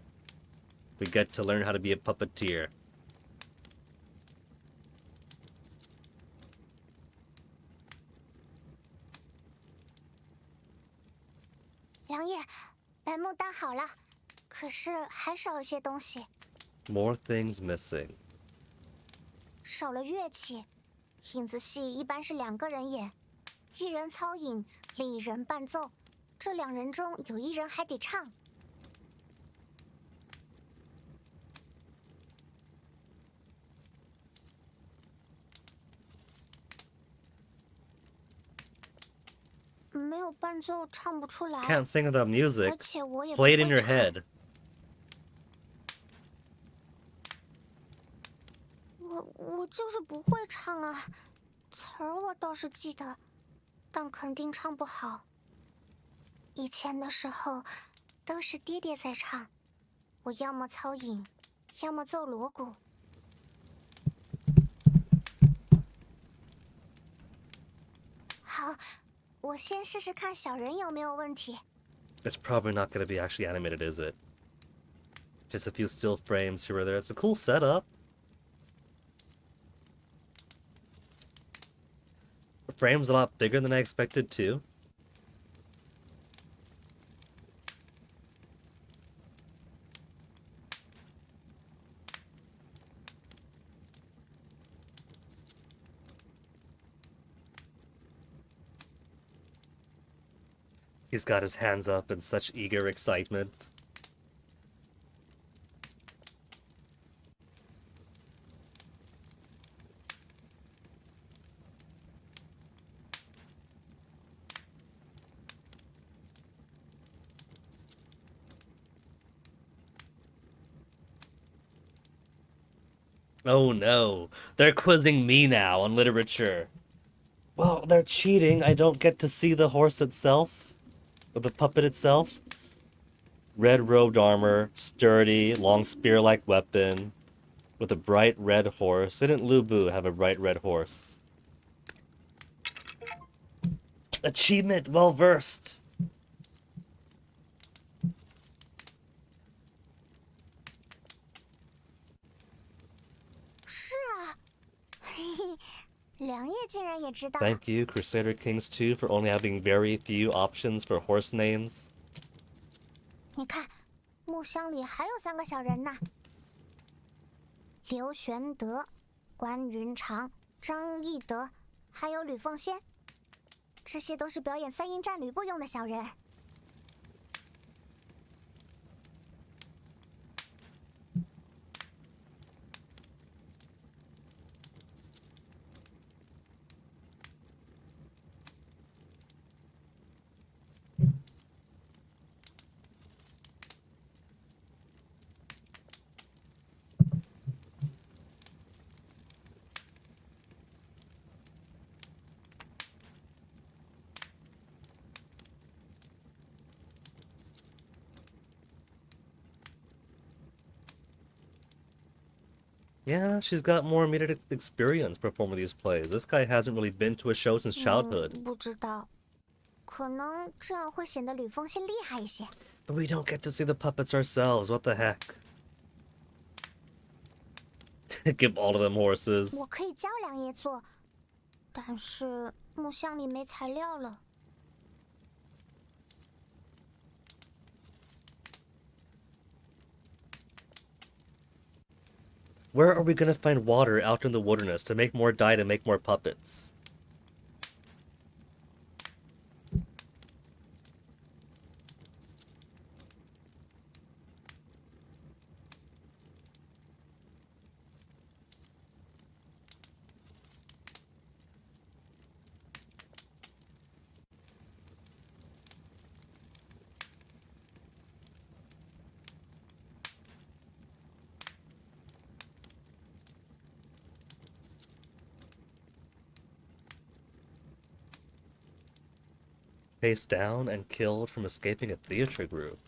we get to learn how to be a puppeteer. 梁爷，白木搭好了，可是还少一些东西， More things missing. 少了乐器。影子戏一般是2个人演，一人操影，另一人伴奏。这2人中有1人还得唱。 没有伴奏唱不出来， Can't sing without 而 music. 且我也不 Play 会 it in your 唱。 head. 我就是不会唱啊，词儿我倒是记得，但肯定唱不好。以前的时候，都是爹爹在唱，我要么操影，要么奏锣鼓。好，我先试试看小人有没有问题。 It's probably not going to be actually animated, is it? Just a few still frames here or there. It's a cool setup. The frame's a lot bigger than I expected, too. He's got his hands up in such eager excitement. Oh no, they're quizzing me now on literature. Well, they're cheating. I don't get to see the horse itself, or the puppet itself. Red-robed armor, sturdy, long spear-like weapon, with a bright red horse. Didn't Lu Bu have a bright red horse? Achievement, well-versed. 是啊，嘿嘿，梁爷竟然也知道。 Thank you, Crusader Kings 2, for only having very few options for horse names. 你看，木箱里还有3个小人呢。刘玄德、关云长、张翼德，还有吕奉先，这些都是表演3英战吕布用的小人。Yeah, she's got more immediate experience performing these plays. This guy hasn't really been to a show since childhood. 不知道，可能这样会显得吕奉先厉害一些。 But we don't get to see the puppets ourselves. What the heck? Give all of them horses. 我可以教梁爷做，但是木箱里没材料了。 Where are we gonna find water out in the wilderness to make more dye to make more puppets? Chased down and killed from escaping a theater group.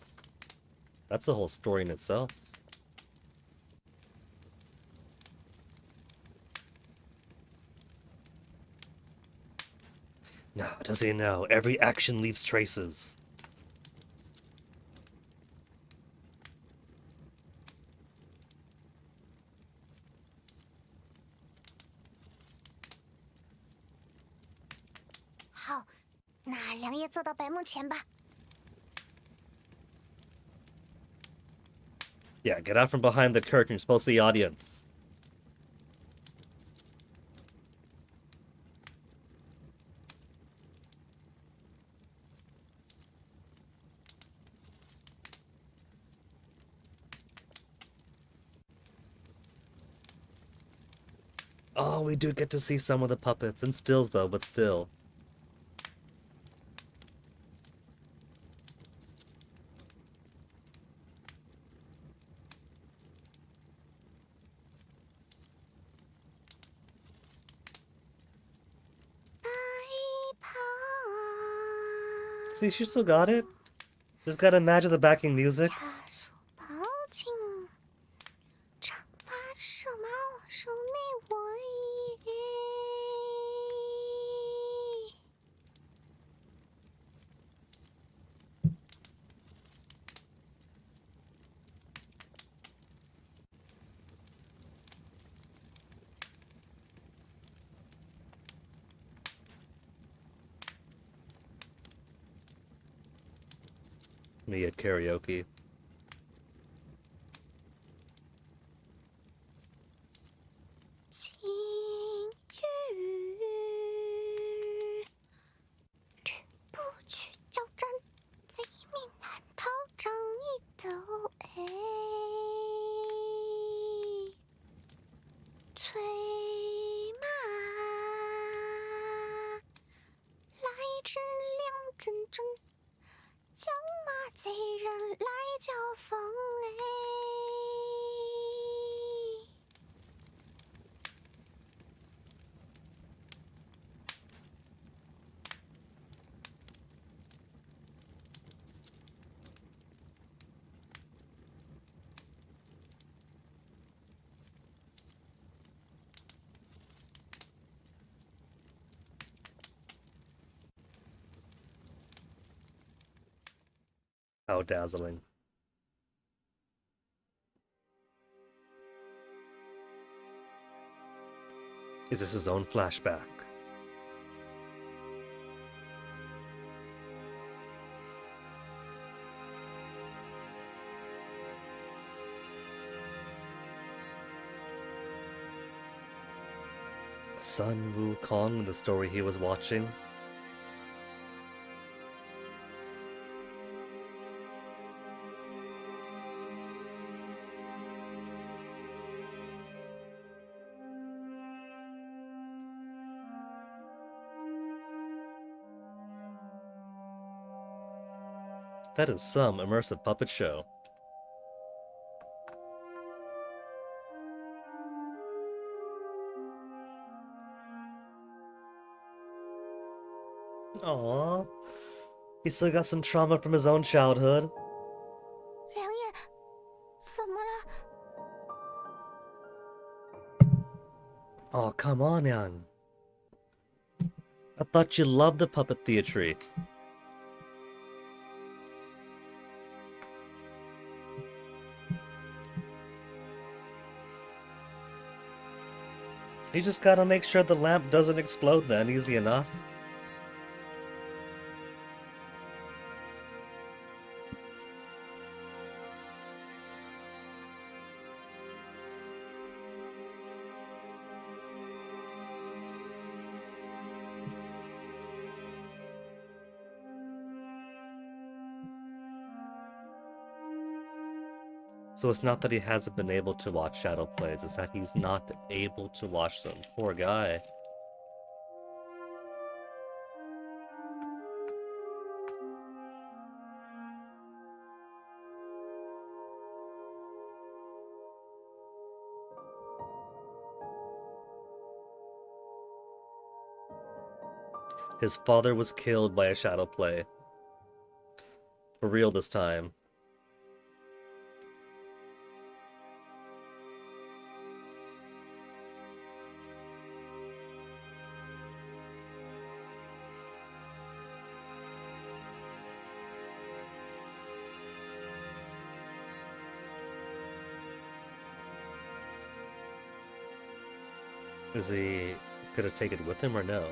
That's a whole story in itself. No, does he know? Every action leaves traces.好，那梁爷坐到白幕前吧。 Yeah, get out from behind the curtain. You're supposed to see the audience. Oh, we do get to see some of the puppets and stills though, but still. See, she still got it. Just gotta imagine the backing music. 加速跑进，长发手毛手内我也。 Me at karaoke. How dazzling. Is this his own flashback? Sun Wukong, the story he was watching? That is some immersive puppet show. Aww. He still got some trauma from his own childhood. 梁爷，怎么了？ Oh, come on, Yang. I thought you loved the puppet theatre. You just gotta make sure the lamp doesn't explode then, easy enough. So it's not that he hasn't been able to watch shadow plays, it's that he's not able to watch them. Poor guy. His father was killed by a shadow play. For real this time. Is he gonna take it with him or no?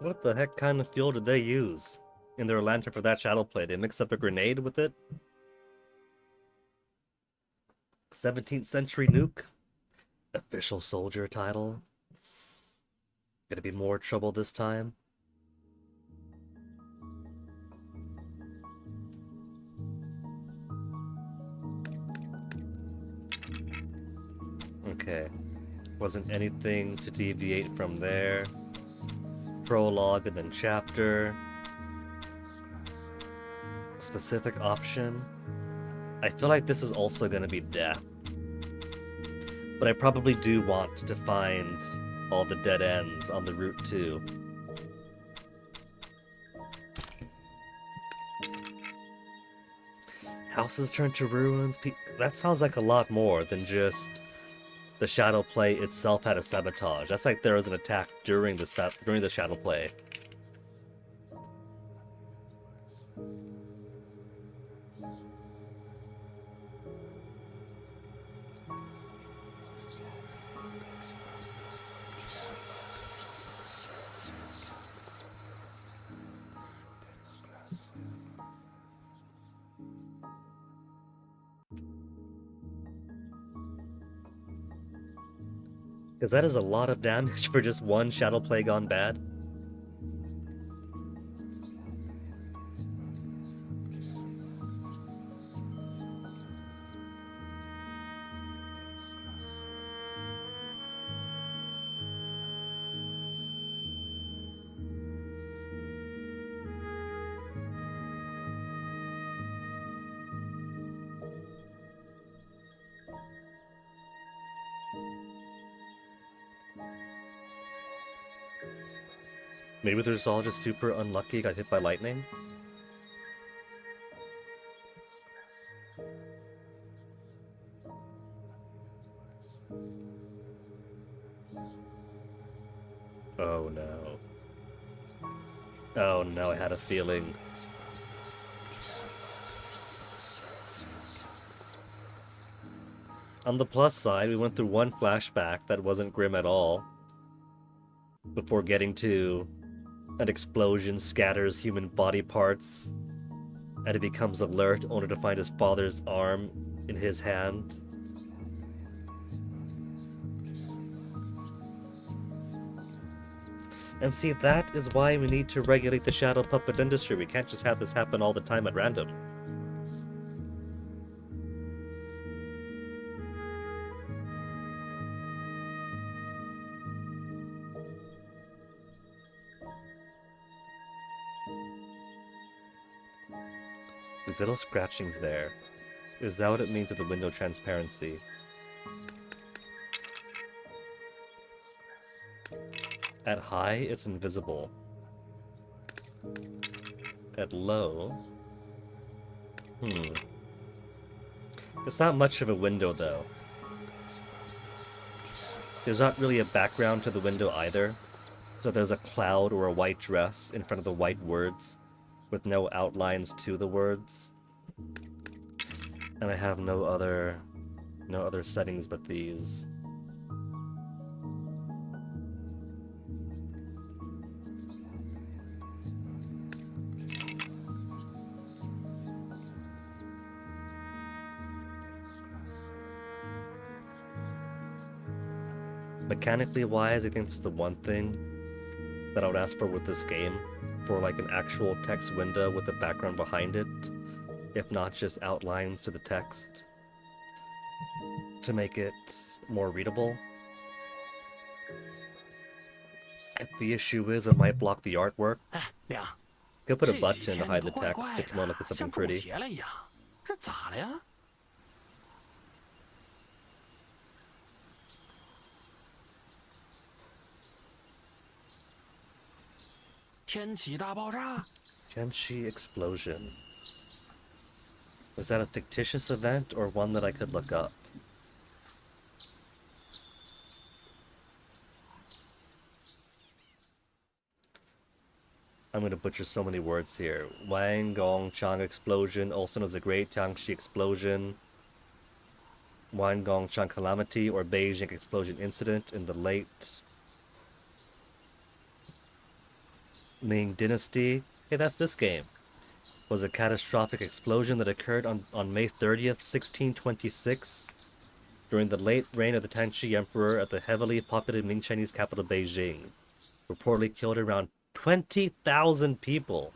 What the heck kind of fuel did they use in their lantern for that shadow play? They mixed up a grenade with it? 17th century nuke? Official soldier title? Gonna be more trouble this time? Okay. Wasn't anything to deviate from there. Prologue and then chapter. Specific option. I feel like this is also gonna be death. But I probably do want to find all the dead ends on the route too. Houses turn to ruins. That sounds like a lot more than just the shadow play itself had a sabotage. That's like there was an attack during the shadow play. Because that is a lot of damage for just one shadow play gone bad. Maybe they're just all just super unlucky, got hit by lightning. Oh no. Oh no, I had a feeling. On the plus side, we went through one flashback that wasn't grim at all, before getting to an explosion scatters human body parts, and he becomes alert only to find his father's arm in his hand. And see, that is why we need to regulate the shadow puppet industry. We can't just have this happen all the time at random. There's little scratchings there. Is that what it means with the window transparency? At high, it's invisible. At low... It's not much of a window, though. There's not really a background to the window either. So there's a cloud or a white dress in front of the white words, with no outlines to the words. And I have no other settings but these. Mechanically wise, I think that's the one thing that I would ask for with this game, for like an actual text window with a background behind it, if not just outlines to the text, to make it more readable. If the issue is it might block the artwork, 哎，亮， could put a 这几 button to 天 hide 你 the 都怪 text 怪 to promote it 的， as something 像中 pretty. 邪了一样，这咋了呀？天启大爆炸？ Genshi explosion. Was that a fictitious event or one that I could look up? I'm gonna butcher so many words here. Wang Gong Chang explosion, also known as the Great Jiangxi explosion. Wang Gong Chang calamity or Beijing explosion incident in the late Ming Dynasty. Hey, that's this game. Was a catastrophic explosion that occurred on May 30th, 1626, during the late reign of the Tangxi Emperor at the heavily populated Ming Chinese capital Beijing. Reportedly killed around 20,000 people.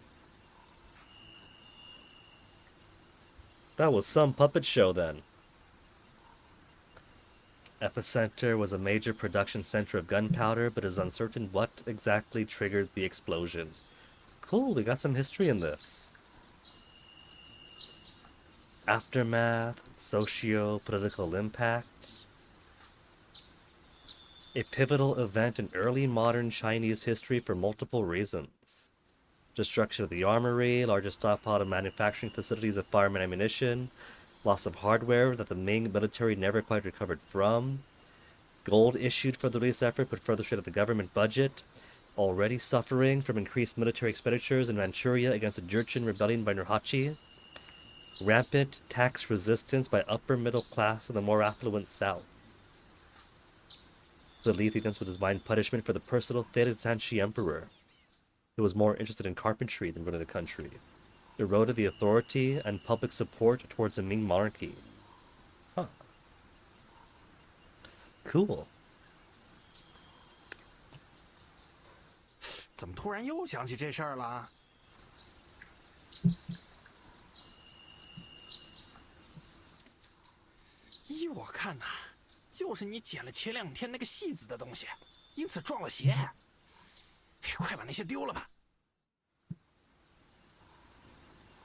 That was some puppet show then. Epicenter was a major production center of gunpowder, but it is uncertain what exactly triggered the explosion. Cool, we got some history in this. Aftermath, socio-political impact. A pivotal event in early modern Chinese history for multiple reasons. Destruction of the armory, largest stockpile of manufacturing facilities of firearm and ammunition, loss of hardware that the Ming military never quite recovered from, gold issued for the relief effort put further strain at the government budget, already suffering from increased military expenditures in Manchuria against the Jurchen rebellion by Nurhaci, rampant tax resistance by upper middle class in the more affluent south, belief against the divine punishment for the personal fate of the Tangxi Emperor, who was more interested in carpentry than running the country, eroded the authority and public support towards the Ming monarchy. Huh. Cool. 怎么突然又想起这事儿了？依我看呐，就是你捡了前2天那个戏子的东西，因此撞了邪。哎，快把那些丢了吧。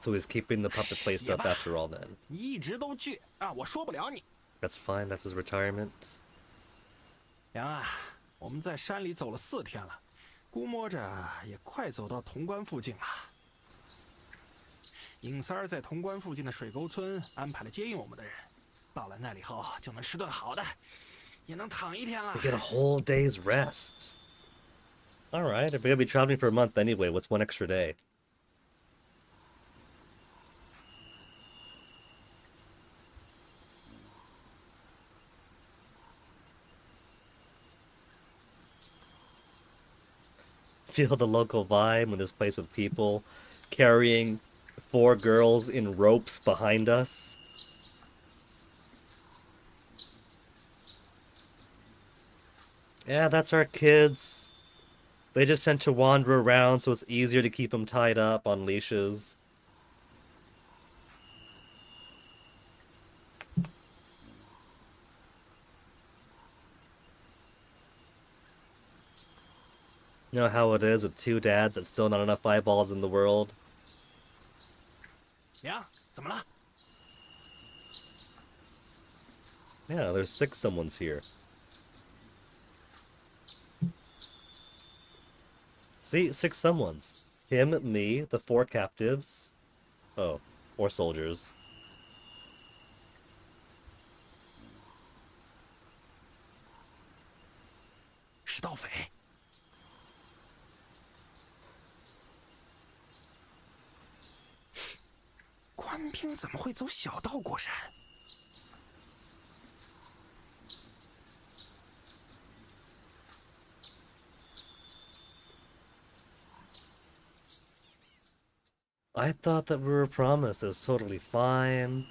So he's keeping the puppet play stuff after all then. 你一直都倔啊，我说不了你。 That's fine, that's his retirement. 梁啊，我们在山里走了4天了，估摸着也快走到潼关附近了。尹三儿在潼关附近的水沟村安排了接应我们的人，到了那里后就能吃顿好的，也能躺1天了。 We get a whole day's rest. Alright, if we're gonna be traveling for a month anyway, what's one extra day? Feel the local vibe in this place with people carrying 4 girls in ropes behind us. Yeah, that's our kids. They just tend to wander around, so it's easier to keep them tied up on leashes. You know how it is with 2 dads, that's still not enough eyeballs in the world. 梁，怎么了？ Yeah, there's 6 someones here. See, 6 someones. Him, me, the 4 captives. Oh, or soldiers. 是盗匪。官兵怎么会走小道过山？ I thought that we were promised it was totally fine.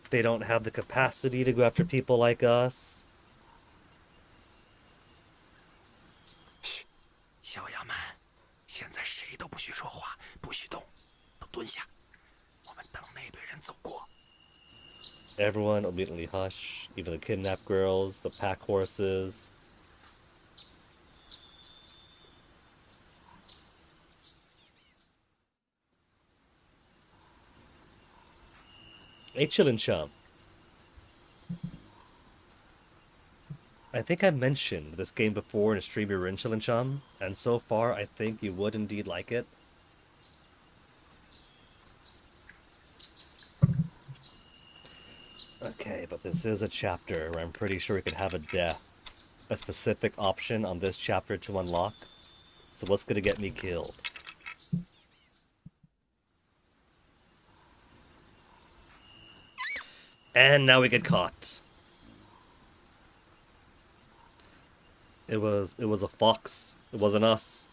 They don't have the capacity to go after people like us. 现在谁都不许说话，不许动，都蹲下。我们等那队人走过。 Everyone immediately hush, even the kidnapped girls, the pack horses. Hey, Chillin' Chum. I think I mentioned this game before in a stream you were in, Chillin' Chum, and so far I think you would indeed like it. Okay, but this is a chapter where I'm pretty sure we could have a death. A specific option on this chapter to unlock. So what's gonna get me killed? And now we get caught. It was a fox. It wasn't us.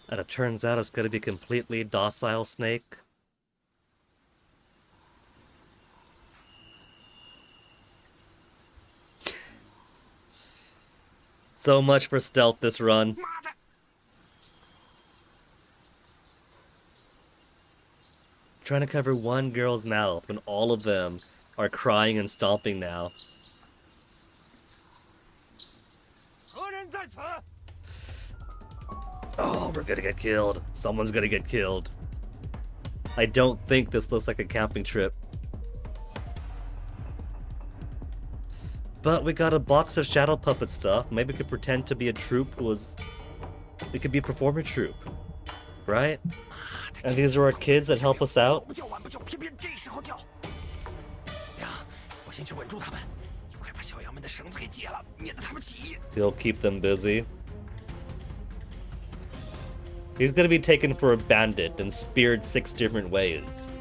And it turns out it's gonna be completely docile snake. So much for stealth this run. Trying to cover one girl's mouth when all of them are crying and stomping now. Oh, we're gonna get killed. Someone's gonna get killed. I don't think this looks like a camping trip. But we got a box of shadow puppet stuff. Maybe we could pretend to be a troupe who was... We could be a performer troupe. Right? And these are our kids that help us out. He'll keep them busy. He's gonna be taken for a bandit and speared 6 different ways.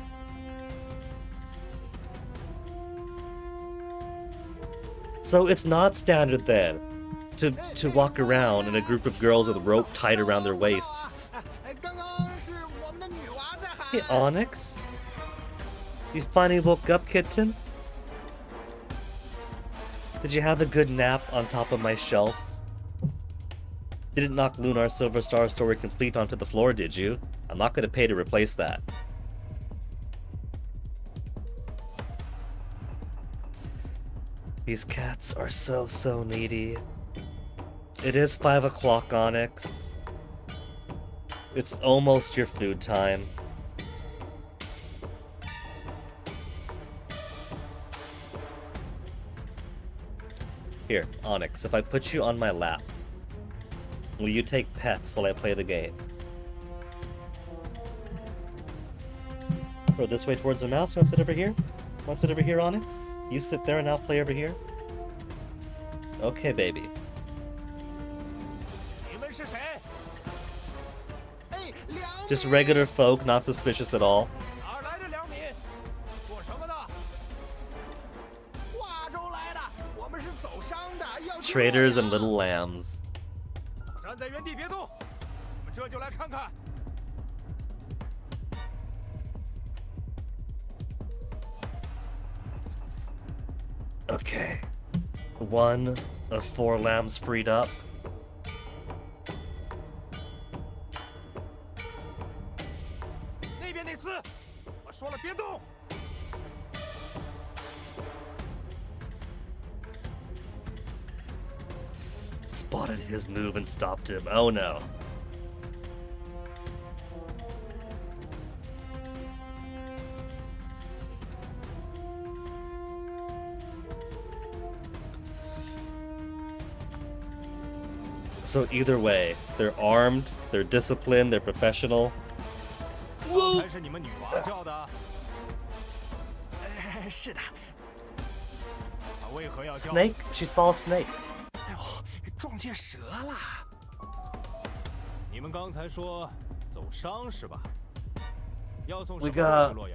So it's not standard then to walk around in a group of girls with a rope tied around their waists. Hey, Onyx? You finally woke up, kitten? Did you have a good nap on top of my shelf? Didn't knock Lunar Silver Star Story Complete onto the floor, did you? I'm not gonna pay to replace that. These cats are so needy. It is 5 o'clock, Onyx. It's almost your food time. Here, Onyx, if I put you on my lap, will you take pets while I play the game? Or this way towards the mouse? You wanna sit over here? Wanna sit over here, Onyx? You sit there and I'll play over here? Okay, baby. Just regular folk, not suspicious at all. Traders and little lambs. Okay. 1 of 4 lambs freed up. Spotted his move and stopped him. Oh no. So either way, they're armed, they're disciplined, they're professional. Woo! Snake? She saw a snake.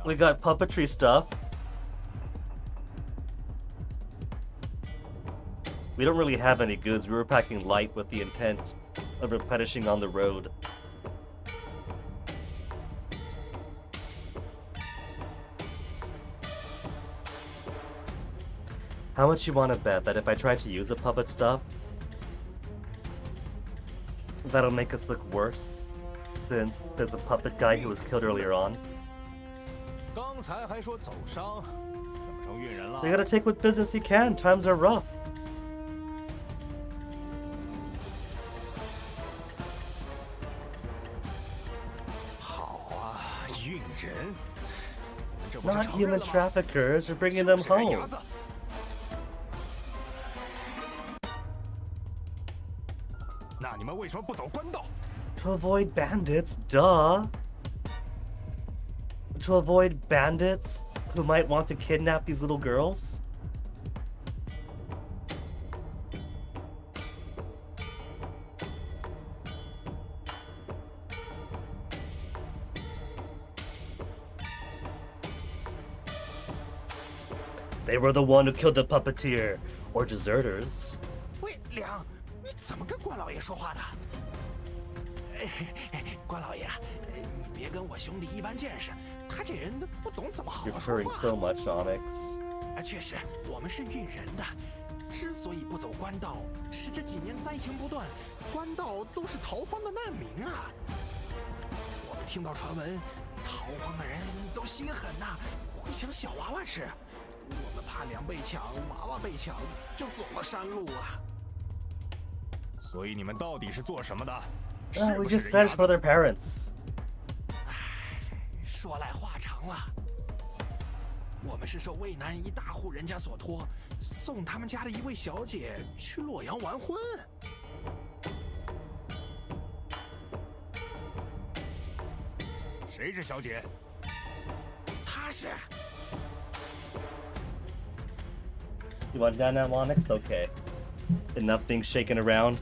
We got puppetry stuff. We don't really have any goods. We were packing light with the intent of replenishing on the road. How much you want to bet that if I try to use a puppet stuff, that'll make us look worse, since there's a puppet guy who was killed earlier on? 刚才还说走商，怎么成运人了 We gotta take what business he can. Times are rough. 好啊，运人！你们这不是 Not 承认 human 了吗？ traffickers. You're bringing 就 them 是人牙 home. 子。那你们为什么不走官道？ To avoid bandits, duh. To avoid bandits who might want to kidnap these little girls? They were the one who killed the puppeteer, or deserters. 喂，梁，你怎么跟关老爷说话的？关老爷，你别跟我兄弟一般见识，他这人不懂怎么好 You're 好说 purring 话。 so much, Onyx. 确实，我们是运人的，之所以不走官道，是这几年灾情不断，官道都是逃荒的难民啊。我们听到传闻，逃荒的人都心狠呐，会抢小娃娃吃。我们怕粮被抢，娃娃被抢，就走了山路啊。所以你们到底是做什么的？ We 是不是 just 人 searched 牙 for 子？ their parents. 说来话长了，我们是受渭南一大户人家所托，送他们家的一位小姐去洛阳完婚。谁是小姐？她是 You want down now, Onyx? Okay. Enough being shaken around.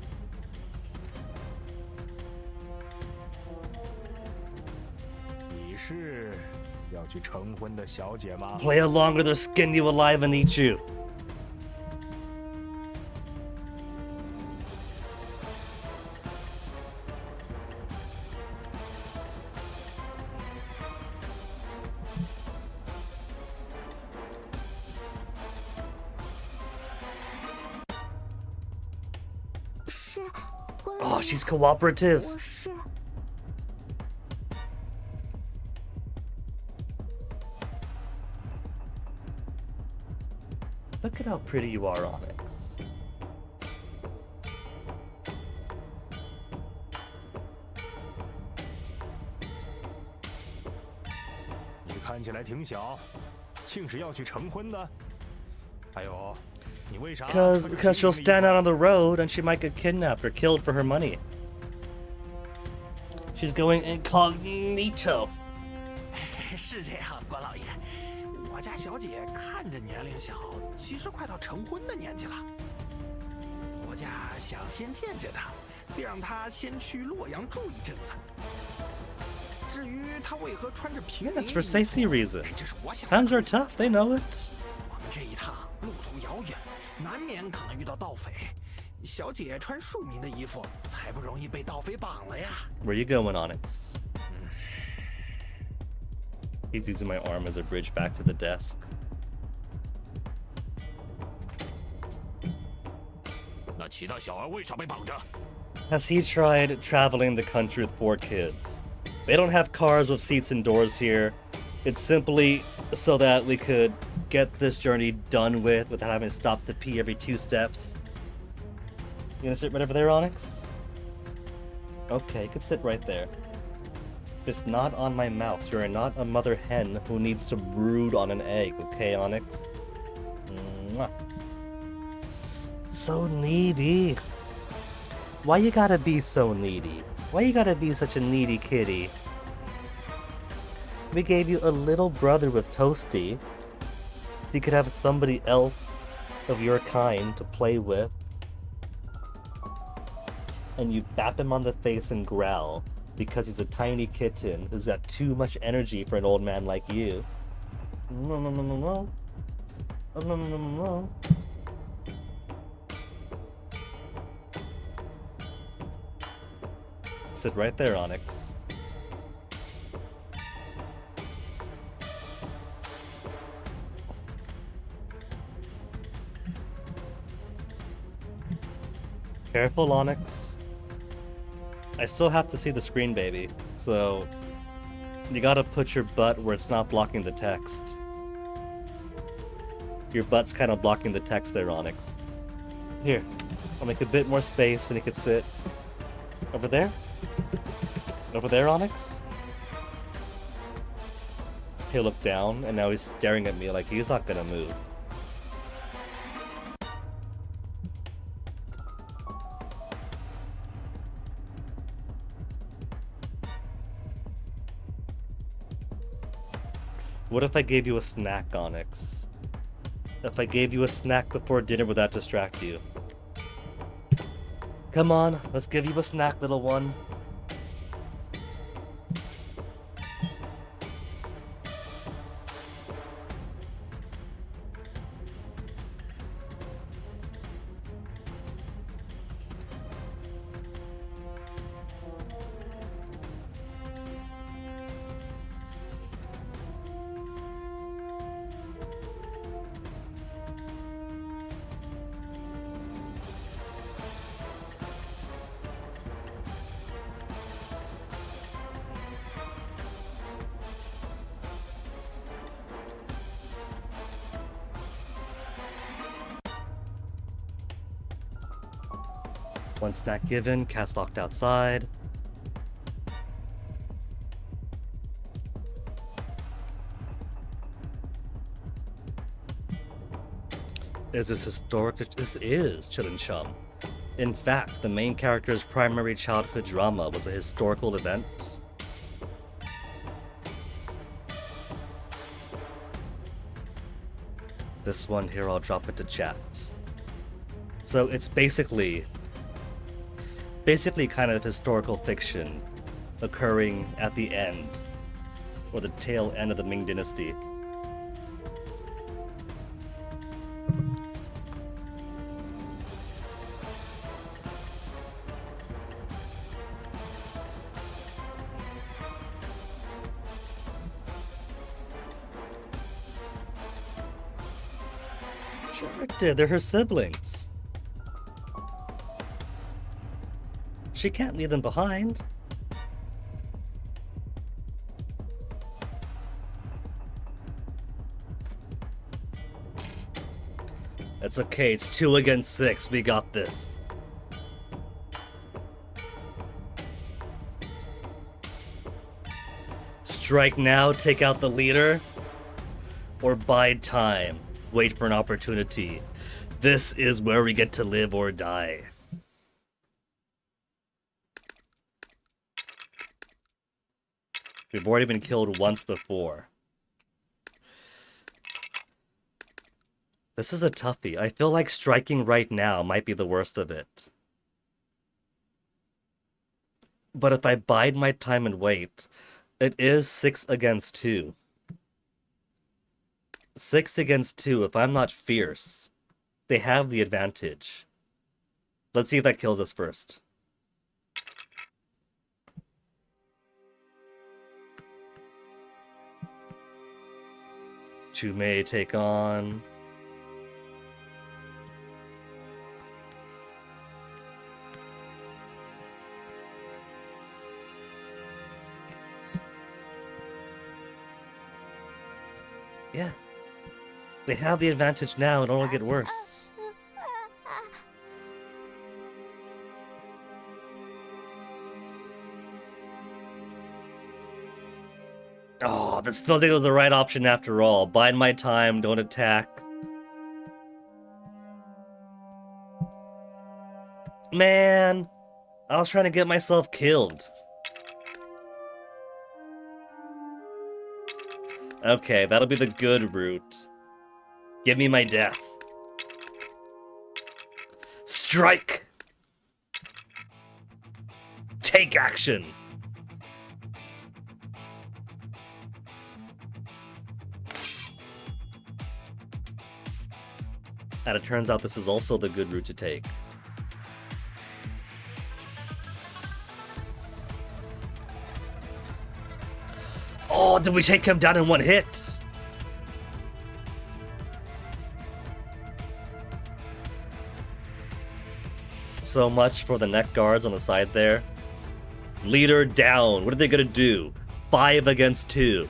你是要去成婚的小姐吗？ Play along or they'll skin you alive and eat you. Oh, she's cooperative. 我是 Look at how pretty you are, Onyx. 你看起来挺小，庆是要去成婚的。还有，你为啥？ Because she'll stand out on the road and she might get kidnapped or killed for her money. She's going incognito. 是这样，关老爷，我家小姐看着年龄小，其实快到成婚的年纪了。我家想先见见她，并让她先去洛阳住一阵子。至于她为何穿着平 Yeah, 民 that's for 衣服 safety reasons. 这是我想 Times 的 are tough, they know it. 我们这一趟路途遥远，难免可能遇到盗匪。小姐穿庶民的衣服，才不容易被盗匪绑了呀。 Where you going, Onyx? He's using my arm as a bridge back to the desk. 那其他小孩为啥被绑着？ Has he tried traveling the country with 4 kids? They don't have cars with seats and doors here. It's simply so that we could get this journey done with without having to stop to pee every 2 steps. You gonna sit right over there, Onyx? Okay, you can sit right there. Just not on my mouse. You're not a mother hen who needs to brood on an egg, okay, Onyx? Mwah. So needy. Why you gotta be so needy? Why you gotta be such a needy kitty? We gave you a little brother with Toasty, so you could have somebody else of your kind to play with. And you bap him on the face and growl because he's a tiny kitten who's got too much energy for an old man like you. No, no, no, no, no. Oh, no, no, no, no, no. Sit right there, Onyx. Careful, Onyx. I still have to see the screen, baby. So you gotta put your butt where it's not blocking the text. Your butt's kind of blocking the text there, Onyx. Here, I'll make a bit more space and he could sit over there. Over there, Onyx. He'll look down, and now he's staring at me like he's not gonna move. What if I gave you a snack, Onyx? If I gave you a snack before dinner, would that distract you? Come on, let's give you a snack, little one. One snack given, cat's locked outside. Is this historic? This is Chillin' Chum. In fact, the main character's primary childhood drama was a historical event. This one here, I'll drop it to chat. So it's basically kind of historical fiction occurring at the end, or the tail end of the Ming Dynasty. Sure it did, they're her siblings. She can't leave them behind. It's okay, it's 2 against 6, we got this. Strike now, take out the leader, or bide time, wait for an opportunity. This is where we get to live or die. We've already been killed once before. This is a toughie. I feel like striking right now might be the worst of it. But if I bide my time and wait, it is 6 against 2. 6 against 2, if I'm not fierce, they have the advantage. Let's see if that kills us first. Chu Mei take on... Yeah. They have the advantage now, it'll only get worse. Oh, this feels like it was the right option after all. Bide my time, don't attack. Man, I was trying to get myself killed. Okay, that'll be the good route. Give me my death. Strike! Take action! And it turns out this is also the good route to take. Oh, did we take him down in one hit? so much for the neck guards on the side there. Leader down. What are they gonna do? 5 against 2.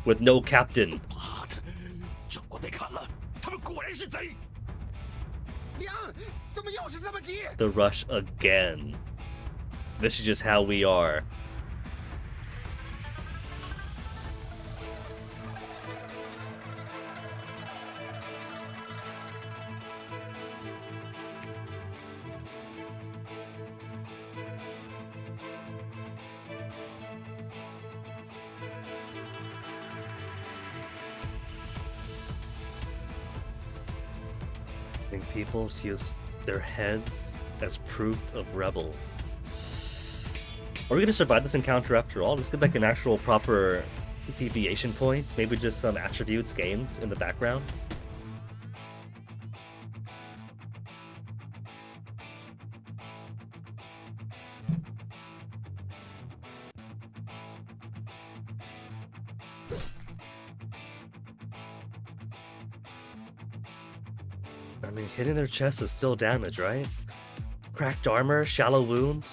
With no captain. 妈的，长官别看了，他们果然是贼。娘，怎么又是这么急？ The rush again. This is just how we are. I think people use their heads as proof of rebels. Are we gonna survive this encounter after all? Let's get like an actual proper deviation point. Maybe just some attributes gained in the background. I mean, hitting their chest is still damage, right? Cracked armor, shallow wound.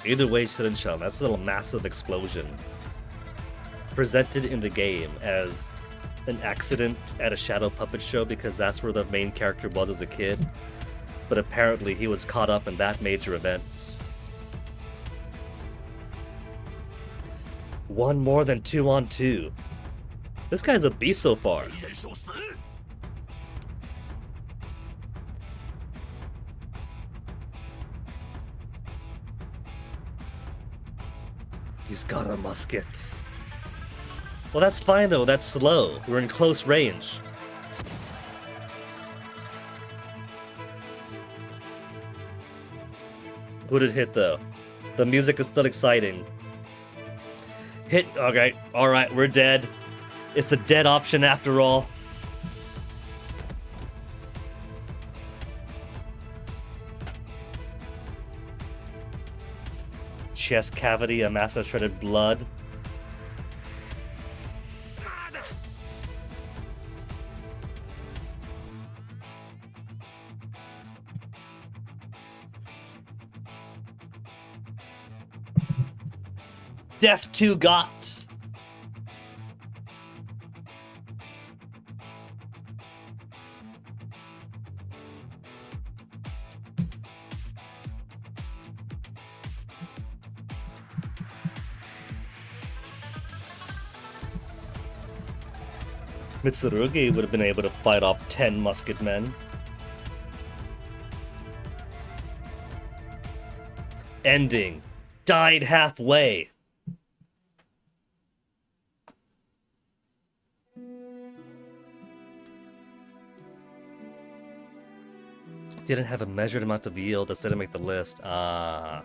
Either way, shouldn't show. That's a little massive explosion. Presented in the game as an accident at a shadow puppet show because that's where the main character was as a kid. But apparently he was caught up in that major event. One more than 2 on 2. This guy's a beast so far. 人受死！ He's got a musket. Well, that's fine though, that's slow. We're in close range. Who did hit though? The music is still exciting. Hit, okay, alright, we're dead. It's the dead option after all. Chest cavity, a mass of shredded blood. Death to Got. Mitsurugi would have been able to fight off 10 musket men. Ending. Died halfway. Didn't have a measured amount of yield, that didn't make the list. Ah.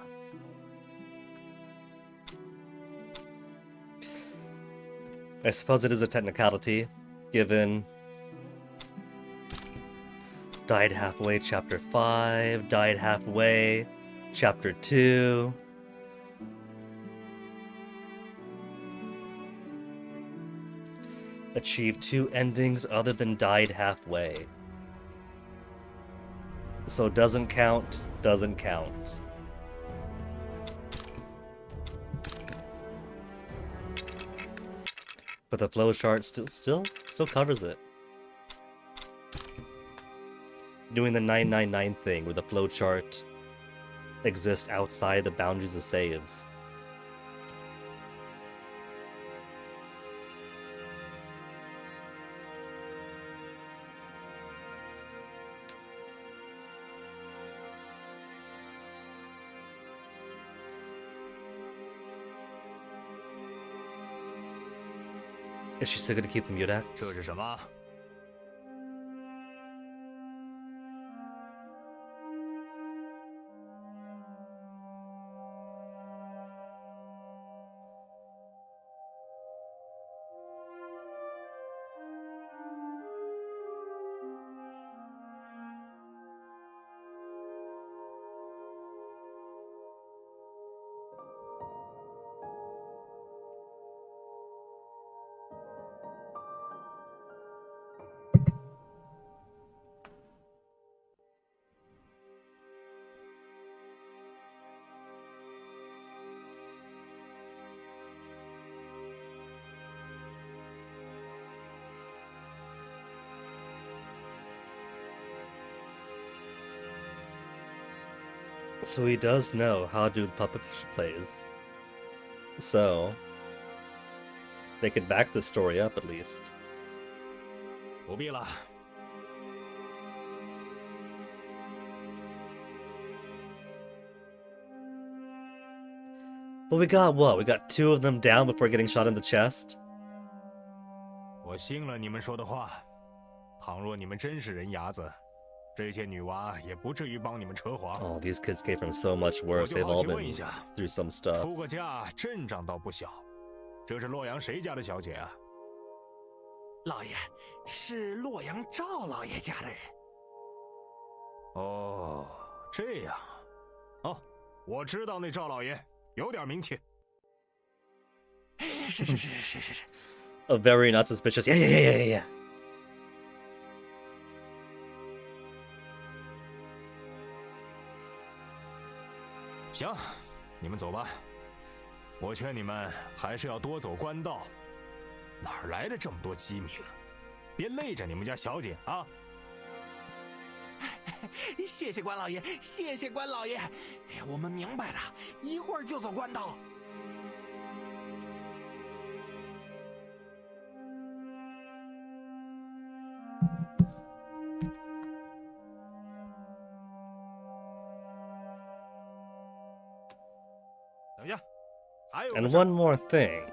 I suppose it is a technicality, given died halfway chapter 5, died halfway chapter 2. Achieved 2 endings other than died halfway. So doesn't count, doesn't count. But the flow chart still covers it. Doing the 999 thing where the flow chart exists outside the boundaries of saves. Is she still gonna keep the mutex? 这是什么？ So he does know how to do the puppet plays. So they could back the story up at least. 不必了。 But we got what? We got 2 of them down before getting shot in the chest? 我信了你们说的话。倘若你们真是人牙子，这些女娃也不至于帮你们扯谎。Oh, these kids came from so much worse. They've all been through some stuff. 出个嫁，阵仗倒不小。这是洛阳谁家的小姐啊？老爷，是洛阳赵老爷家的人。哦，这样。哦，我知道那赵老爷有点名气。是。A very not suspicious. Yeah. 行，你们走吧。我劝你们还是要多走官道。哪儿来的这么多机明？别累着你们家小姐啊！谢谢关老爷，谢谢关老爷。我们明白了，一会儿就走官道。等一下，还有 And one more thing.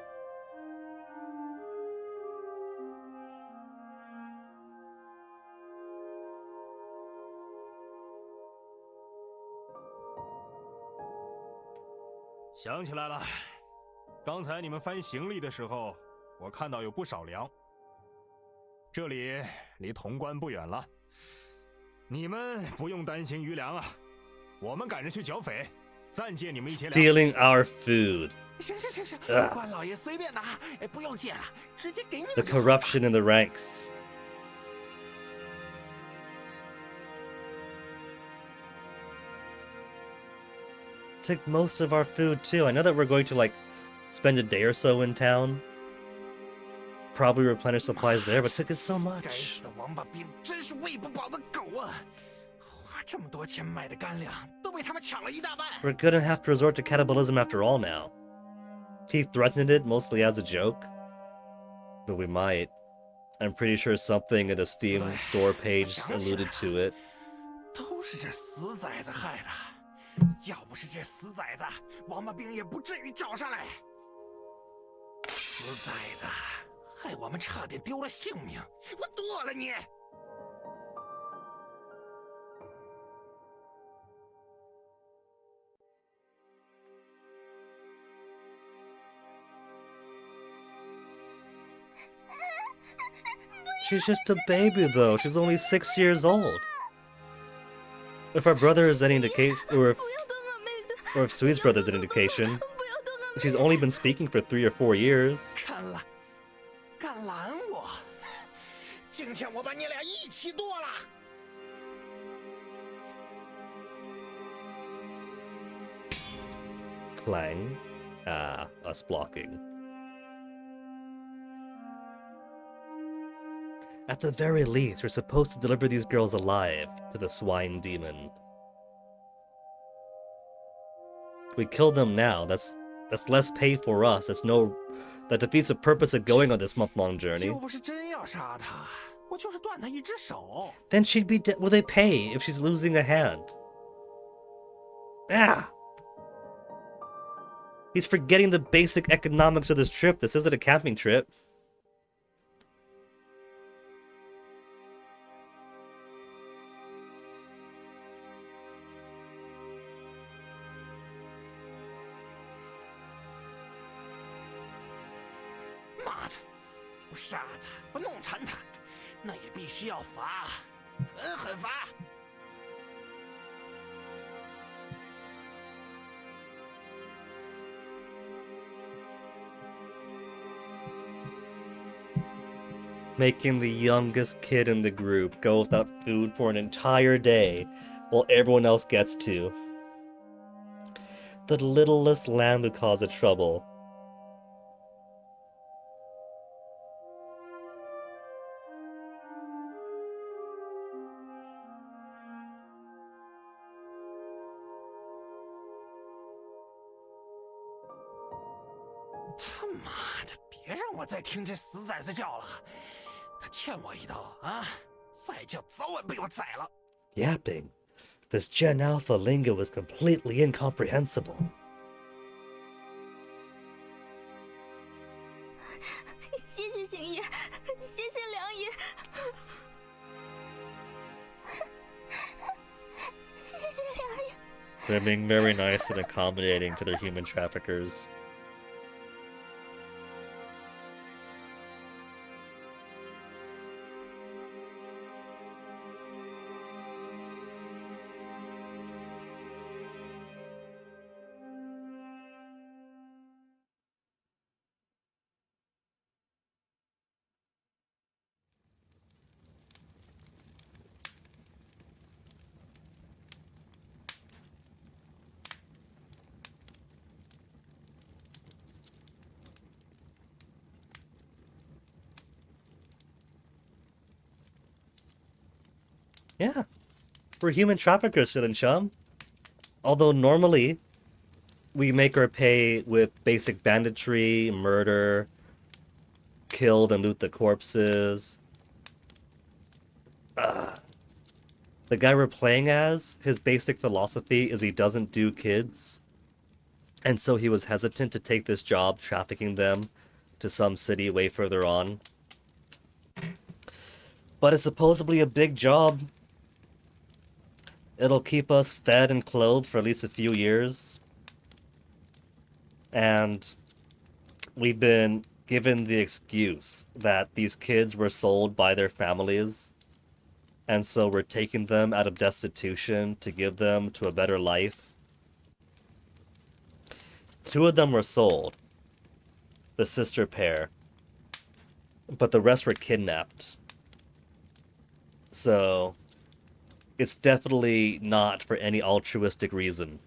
想起来了，刚才你们翻行李的时候，我看到有不少粮。这里离潼关不远了，你们不用担心余粮啊。我们赶着去剿匪，暂借你们一些粮。Stealing our food. 行，关老爷随便拿，不用借了，直接给你们。 The corruption in the ranks. Took most of our food too. I know that we're going to like spend a day or so in town. Probably replenish supplies there, but took it so 该 much. 死的王八兵，真是喂不饱的狗啊！花这么多钱买的干粮，都被他们抢了一大半。 We're gonna have to resort to cannibalism after all now. He threatened it mostly as a joke, but we might. I'm pretty sure something in the Steam store page alluded to it. 都是这死崽子害的。要不是这死崽子，王八兵也不至于找上来。死崽子，害我们差点丢了性命！我剁了你！ She's just a baby, though. She's only 6 years old. If our brother is any indication, or if Sui's brother is an indication, she's only been speaking for 3 or 4 years. 敢拦我！今天我把你俩一起剁了！ Clang. Ah, us blocking. At the very least, we're supposed to deliver these girls alive to the swine demon. We kill them now. That's less pay for us. That defeats the purpose of going on this month-long journey. 又不是真要杀他，我就是断他一只手。 Then she'd be dead. Will they pay if she's losing a hand? Ah! He's forgetting the basic economics of this trip. This isn't a camping trip.妈的，不杀他，不弄残他，那也必须要罚，狠狠罚。 Making the youngest kid in the group go without food for an entire day while everyone else gets to. The littlest lamb who caused trouble. 他妈的，别让我再听这死崽子叫了！他欠我一刀啊！再叫早晚被我宰了。 Yapping. This Gen Alpha lingo is completely incomprehensible. 谢谢星爷，谢谢良爷，谢谢良爷。 They're being very nice and accommodating to their human traffickers. Yeah, we're human traffickers, Shilin Chum. Although normally, we make our pay with basic banditry, murder, kill and loot the corpses. The guy we're playing as, his basic philosophy is he doesn't do kids. And so he was hesitant to take this job, trafficking them to some city way further on. But it's supposedly a big job. It'll keep us fed and clothed for at least a few years. And we've been given the excuse that these kids were sold by their families. And so we're taking them out of destitution to give them to a better life. 2 of them were sold. The sister pair. But the rest were kidnapped. So it's definitely not for any altruistic reason.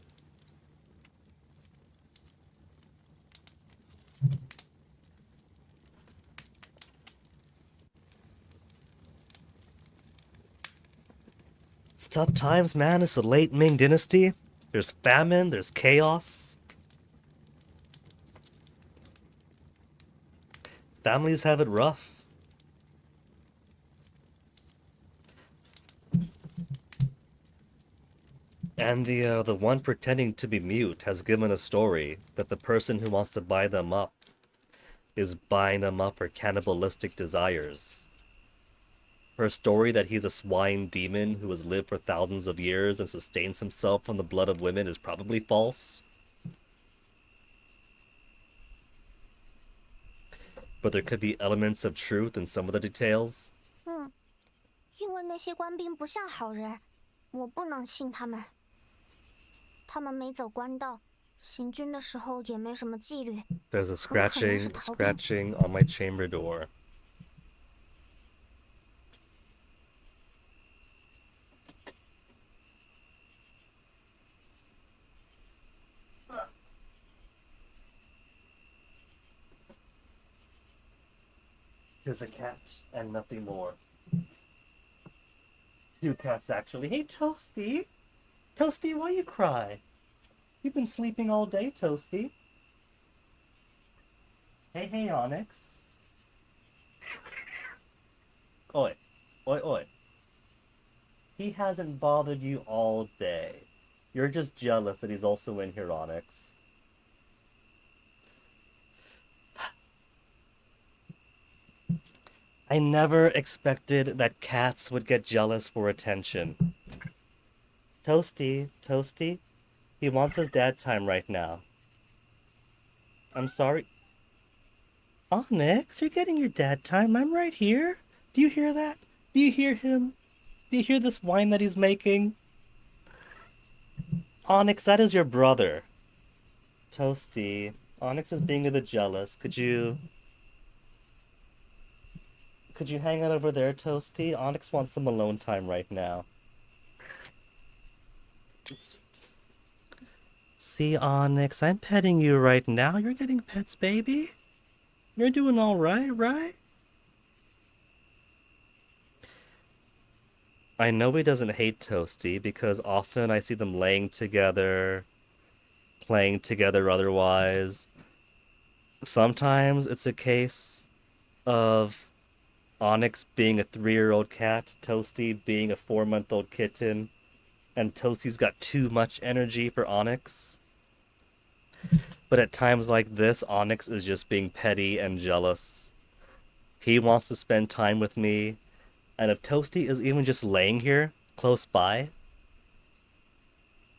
It's tough times, man. It's the Late Ming Dynasty. There's famine, there's chaos. Families have it rough. And the one pretending to be mute has given a story that the person who wants to buy them up is buying them up for cannibalistic desires. Her story that he's a swine demon who has lived for thousands of years and sustains himself from the blood of women is probably false. But there could be elements of truth in some of the details. 因为那些官兵不像好人，我不能信他们。他们没走官道，行军的时候也没什么纪律。 There's a scratching on my chamber door. Tis a cat and nothing more. 2 cats, actually. Hey, Toasty! Toasty, why you cry? You've been sleeping all day, Toasty. Hey, Onyx. Oi. Oi. He hasn't bothered you all day. You're just jealous that he's also in here, Onyx. I never expected that cats would get jealous for attention. Toasty, he wants his dad time right now. I'm sorry. Onyx, you're getting your dad time. I'm right here. Do you hear that? Do you hear him? Do you hear this whine that he's making? Onyx, that is your brother. Toasty, Onyx is being a bit jealous. Could you hang out over there, Toasty? Onyx wants some alone time right now. See, Onyx, I'm petting you right now. You're getting pets, baby. You're doing all right, right? I know he doesn't hate Toasty because often I see them laying together, playing together otherwise. Sometimes it's a case of Onyx being a 3-year-old cat, Toasty being a 4-month-old kitten, and Toasty's got too much energy for Onyx. But at times like this, Onyx is just being petty and jealous. He wants to spend time with me, and if Toasty is even just laying here, close by,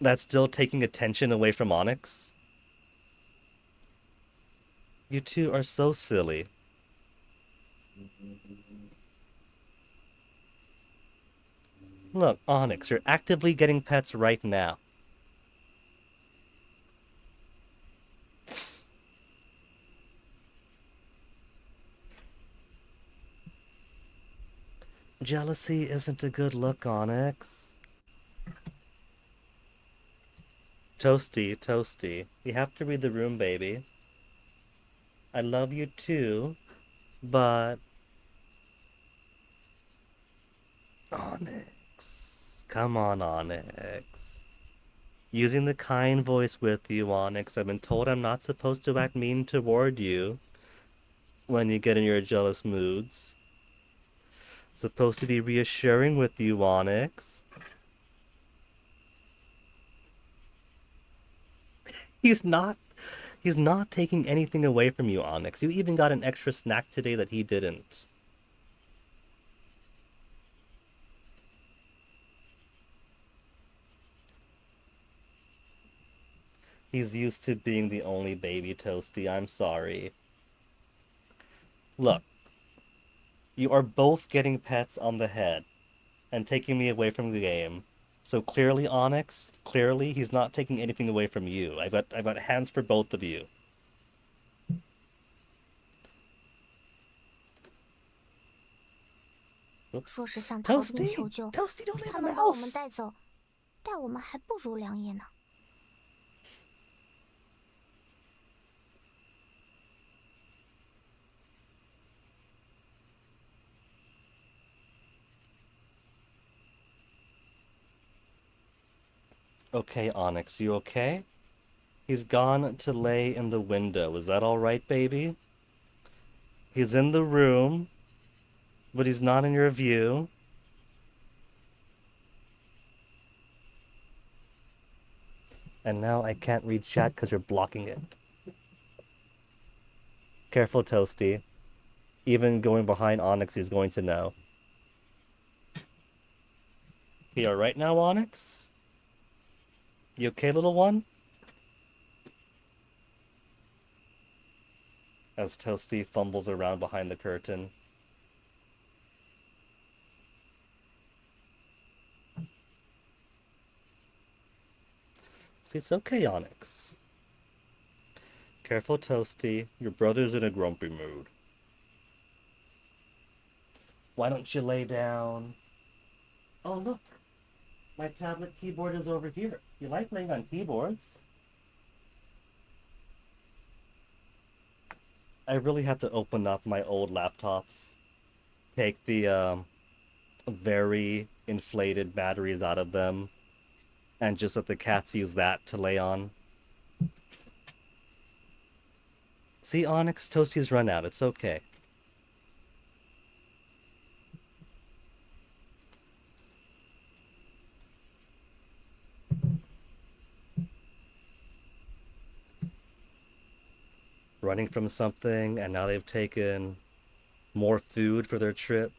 that's still taking attention away from Onyx. You two are so silly. Look, Onyx, you're actively getting pets right now. Jealousy isn't a good look, Onyx. Toasty, you have to read the room, baby. I love you too, but... Onyx. Come on, Onyx. Using the kind voice with you, Onyx. I've been told I'm not supposed to act mean toward you when you get in your jealous moods. Supposed to be reassuring with you, Onyx. He's not taking anything away from you, Onyx. You even got an extra snack today that he didn't. He's used to being the only baby, Toasty. I'm sorry. Look, you are both getting pets on the head and taking me away from the game. So clearly, Onyx, clearly he's not taking anything away from you. I've got hands for both of you. Oops. 若是向桃丁 Toasty! 求救， Toasty, don't leave 他 the 们把我们 mouse! 带走，待我们还不如良夜呢。 Okay, Onyx, you okay? He's gone to lay in the window. Is that alright, baby? He's in the room, but he's not in your view. And now I can't read chat because you're blocking it. Careful, Toasty. Even going behind Onyx, he's going to know. You alright now, Onyx? You okay, little one? As Toasty fumbles around behind the curtain. See, it's okay, Onyx. Careful, Toasty. Your brother's in a grumpy mood. Why don't you lay down? Oh, look. My tablet keyboard is over here. You like playing on keyboards? I really have to open up my old laptops. Take the very inflated batteries out of them. And just let the cats use that to lay on. See, Onyx, Toasty's run out. It's okay. Running from something, and now they've taken more food for their trip.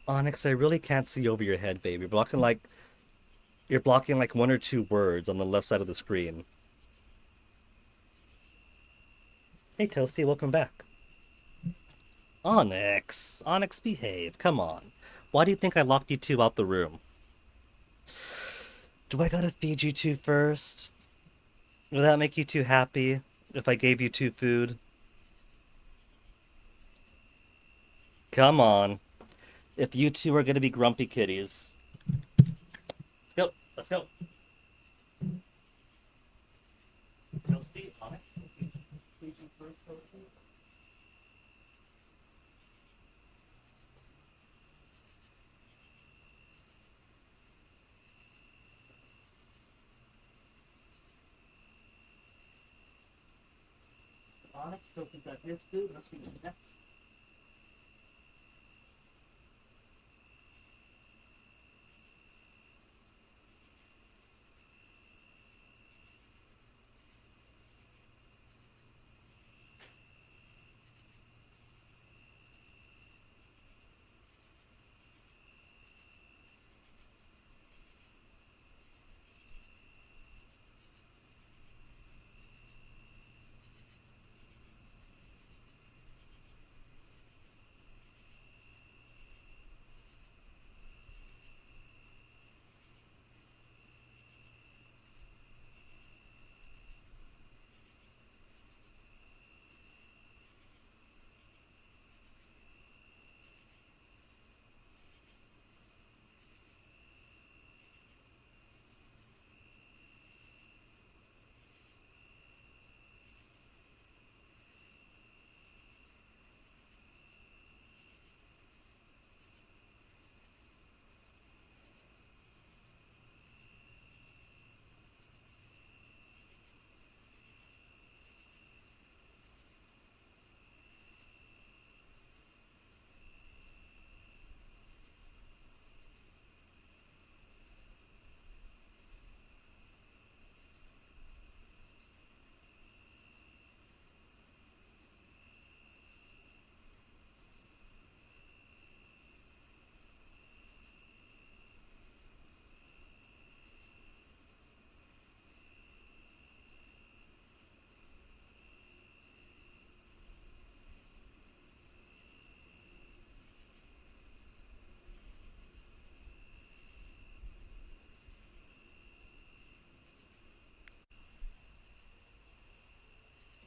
Onyx, I really can't see over your head, baby. You're blocking like 1 or 2 words on the left side of the screen. Hey, Toasty, welcome back. Onyx, behave. Come on. Why do you think I locked you two out the room? Do I gotta feed you two first? Will that make you two happy if I gave you two food? Come on. If you two are gonna be grumpy kitties. Let's go. Let's go. Toasty, Onyx, feed you first, Toasty. Onyx still think that his food must be next.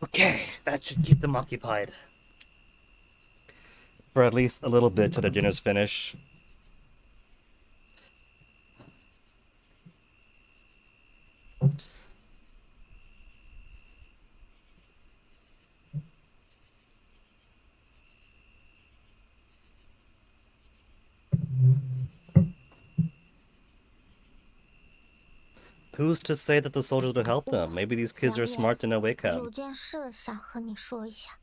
Okay, that should keep them occupied. For at least a little bit till their dinner's finish. Who's to say that the soldiers will help them? Maybe these kids are smart to know Wacom. 有件事想和你说一下。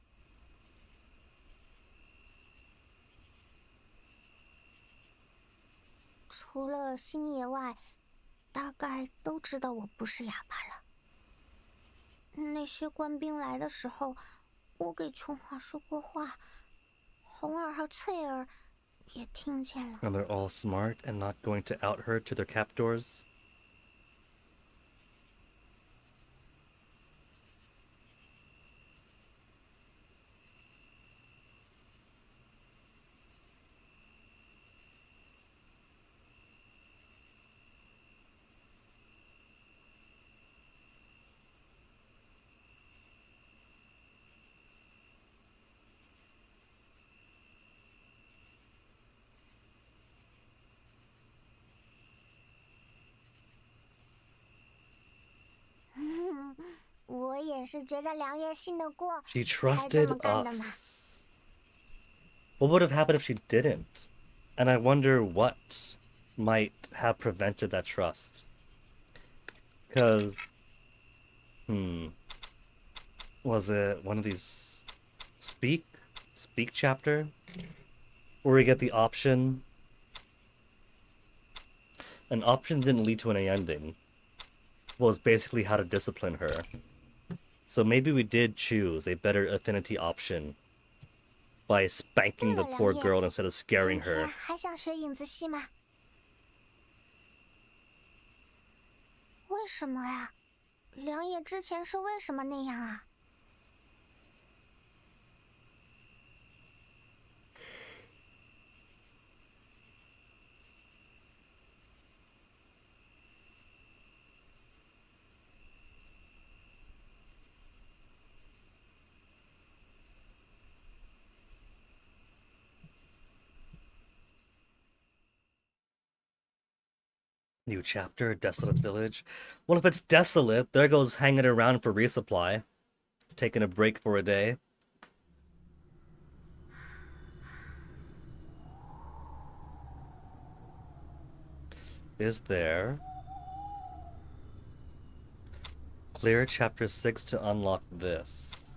除了星爷外，大概都知道我不是哑巴了。那些官兵来的时候，我给琼华说过话，红儿和翠儿也听见了。And they're all smart and not going to out her to their captors? She trusted us. What would have happened if she didn't? And I wonder what might have prevented that trust. Because, was it one of these speak chapter? Where we get the option? An option didn't lead to an ending. Was basically how to discipline her. So maybe we did choose a better affinity option by spanking the poor girl instead of scaring her. 还想学影子戏吗？为什么呀？梁爷之前是为什么那样啊？ New chapter, desolate village. Well, if it's desolate, there goes hanging around for resupply. Taking a break for a day. Is there... Clear chapter 6 to unlock this.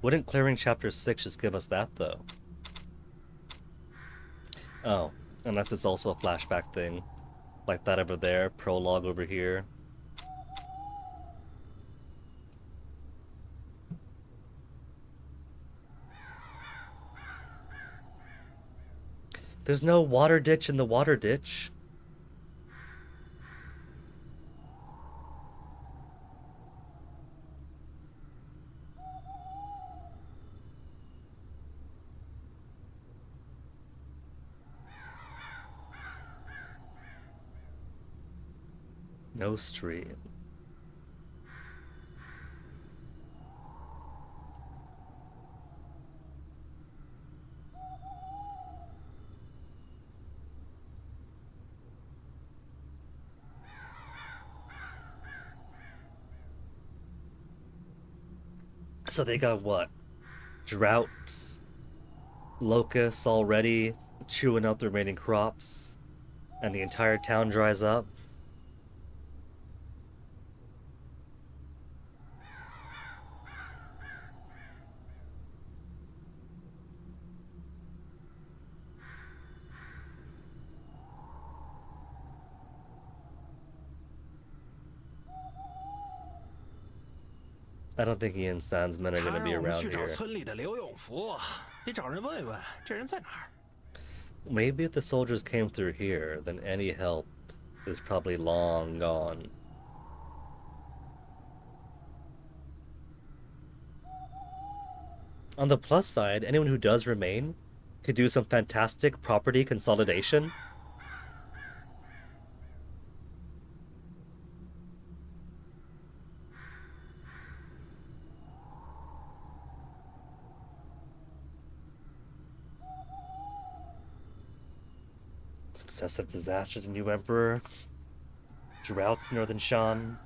Wouldn't clearing chapter 6 just give us that, though? Oh, unless it's also a flashback thing. Like that over there, prologue over here. There's no water ditch in the water ditch. No stream. So they got what? Drought, locusts already chewing up the remaining crops, and the entire town dries up. I don't think Ian Sandsmen are 他 gonna be 让我们 around 去找 here. 村里的刘永福，得找人问问这人在哪儿。 Maybe if the soldiers came through here, then any help is probably long gone. On the plus side, anyone who does remain could do some fantastic property consolidation. Successive disasters in New Emperor. Droughts in Northern Shan.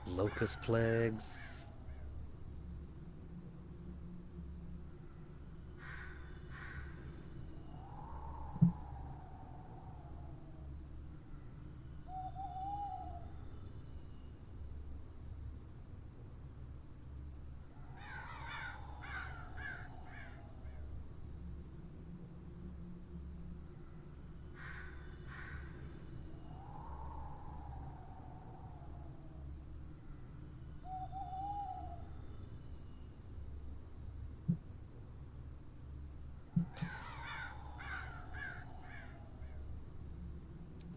Locust plagues.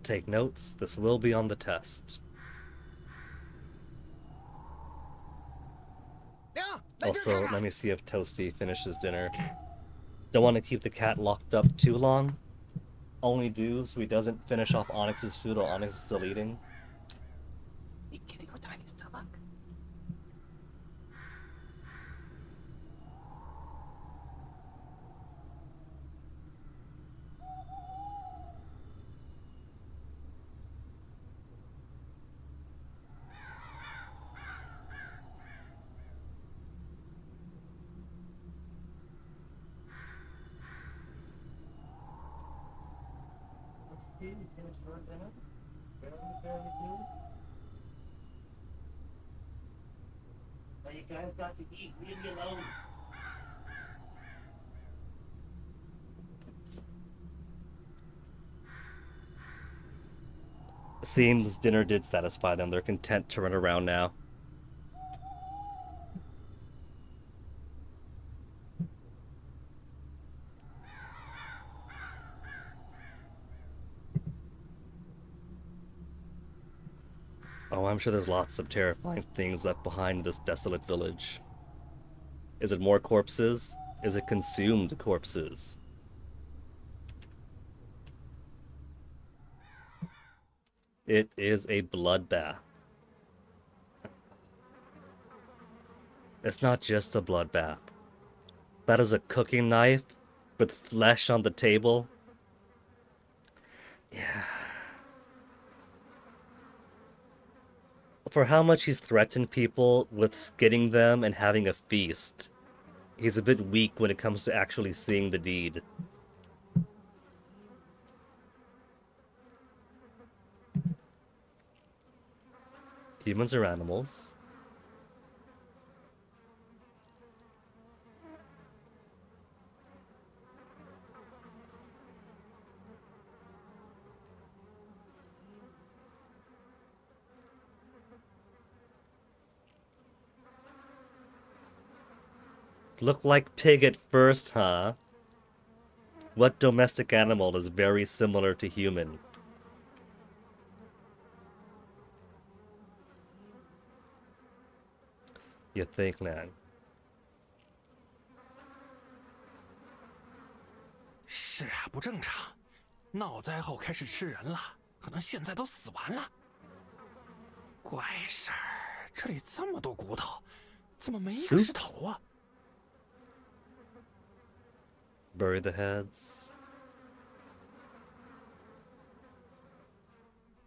Take notes, this will be on the test. Also, let me see if Toasty finishes dinner. Don't want to keep the cat locked up too long. Only do so he doesn't finish off Onyx's food while Onyx is still eating. You kidding with tiny stomach? You guys got to eat, leave me alone. Seems dinner did satisfy them. They're content to run around now. Oh, I'm sure there's lots of terrifying things left behind this desolate village. Is it more corpses? Is it consumed corpses? It is a bloodbath. It's not just a bloodbath. That is a cooking knife with flesh on the table. Yeah. for how much he's threatened people with skinning them and having a feast, he's a bit weak when it comes to actually seeing the deed. Humans are animals. Look like pig at first, huh? What domestic animal is very similar to human? You think, man? 是啊，不正常。闹灾后开始吃人了，可能现在都死完了。怪事儿，这里这么多骨头，怎么没一个 Soup? 石头啊？ Bury the heads.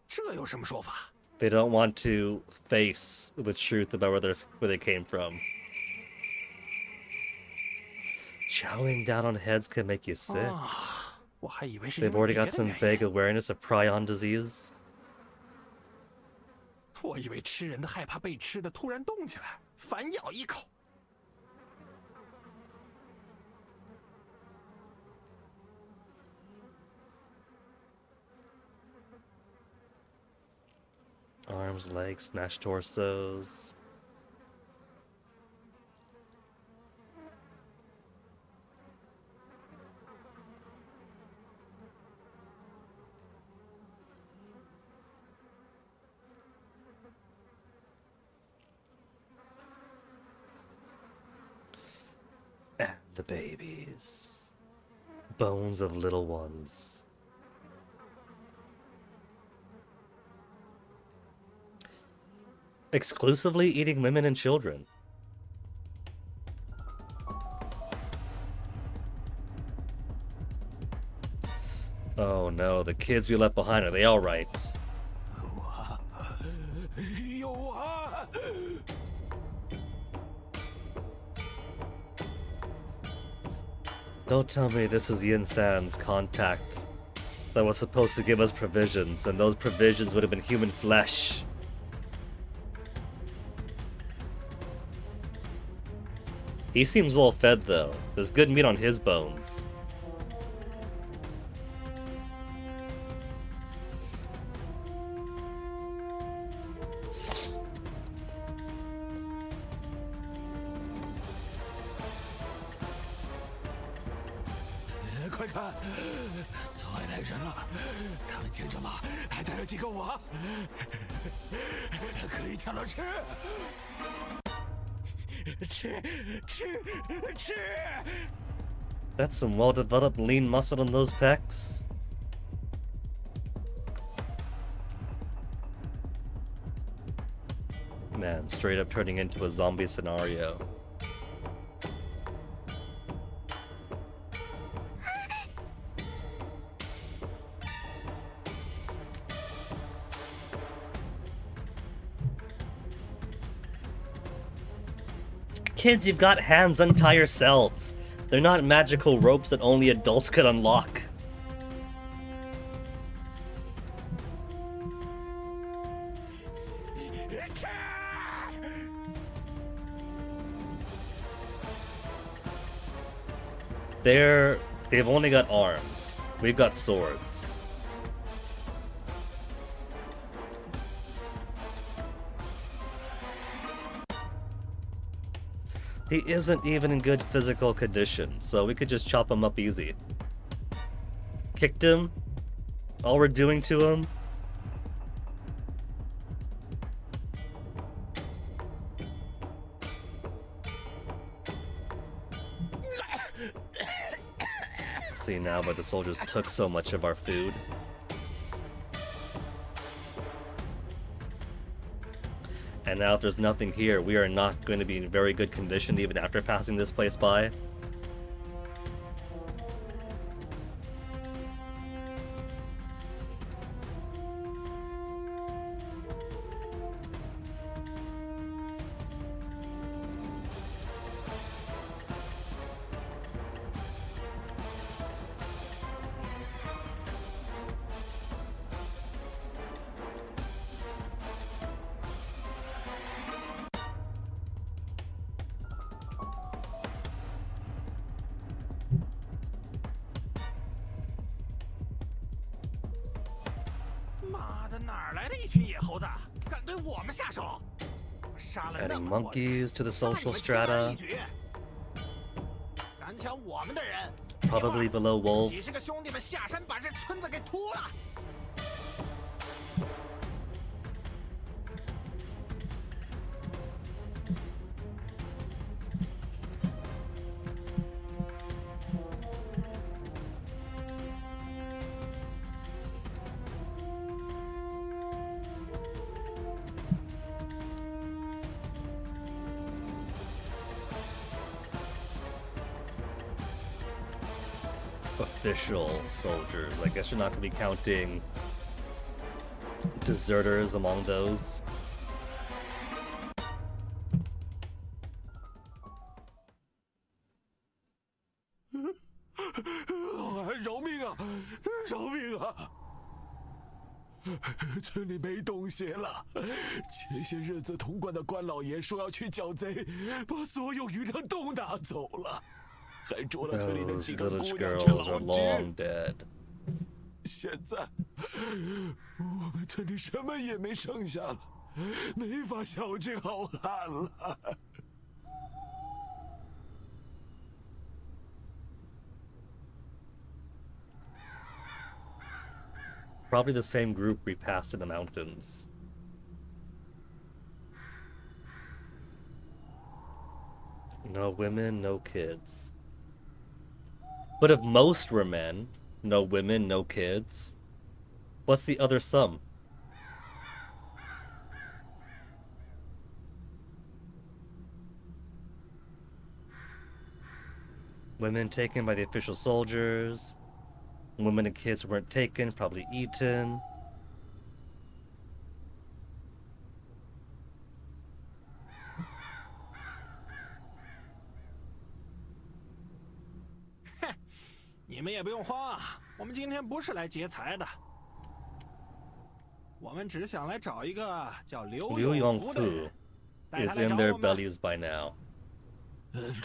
这有什么说法？ They don't want to face the truth about where they came from. Chowing down on heads can make you sick. 啊，我还以为是因 They've 为 already 别 got 的 some 原 vague 因。 awareness of prion disease. 我以为吃人的害怕被吃的突然动起来，反咬一口。 Arms, legs, smashed torsos. And the babies. Bones of little ones. Exclusively eating women and children. Oh no, the kids we left behind, are they alright? 有啊！ Don't tell me this is Yin San's contact that was supposed to give us provisions, and those provisions would have been human flesh. He seems well fed though. There's good meat on his bones. "快看，村外来人了！他们牵着马，还带了几个我，可以抢着吃。吃吃吃！ That's some well-developed lean muscle in those pecs. Man, straight up turning into a zombie scenario. Kids, you've got hands, untie yourselves. They're not magical ropes that only adults could unlock. They've only got arms. We've got swords. He isn't even in good physical condition, so we could just chop him up easy. Kicked him? All we're doing to him? See now why the soldiers took so much of our food. And now if there's nothing here, we are not going to be in very good condition even after passing this place by. 哪儿来的一群野猴子，敢对我们下手？杀了那 Adding 么多人， monkeys to the 杀你 social 们轻而易 strata, 举。敢抢我们的人， probably below 几十个 wolves. 兄弟们下山把这村子给屠了。 Official soldiers. I guess you're not going to be counting deserters among those. Oh, 饶命啊！饶命啊！村里没东西了。前些日子潼关的关老爷说要去剿贼，把所有鱼粮都拿走了，还捉了村里的 Those 几个姑 village 娘 girls 去 are 劳 long 局。 dead. 现在我们村里什么也没剩下了，没法小聚好汉了。 Probably the same group we passed in the mountains. No women, no kids. But if most were men, no women, no kids, what's the other sum? Women taken by the official soldiers. Women and kids weren't taken, probably eaten. Heh, 你们也不用慌啊，我们今天不是来劫财的，我们只想来找一个叫刘永福的人，带他 is 来 in 找 their 我们。 bellies by now.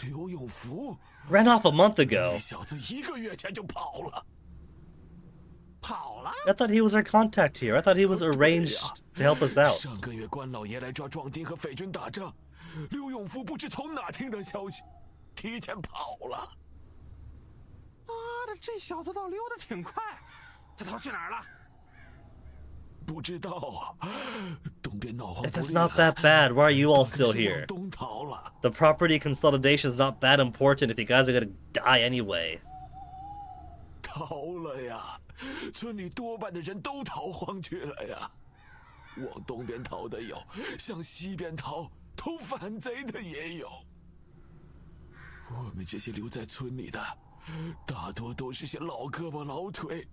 刘永福 Ran off a month ago. 那小子1个月前就跑了。 跑了？ I thought he was our contact here. I thought he was arranged to help us out. 上个月关老爷来抓壮丁和匪军打仗，刘永福不知从哪听的消息，提前跑了。妈的，这小子倒溜得挺快，他逃去哪儿了？ 不知道啊，东边闹荒 If 不 it's 厉 not 害 that bad, why are you all 他 still 是 here? 往东逃了。 The property consolidation is not that important if you guys are gonna die anyway. 逃了呀！村里多半的人都逃荒去了呀。往东边逃的有，向西边逃投反贼的也有。我们这些留在村里的，大多都是些老胳膊老腿，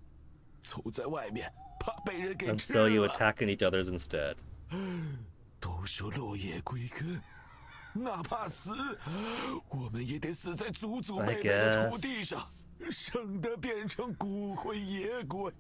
走在外面怕被人给 And 吃 so you 了。 attacking each other's instead. 都说落叶归根，哪怕死，我们也得死在祖祖 I 辈辈的土地 guess. 上，省得变成骨灰野鬼。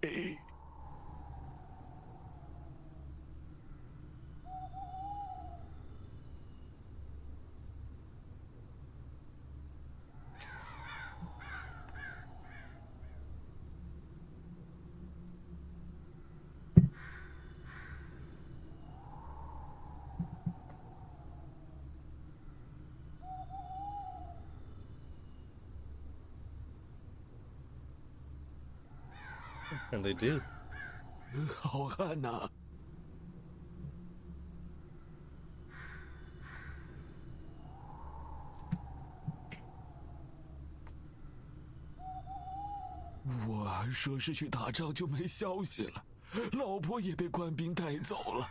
And they do. 好汉呐！我儿说是去打仗就没消息了，老婆也被官兵带走了。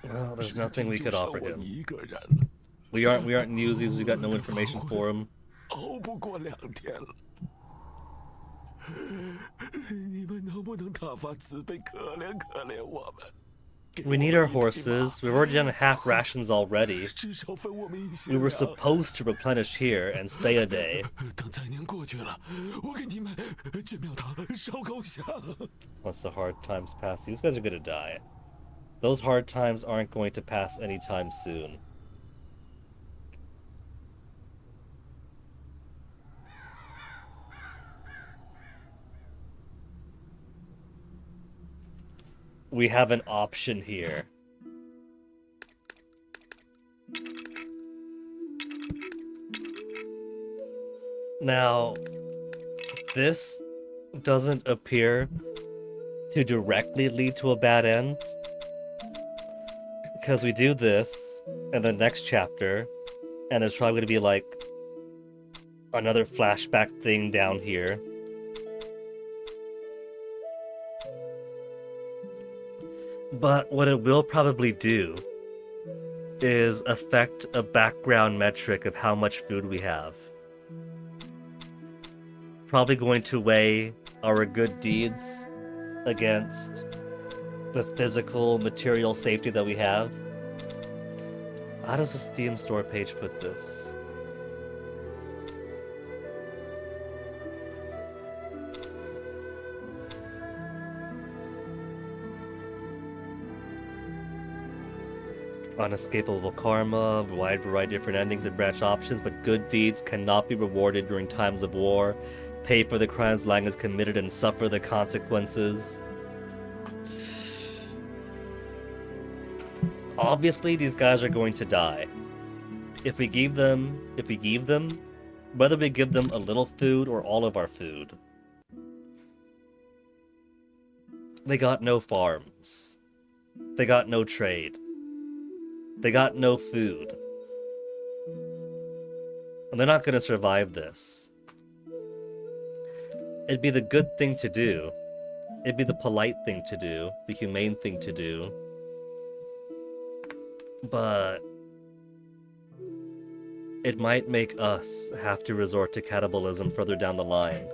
Well, there's 至 nothing we 今 could 就剩 offer 我 him. 一个人了， We aren't newsies. We got no information for him. 熬不过2天了。你们能不能大发慈悲，可怜可怜我们？ We need our horses. We've already done half rations already. 至少分我们一些 We were 粮。 supposed to replenish here and stay a day. 等灾年过去了，我给你们建庙堂、烧高香。 Once the hard times pass, these guys are gonna die. Those hard times aren't going to pass anytime soon. we have an option here. Now, this doesn't appear to directly lead to a bad end, because we do this in the next chapter, and there's probably going to be like another flashback thing down here. But what it will probably do is affect a background metric of how much food we have. Probably going to weigh our good deeds against the physical, material safety that we have. How does the Steam store page put this? Unescapable karma, wide variety of different endings and branch options, but good deeds cannot be rewarded during times of war. Pay for the crimes Lang has committed and suffer the consequences. Obviously, these guys are going to die. If we give them, whether we give them a little food or all of our food, they got no farms. They got no trade. They got no food. And they're not going to survive this. It'd be the good thing to do. It'd be the polite thing to do, the humane thing to do. But it might make us have to resort to cannibalism further down the line.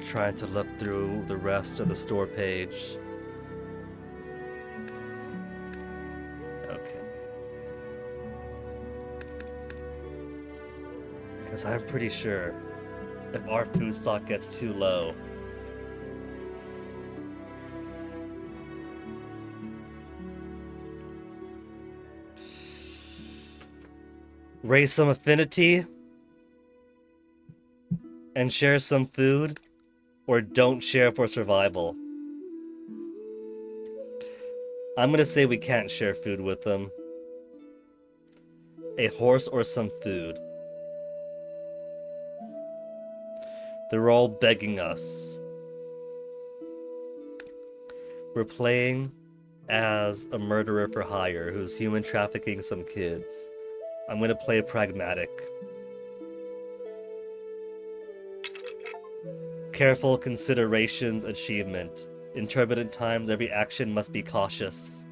Trying to look through the rest of the store page. Okay. Because I'm pretty sure if our food stock gets too low, raise some affinity and share some food, or don't share for survival. I'm gonna say we can't share food with them. A horse or some food. They're all begging us. We're playing as a murderer for hire who's human trafficking some kids. I'm gonna play pragmatic. Careful considerations, achievement. In turbulent times, every action must be cautious.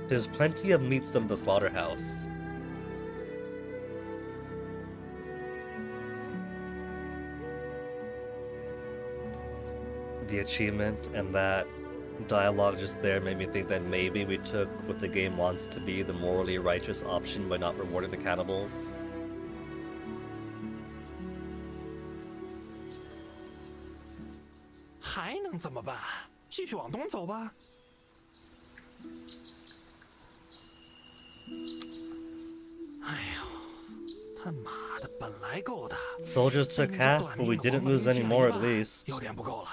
There's plenty of meats from the slaughterhouse. The achievement and that dialogue just there made me think that maybe we took what the game wants to be the morally righteous option by not rewarding the cannibals.还能怎么办？继续往东走吧。哎呦，他妈的，本来够的。 Soldiers took half, but we didn't lose any more at least. 有点不够了。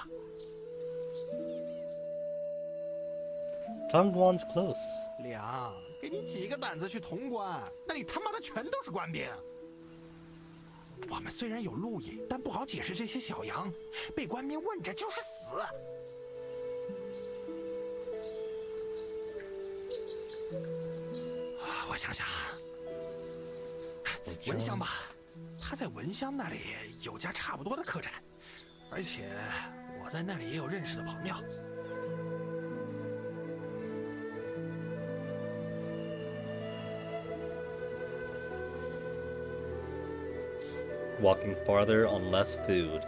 Tongguan's close. 梁，给你几个胆子去潼关，那里他妈的全都是官兵。我们虽然有路引，但不好解释这些小羊，被官兵问着就是死。我想想，蚊香吧，他在文乡那里有家差不多的客栈，而且我在那里也有认识的朋友。Walking farther on less food.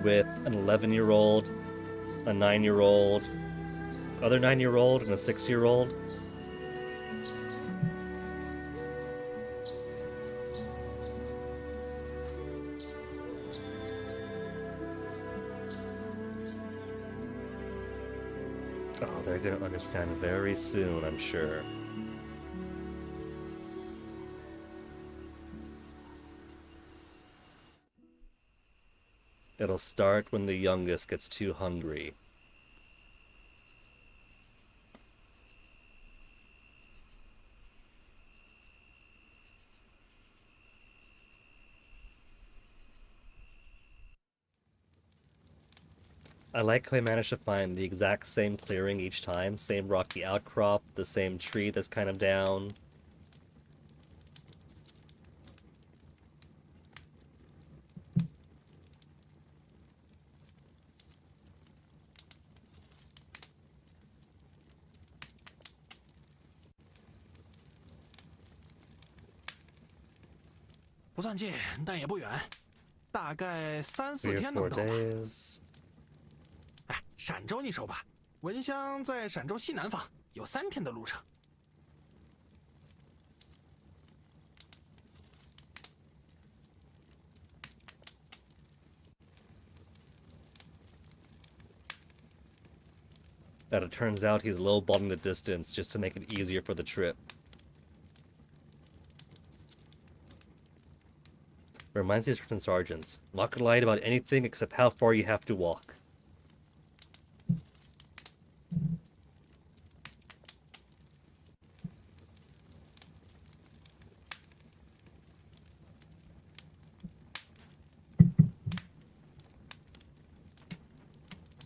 With an 11-year-old, a 9-year-old, other 9-year-old, and a 6-year-old. Oh, they're gonna understand very soon, I'm sure. It'll start when the youngest gets too hungry. I like how I managed to find the exact same clearing each time, same rocky outcrop, the same tree that's kind of down. “不算近，但也不远，大概3、4 3 or 天 4能到吧。” days. 哎，陕州你熟吧？文乡在陕州西南方，有3天的路程。That it turns out he's lowballing the distance just to make it easier for the trip. Reminds me of certain sergeants. Not gonna lie about anything except how far you have to walk.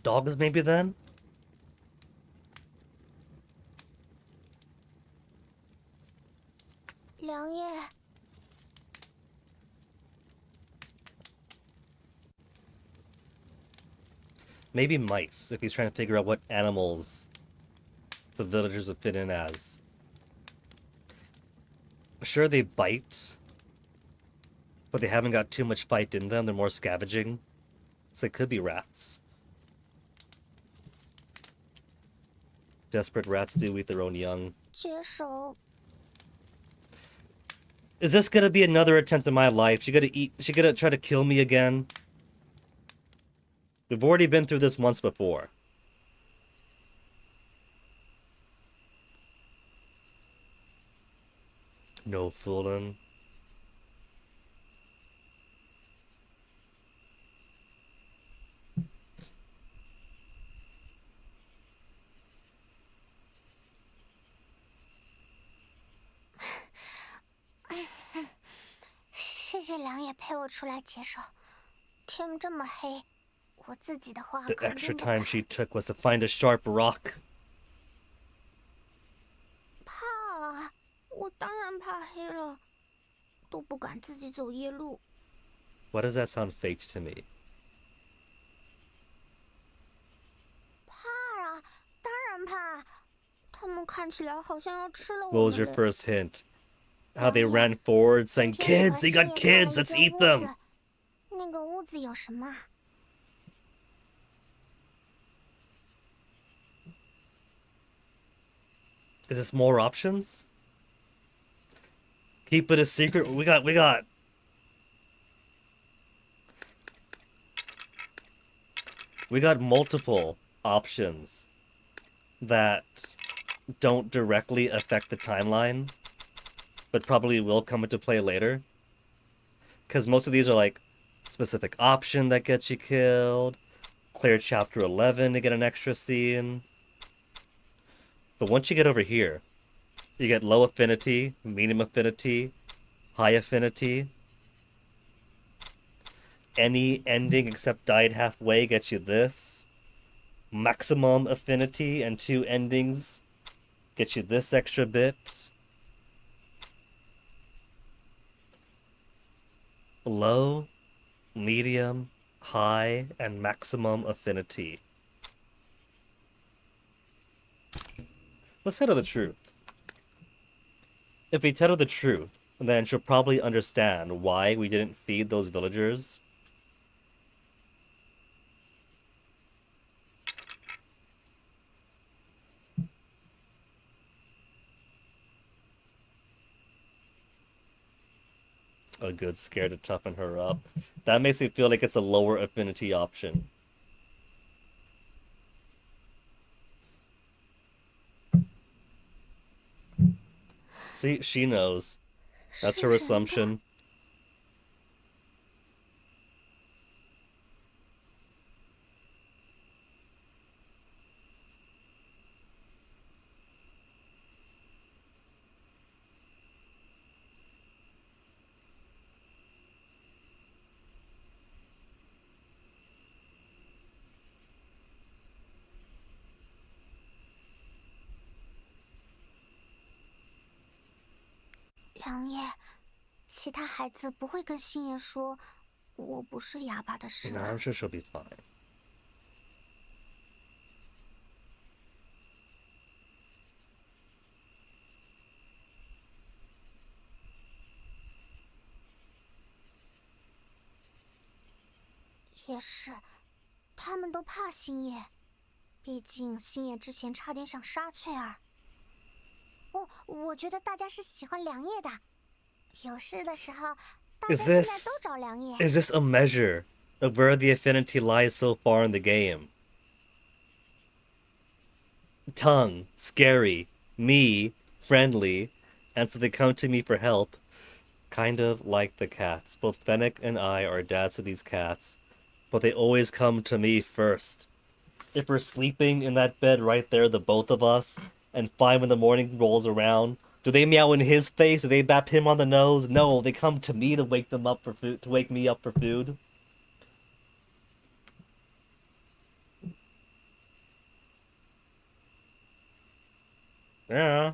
Dogs maybe then? Maybe mice, if he's trying to figure out what animals the villagers would fit in as. Sure, they bite, but they haven't got too much fight in them. They're more scavenging. So it could be rats. Desperate rats do eat their own young. 接手 Is this gonna be another attempt in my life? She gonna try to kill me again? We've already been through this once before. No fooling. “谢谢梁爷陪我出来解手，天这么黑，我自己的话 The 肯 extra 定不 time 敢 she took was to find a sharp rock. 怕啊！我当然怕黑了，都不敢自己走夜路。 Why does that sound fake to me? 怕啊，当然怕！他们看起来好像要吃了 What 我 was 们 your 的。 first hint? How they ran forward saying, 今天 Kids, 我 they 把 got 视野 kids, 看了一 let's 间 eat 屋 them! 子那个屋子有什么啊？ Is this more options? Keep it a secret. We got multiple options that don't directly affect the timeline, but probably will come into play later. Because most of these are like specific option that gets you killed, clear chapter 11 to get an extra scene. But once you get over here, you get low affinity, medium affinity, high affinity. Any ending except died halfway gets you this. Maximum affinity and 2 endings get you this extra bit. low, medium, high, and maximum affinity. Let's tell her the truth. If we tell her the truth, then she'll probably understand why we didn't feed those villagers. A good scare to toughen her up. That makes me feel like it's a lower affinity option. See, she knows. That's her assumption.良夜，其他孩子不会跟星爷说我不是哑巴的事 No, 吧？ I'm sure she'll be fine. 也是，他们都怕星爷，毕竟星爷之前差点想杀翠儿。我觉得大家是喜欢良夜的，有事的时候，大家 Is 现在 this 都找良夜。 is this a measure of where the affinity lies so far in the game? Tongue, scary, me, friendly, and so they come to me for help. Kind of like the cats. Both Fennec and I are dads to these cats, but they always come to me first. If we're sleeping in that bed right there, the both of us, and 5 in the morning rolls around, do they meow in his face? Do they bap him on the nose? No, they come to me to wake them up for food, to wake me up for food. Yeah.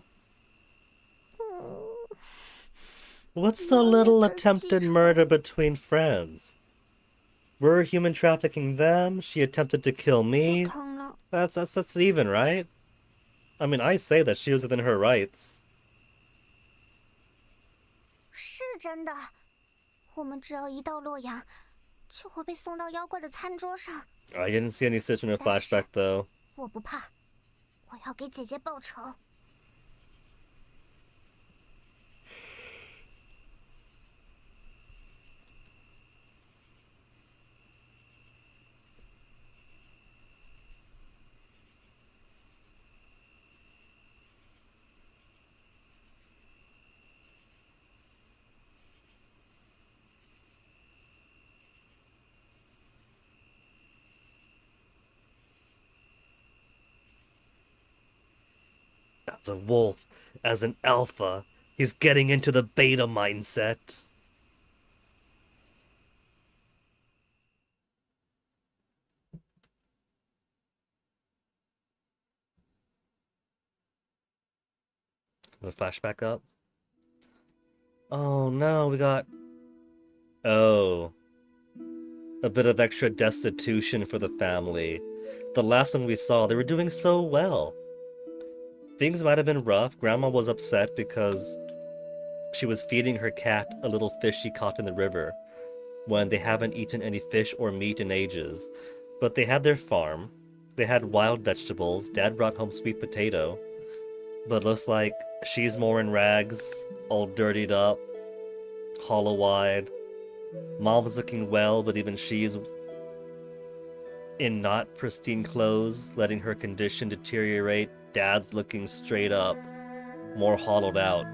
What's the little attempted murder between friends? We're human trafficking them, she attempted to kill me. 疼了， That's even, right? I mean, I say that she was within her rights. 是真的。我们只要一到洛阳，就会被送到妖怪的餐桌上。 I didn't see any sister in a flashback, though. 我不怕，我要给姐姐报仇。 As a wolf, as an alpha, he's getting into the beta mindset. The flashback up. Oh no, we got... Oh. A bit of extra destitution for the family. The last one we saw, they were doing so well. Things might have been rough. Grandma was upset because she was feeding her cat a little fish she caught in the river when they haven't eaten any fish or meat in ages. But they had their farm. They had wild vegetables. Dad brought home sweet potato. But looks like she's more in rags, all dirtied up, hollow-eyed. Mom's looking well, but even she's in not pristine clothes, letting her condition deteriorate. Dad's looking straight up, more hollowed out.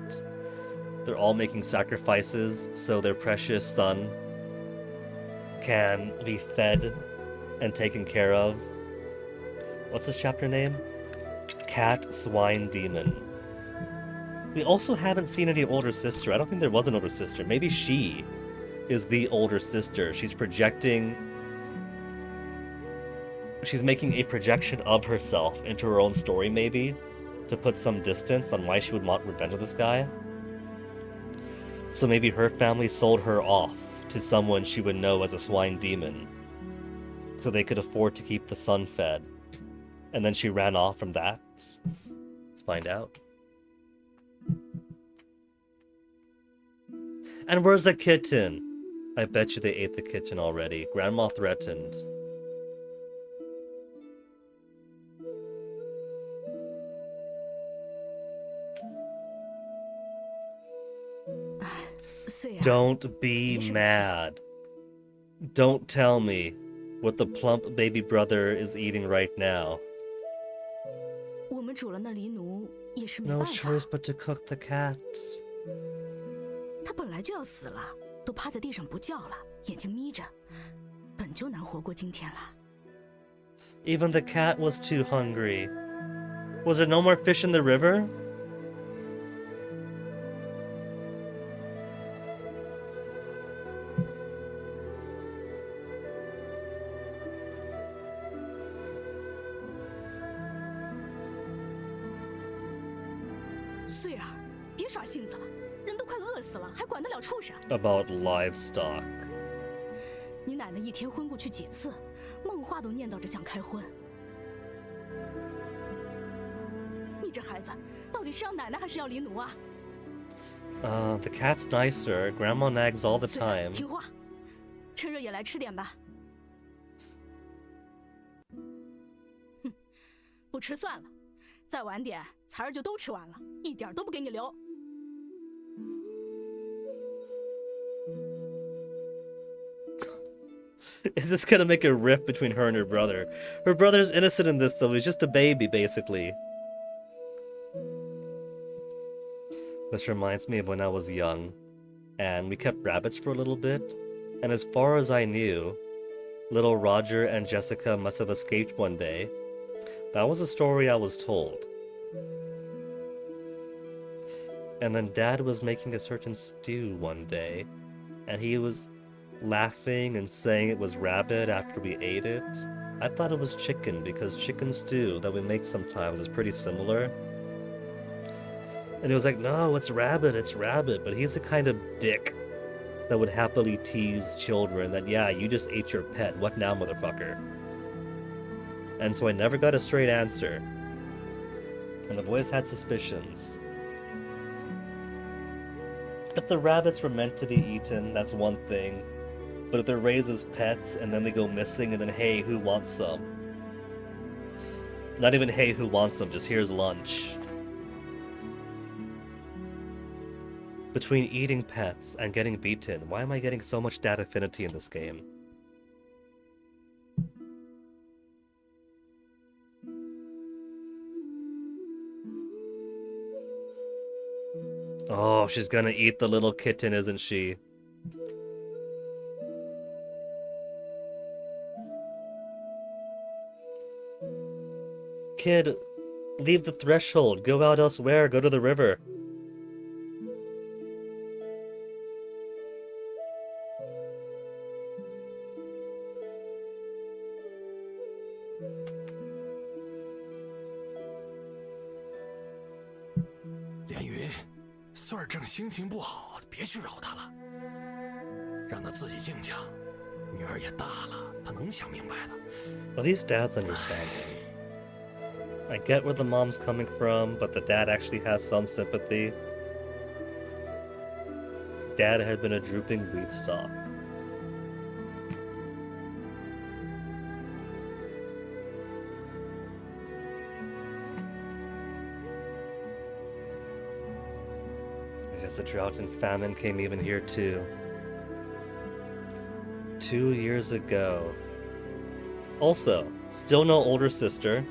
They're all making sacrifices so their precious son can be fed and taken care of. What's this chapter name? Cat, Swine, Demon. We also haven't seen any older sister. I don't think there was an older sister. Maybe she is the older sister. She's projecting... She's making a projection of herself into her own story, maybe, to put some distance on why she would want revenge of this guy. So maybe her family sold her off to someone she would know as a swine demon, so they could afford to keep the son fed. And then she ran off from that. Let's find out. And where's the kitten? I bet you they ate the kitten already. Grandma threatened. Don't be mad. Don't tell me what the plump baby brother is eating right now. No choice but to cook the cats. Even the cat was too hungry. Was there no more fish in the river? About livestock. 你奶奶一天昏过去几次，梦话都念叨着想开荤。你这孩子，到底是要奶奶还是要黎奴啊？ The cat's nicer. Grandma nags all the time. 听话，趁热也来吃点吧。哼，不吃算了，再晚点，财儿就都吃完了，一点都不给你留。 Is this gonna make a rift between her and her brother? Her brother's innocent in this, though. He's just a baby, basically. This reminds me of when I was young, and we kept rabbits for a little bit, and as far as I knew, little Roger and Jessica must have escaped one day. That was a story I was told. And then Dad was making a certain stew one day, and he was laughing and saying it was rabbit after we ate it. I thought it was chicken because chicken stew that we make sometimes is pretty similar. And he was like, no, it's rabbit, but he's the kind of dick that would happily tease children that, yeah, you just ate your pet, what now, motherfucker? And so I never got a straight answer. And I've always had suspicions. If the rabbits were meant to be eaten, that's one thing. But if they're raised as pets and then they go missing and then, hey, who wants some? Not even, hey, who wants some, just here's lunch. Between eating pets and getting beaten, why am I getting so much dad affinity in this game? Oh, she's gonna eat the little kitten, isn't she? Kid, leave the threshold. Go out elsewhere. Go to the river. At least Dad's understanding. I get where the mom's coming from, but the dad actually has some sympathy. Dad had been a drooping weed stalk. I guess the drought and famine came even here too. 2 years ago. Also, still no older sister.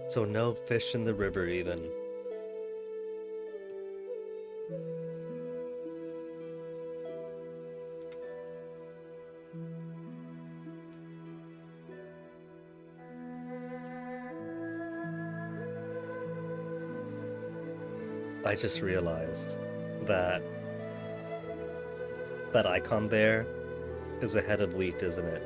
So no fish in the river even. I just realized that that icon there is a head of wheat, isn't it?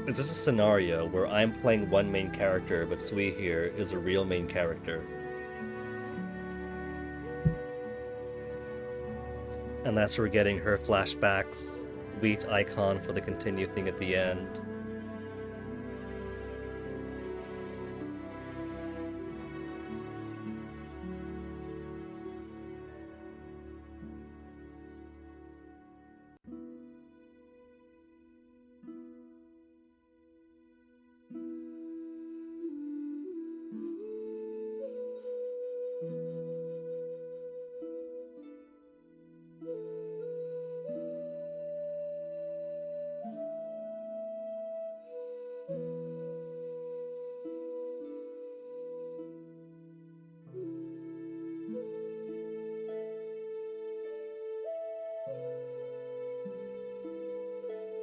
Is this a scenario where I'm playing one main character, but Sui here is a real main character? And that's we're getting her flashbacks, wheat icon for the continue thing at the end.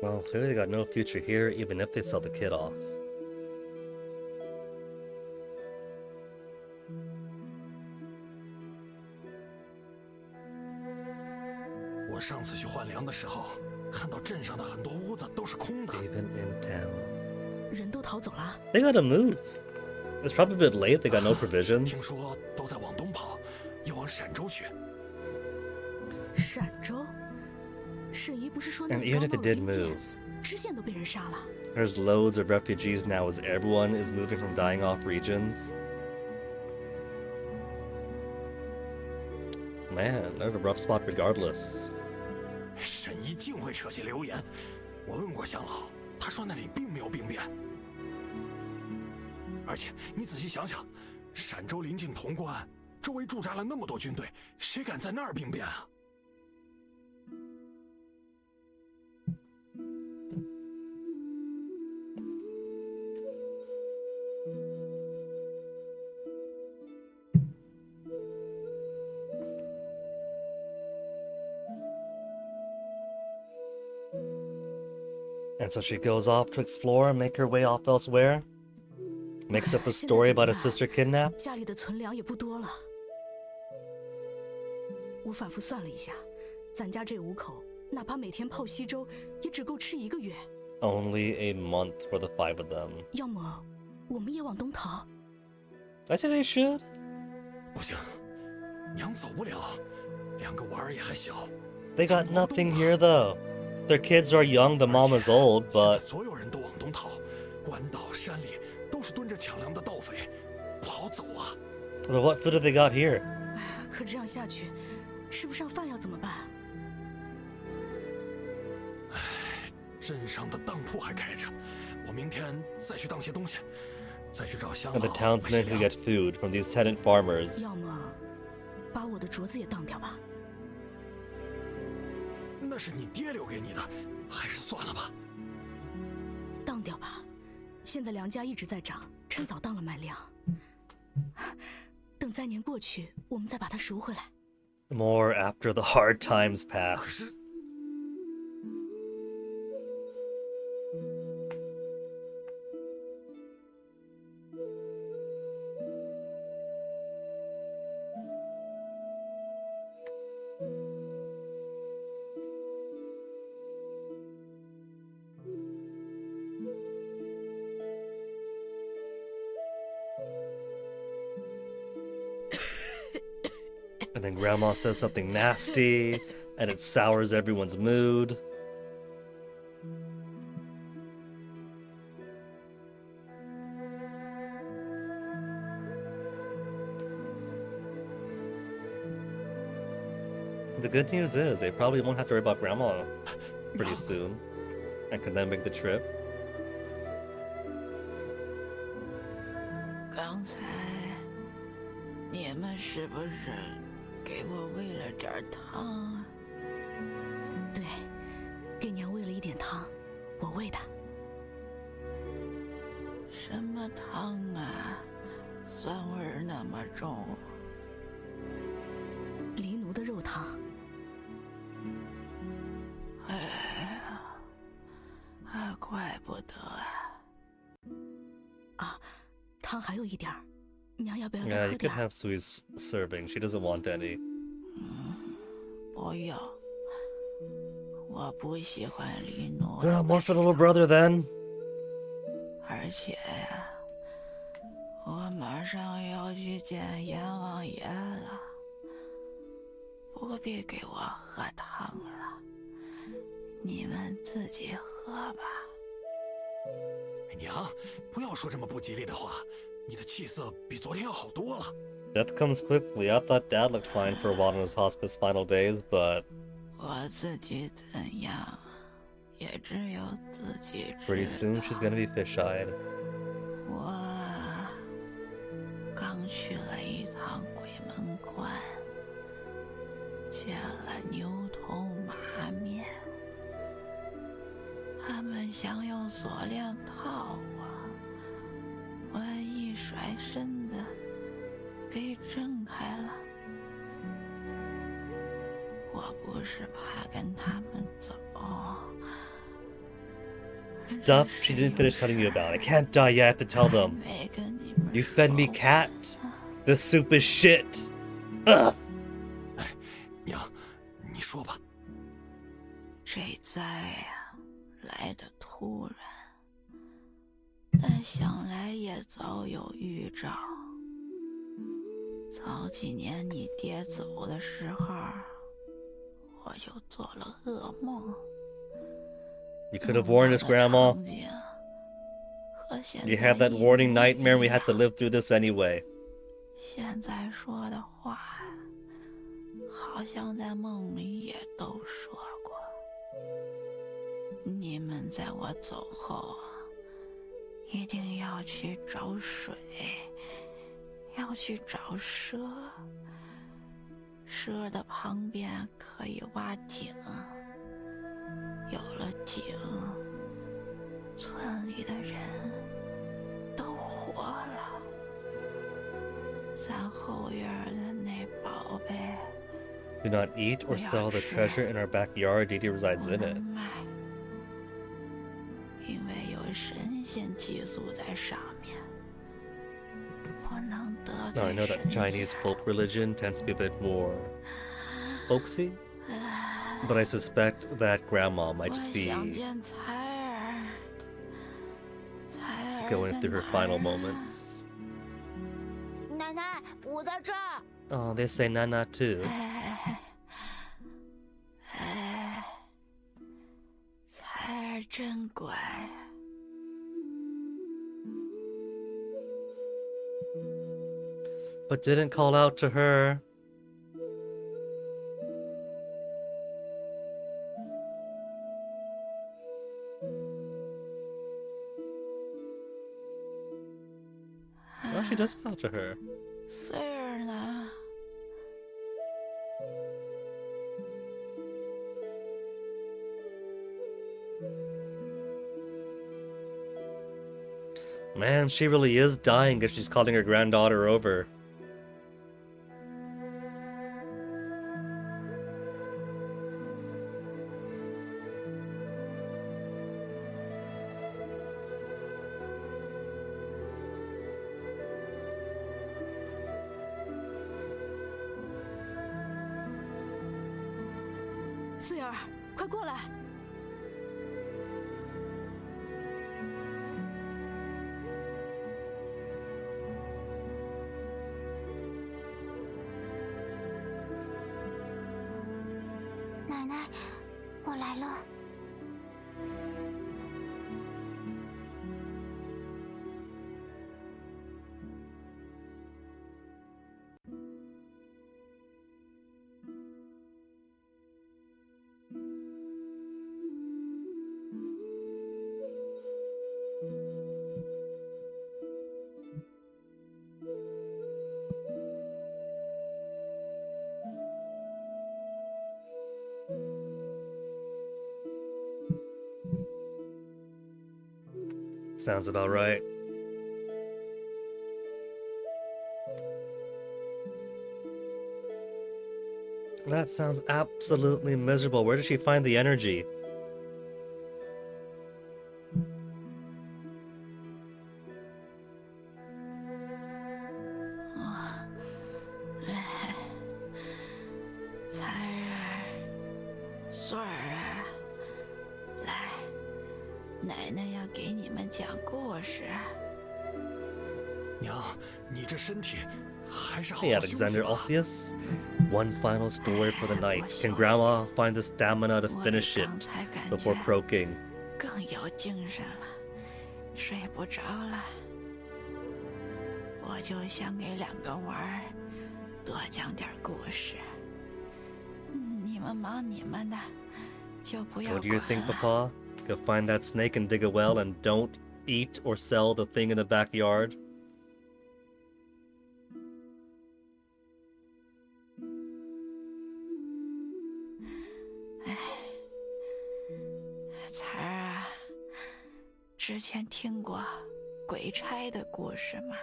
Well, clearly they got no future here, even if they sell the kid off. 我上次去换粮的时候，看到镇上的很多屋子都是空的。 Even in town. 人都逃走了。 They gotta move. It's probably a bit late, they got no 听 provisions. 说都在往东跑，要往陕州去。陕州，沈姨不是说那 And 个 even 高 if they 茂 did 林店 move, 知县都被人杀了。 there's loads of refugees now as everyone is moving from dying off regions. Man, they're in a rough spot regardless. 沈一竟会扯些流言。我问过乡老，他说那里并没有兵变。而且你仔细想想，陕州临近潼关，周围驻扎了那么多军队，谁敢在那儿兵变啊？ And so she goes off to explore and make her way off elsewhere. Makes up a story about a sister kidnapped. 家里的存粮也不多了。我反复算了一下，咱家这5口，哪怕每天泡稀粥，也只够吃1个月。 Only a month for the 5 of them. 要么，我们也往东逃。 I say they should. 不行，娘走不了，2个娃儿也还小。 They got nothing here though. Their kids are young, the mom is old, 现在 but 所有人都往东逃，官道、山里都是蹲着抢粮的盗匪，不好走啊！ but what food have they got here? 可这样下去，吃不上饭要怎么办？ 镇上的当铺还开着，我明天再去当些东西，再去找乡 And the 老买些 townsmen who 粮。 get food from these tenant farmers. 要么，把我的镯子也当掉吧。 那是你爹留给你的，还是算了吧。当掉吧，现在粮价一直在涨，趁早当了买粮。等灾年过去，我们再把它赎回来。 More after the hard times 可 pass. 是 And then grandma says something nasty, and it sours everyone's mood. The good news is they probably won't have to worry about grandma pretty soon, and can then make the trip. 刚才你们是不是给我喂了点儿汤啊？对，给娘喂了一点汤，我喂的。什么汤啊？酸味儿那么重。黎奴的肉汤。哎呀，怪不得啊！啊，汤还有一点儿，娘要不要 Yeah, 再 you 喝 could 点儿？ have Sui's serving. She doesn't want any. 不要，我不喜欢李诺 Well, 的 more 味 for the little brother then. 而且呀，我马上要去见阎王爷了，不必给我喝汤了，你们自己喝吧。娘，不要说这么不吉利的话，你的气色比昨天要好多了。Death comes quickly. I thought Dad looked fine for a while in his hospice final days, but 我自己怎样，也只有自己知道。 pretty soon she's gonna be fish-eyed. 我刚去了一趟鬼门关，见了牛头马面，他们想用锁链套我，我一甩身子，给挣开了。我不是怕跟他们走。 Stuff she didn't finish telling you about. I can't die yet. I have to tell them. 没跟你们 You fed me 说 cat. This soup is shit. Ugh. 娘，你说吧。这灾呀，来得突然，但想来也早有预兆。早几年你爹走的时候，我就做了噩梦。 You could have warned us, Grandma. You had that warning nightmare and we had to live through this anyway. 现在说的话，好像在梦里也都说过。你们在我走后，一定要去找水，要去找蛇。蛇的旁边可以挖井。 有了井，村里的人都活了。咱后院的那宝贝， Do not eat or sell the treasure in our backyard. Didi resides in it. 因为有神仙寄宿在上面，不能得 Now I 罪 know that 神 Chinese 仙。 folk religion tends to be a bit more folksy, but I suspect that Grandma might 我 just be 想见彩儿，彩儿 going 在 through her 哪儿 final 啊 moments. 奶奶，我在这儿。 Oh, they say Nana too. 彩儿真乖。 But didn't call out to her. Well, she does call to her. 穗儿呢？ Man, she really is dying if she's calling her granddaughter over. “穗儿，快过来！” 奶奶，我来了。Sounds about right. That sounds absolutely miserable. Where did she find the energy? 穗儿啊，来，奶奶要给你们讲故事。娘，你这身体还是好 Hey, 好休息 Alexander 吧。 Alcius. One final story for the night. Can Grandma find the stamina to 我比 finish it 刚才感 before 觉 croaking? 更有精神了，睡不着了。我就想给两个娃儿多讲点故事。你们忙你们的，就不要 What do you 管 think, 了。 Papa? Go find that snake and dig a well and don't eat or sell the thing in the backyard? 才儿啊，之前听过鬼差的故事吗？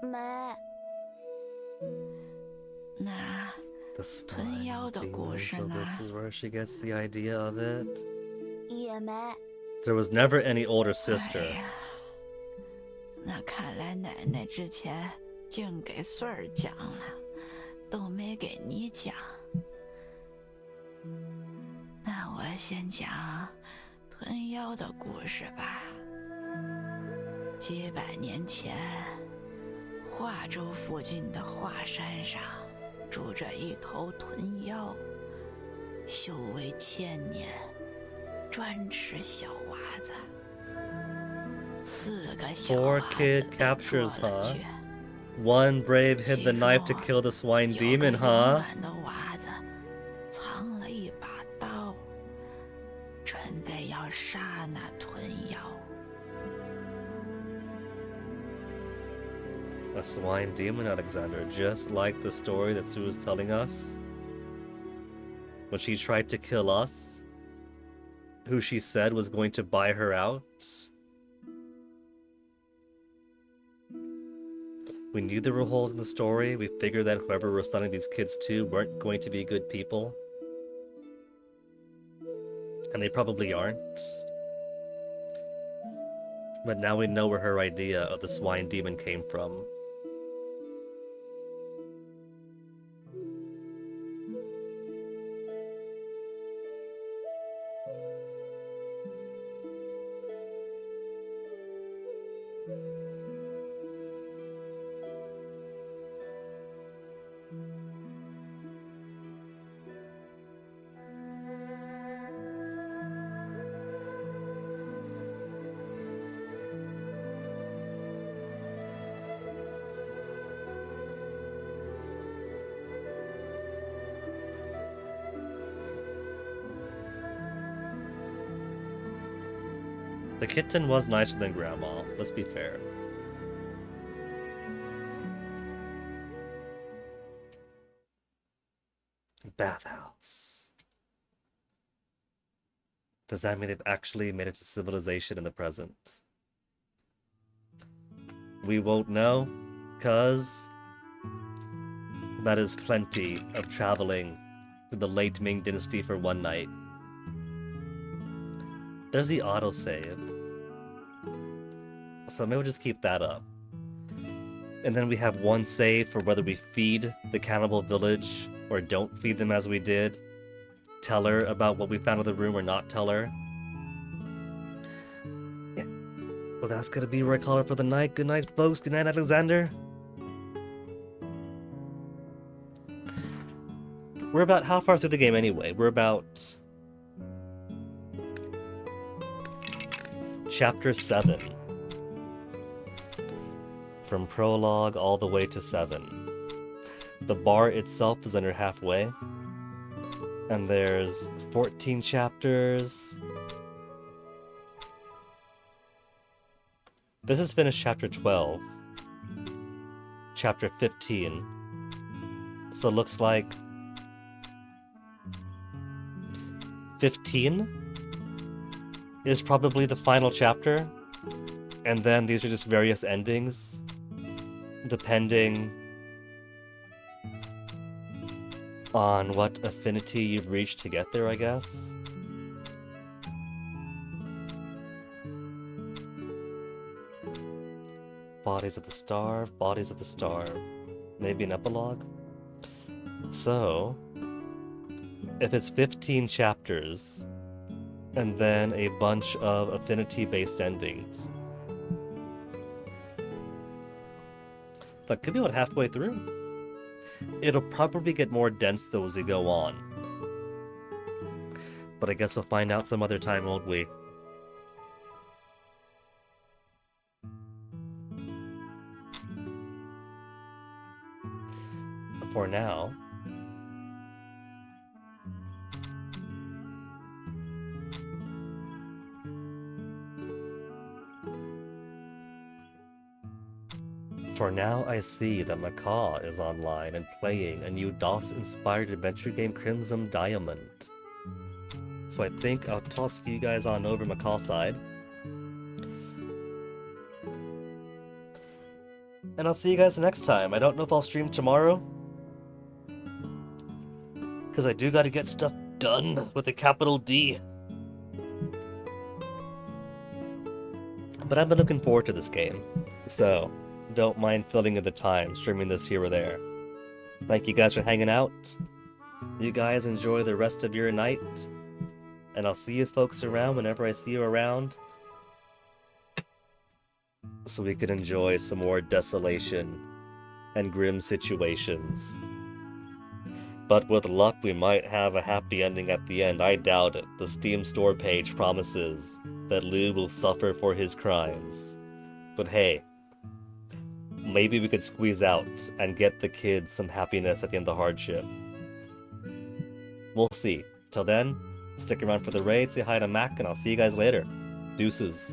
没。那 The 豚妖的 swine 故 demon, 事 so 呢？ this is where she gets the idea of it. 也没。 There was never any older 哎 sister. 呀，那看来奶奶之前净给穗儿讲了，都没给你讲。那我先讲豚妖的故事吧。几百年前，华州附近的华山上住着一头豚妖，修为1000年，专吃小娃子。4个小 Poor 娃 kid 子被 captures, 捉了 huh? 去。 One brave hid the 其 knife to 中 kill the swine 有个 demon, 勇 huh? 敢的娃子藏了一把刀，准备要杀那豚妖。 A swine demon, Alexander, just like the story that Sue was telling us. When she tried to kill us, who she said was going to buy her out. We knew there were holes in the story. We figured that whoever we're sending these kids to weren't going to be good people. And they probably aren't. But now we know where her idea of the swine demon came from. The kitten was nicer than Grandma, let's be fair. Bathhouse. Does that mean they've actually made it to civilization in the present? We won't know, cause that is plenty of traveling through the Late Ming Dynasty for one night. There's the autosave. So maybe we'll just keep that up. And then we have one save for whether we feed the cannibal village or don't feed them as we did. Tell her about what we found in the room or not tell her. Yeah. Well, that's gonna be where I call it for the night. Good night, folks. Good night, Alexander. We're about how far through the game anyway? We're about Chapter 7. From prologue all the way to 7. The bar itself is under halfway. And there's 14 chapters. This is finished chapter 12. Chapter 15. So it looks like 15 is probably the final chapter, and then these are just various endings, depending on what affinity you've reached to get there, I guess. Bodies of the Starved, Bodies of the Starved. Maybe an epilogue? So, if it's 15 chapters, and then a bunch of affinity-based endings, that could be about halfway through. It'll probably get more dense though as we go on. But I guess we'll find out some other time, won't we? For now, I see that Macaw is online and playing a new DOS-inspired adventure game, Crimson Diamond. So I think I'll toss you guys on over Macaw's side. And I'll see you guys next time. I don't know if I'll stream tomorrow, because I do gotta get stuff done with a capital D. But I've been looking forward to this game, so don't mind filling in the time, streaming this here or there. Thank you guys for hanging out. You guys enjoy the rest of your night, and I'll see you folks around whenever I see you around, so we can enjoy some more desolation and grim situations. But with luck, we might have a happy ending at the end. I doubt it. The Steam store page promises that Lou will suffer for his crimes. But hey, maybe we could squeeze out and get the kids some happiness at the end of the hardship. We'll see. Till then, stick around for the raid, say hi to Mac, and I'll see you guys later. Deuces.